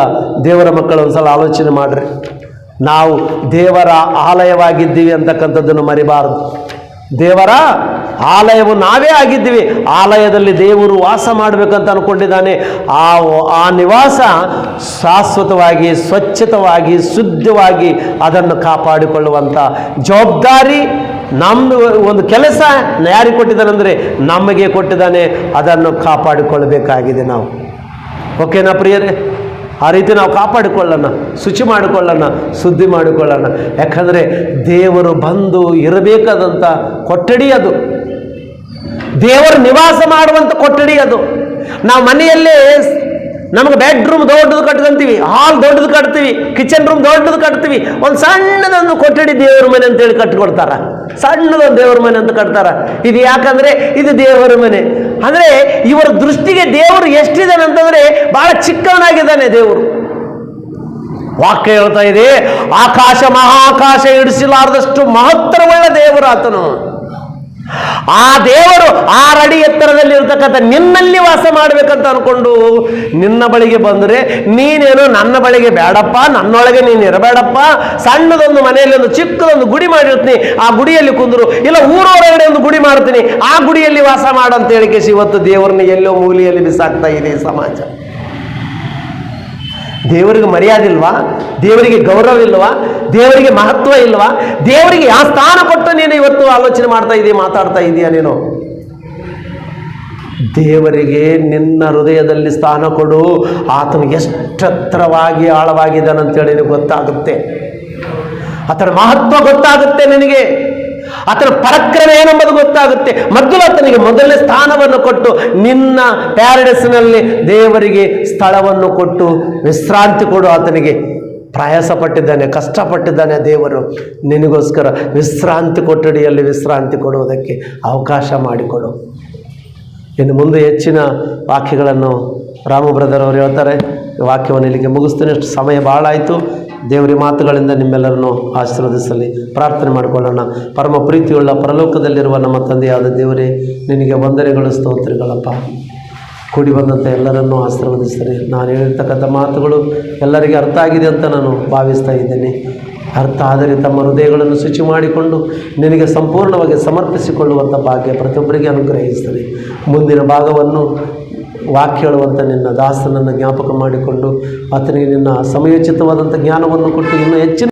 ದೇವರ ಮಕ್ಕಳು ಒಂದ್ಸಲ ಆಲೋಚನೆ ಮಾಡ್ರಿ. ನಾವು ದೇವರ ಆಲಯವಾಗಿದ್ದೀವಿ ಅಂತಕ್ಕಂಥದ್ದನ್ನು ಮರಿಬಾರದು. ದೇವರ ಆಲಯವು ನಾವೇ ಆಗಿದ್ದೀವಿ. ಆಲಯದಲ್ಲಿ ದೇವರು ವಾಸ ಮಾಡಬೇಕಂತ ಅನ್ಕೊಂಡಿದ್ದಾನೆ. ಆ ನಿವಾಸ ಶಾಶ್ವತವಾಗಿ, ಸ್ವಚ್ಛತವಾಗಿ, ಶುದ್ಧವಾಗಿ ಅದನ್ನು ಕಾಪಾಡಿಕೊಳ್ಳುವಂಥ ಜವಾಬ್ದಾರಿ ನಮ್ಮದು. ಒಂದು ಕೆಲಸ ಯಾರಿಗೆ ಕೊಟ್ಟಿದ್ದಾನೆ ಅಂದರೆ ನಮಗೆ ಕೊಟ್ಟಿದ್ದಾನೆ. ಅದನ್ನು ಕಾಪಾಡಿಕೊಳ್ಳಬೇಕಾಗಿದೆ ನಾವು. ಓಕೆನಾ ಪ್ರಿಯರೇ? ಆ ರೀತಿ ನಾವು ಕಾಪಾಡಿಕೊಳ್ಳೋಣ, ಶುಚಿ ಮಾಡಿಕೊಳ್ಳೋಣ, ಶುದ್ಧಿ ಮಾಡಿಕೊಳ್ಳೋಣ. ಯಾಕಂದರೆ ದೇವರು ಬಂದು ಇರಬೇಕಾದಂಥ ಕೊಠಡಿ ಅದು, ದೇವರು ನಿವಾಸ ಮಾಡುವಂಥ ಕೊಠಡಿ ಅದು. ನಾವು ಮನೆಯಲ್ಲೇ ನಮಗೆ ಬೆಡ್ರೂಮ್ ದೊಡ್ಡದು ಕಟ್ಕೊಂತೀವಿ, ಹಾಲ್ ದೊಡ್ಡದು ಕಟ್ತೀವಿ, ಕಿಚನ್ ರೂಮ್ ದೊಡ್ಡದು ಕಟ್ತೀವಿ. ಒಂದು ಸಣ್ಣದೊಂದು ಕೊಠಡಿ ದೇವರ ಮನೆ ಅಂತೇಳಿ ಕಟ್ಟಿಕೊಡ್ತಾರ, ಸಣ್ಣದೊಂದು ದೇವರ ಮನೆ ಅಂತ ಕಟ್ತಾರ. ಇದು ಯಾಕಂದರೆ ಇದು ದೇವರ ಮನೆ. ಅಂದರೆ ಇವರ ದೃಷ್ಟಿಗೆ ದೇವರು ಎಷ್ಟಿದ್ದಾನೆ ಅಂತಂದರೆ ಭಾಳ ಚಿಕ್ಕವನಾಗಿದ್ದಾನೆ ದೇವರು. ವಾಕ್ಯ ಹೇಳ್ತಾ ಇದೆ, ಆಕಾಶ ಮಹಾಕಾಶ ಇಡಿಸಲಾರದಷ್ಟು ಮಹತ್ತರವುಳ್ಳ ದೇವರು ಆತನು. ಆ ದೇವರು 6 ಅಡಿ ಎತ್ತರದಲ್ಲಿ ಇರ್ತಕ್ಕಂಥ ನಿನ್ನಲ್ಲಿ ವಾಸ ಮಾಡಬೇಕಂತ ಅನ್ಕೊಂಡು ನಿನ್ನ ಬಳಿಗೆ ಬಂದರೆ ನೀನೇನು ನನ್ನ ಬಳಿಗೆ ಬೇಡಪ್ಪ, ನನ್ನೊಳಗೆ ನೀನು ಇರಬೇಡಪ್ಪ, ಸಣ್ಣದೊಂದು ಮನೆಯಲ್ಲಿ ಒಂದು ಚಿಕ್ಕದೊಂದು ಗುಡಿ ಮಾಡಿರ್ತೀನಿ, ಆ ಗುಡಿಯಲ್ಲಿ ಕುಂದರು, ಇಲ್ಲ ಊರೊಳಗಡೆ ಒಂದು ಗುಡಿ ಮಾಡ್ತೀನಿ, ಆ ಗುಡಿಯಲ್ಲಿ ವಾಸ ಮಾಡಂತ ಹೇಳಿಕೆ ಇವತ್ತು ದೇವರನ್ನ ಎಲ್ಲೋ ಮೂಲೆಯಲ್ಲಿ ಬಿಸಾಕ್ತಾ ಇದೆ ಸಮಾಜ. ದೇವರಿಗೆ ಮರ್ಯಾದೆ ಇಲ್ವಾ? ದೇವರಿಗೆ ಗೌರವ ಇಲ್ವಾ? ದೇವರಿಗೆ ಮಹತ್ವ ಇಲ್ವಾ? ದೇವರಿಗೆ ಯಾವ ಸ್ಥಾನ ಕೊಟ್ಟು ನೀನು ಇವತ್ತು ಆಲೋಚನೆ ಮಾಡ್ತಾ ಇದೀಯ, ಮಾತಾಡ್ತಾ ಇದೀಯ ನೀನು? ದೇವರಿಗೆ ನಿನ್ನ ಹೃದಯದಲ್ಲಿ ಸ್ಥಾನ ಕೊಡು. ಆತನು ಎಷ್ಟೆತ್ತರವಾಗಿ ಆಳವಾಗಿದ್ದಾನಂತೇಳಿ ನಿನಗೆ ಗೊತ್ತಾಗುತ್ತೆ. ಆತನ ಮಹತ್ವ ಗೊತ್ತಾಗುತ್ತೆ ನಿನಗೆ. ಆತನ ಪರಾಕ್ರಮ ಏನೆಂಬುದು ಗೊತ್ತಾಗುತ್ತೆ. ಮೊದಲು ಆತನಿಗೆ ಮೊದಲನೇ ಸ್ಥಾನವನ್ನು ಕೊಟ್ಟು ನಿನ್ನ ಪ್ಯಾರಡೈಸ್ನಲ್ಲಿ ದೇವರಿಗೆ ಸ್ಥಳವನ್ನು ಕೊಟ್ಟು ವಿಶ್ರಾಂತಿ ಕೊಡು. ಆತನಿಗೆ ಪ್ರಯಾಸ ಪಟ್ಟಿದ್ದಾನೆ, ಕಷ್ಟಪಟ್ಟಿದ್ದಾನೆ ದೇವರು. ನಿನಗೋಸ್ಕರ ವಿಶ್ರಾಂತಿ ಕೊಠಡಿಯಲ್ಲಿ ವಿಶ್ರಾಂತಿ ಕೊಡುವುದಕ್ಕೆ ಅವಕಾಶ ಮಾಡಿಕೊಡು. ಇನ್ನು ಮುಂದೆ ಹೆಚ್ಚಿನ ವಾಕ್ಯಗಳನ್ನು ರಾಮು ಬ್ರದರ್ ಅವರು ಹೇಳ್ತಾರೆ. ವಾಕ್ಯವನ್ನು ಇಲ್ಲಿಗೆ ಮುಗಿಸ್ತೀನಿ. ಅಷ್ಟು ಸಮಯ ಭಾಳ ಆಯಿತು. ದೇವರ ಮಾತುಗಳಿಂದ ನಿಮ್ಮೆಲ್ಲರನ್ನು ಆಶೀರ್ವದಿಸಲಿ. ಪ್ರಾರ್ಥನೆ ಮಾಡಿಕೊಳ್ಳೋಣ. ಪರಮ ಪ್ರೀತಿಯುಳ್ಳ ಪರಲೋಕದಲ್ಲಿರುವ ನಮ್ಮ ತಂದೆಯಾದ ದೇವರೇ, ನಿನಗೆ ವಂದನೆಗಳು, ಸ್ತೋತ್ರಗಳಪ್ಪ. ಕೂಡಿ ಬಂದಂಥ ಎಲ್ಲರನ್ನೂ ಆಶೀರ್ವದಿಸಲಿ. ನಾನು ಹೇಳಿರ್ತಕ್ಕಂಥ ಮಾತುಗಳು ಎಲ್ಲರಿಗೆ ಅರ್ಥ ಆಗಿದೆ ಅಂತ ನಾನು ಭಾವಿಸ್ತಾ ಇದ್ದೇನೆ. ಅರ್ಥ ಆದರೆ ತಮ್ಮ ಹೃದಯಗಳನ್ನು ಶುಚಿ ಮಾಡಿಕೊಂಡು ನಿನಗೆ ಸಂಪೂರ್ಣವಾಗಿ ಸಮರ್ಪಿಸಿಕೊಳ್ಳುವಂಥ ಭಾಗ್ಯ ಪ್ರತಿಯೊಬ್ಬರಿಗೆ ಅನುಗ್ರಹಿಸ್ತದೆ. ಮುಂದಿನ ಭಾಗವನ್ನು ವಾಕ್ಯ ಹೇಳುವಂಥ ನಿನ್ನ ದಾಸನನ್ನು ಜ್ಞಾಪಕ ಮಾಡಿಕೊಂಡು ಆತನಿಗೆ ನಿನ್ನ ಸಮಯೋಚಿತವಾದಂಥ ಜ್ಞಾನವನ್ನು ಕೊಟ್ಟು ಇನ್ನೂ ಹೆಚ್ಚಿನ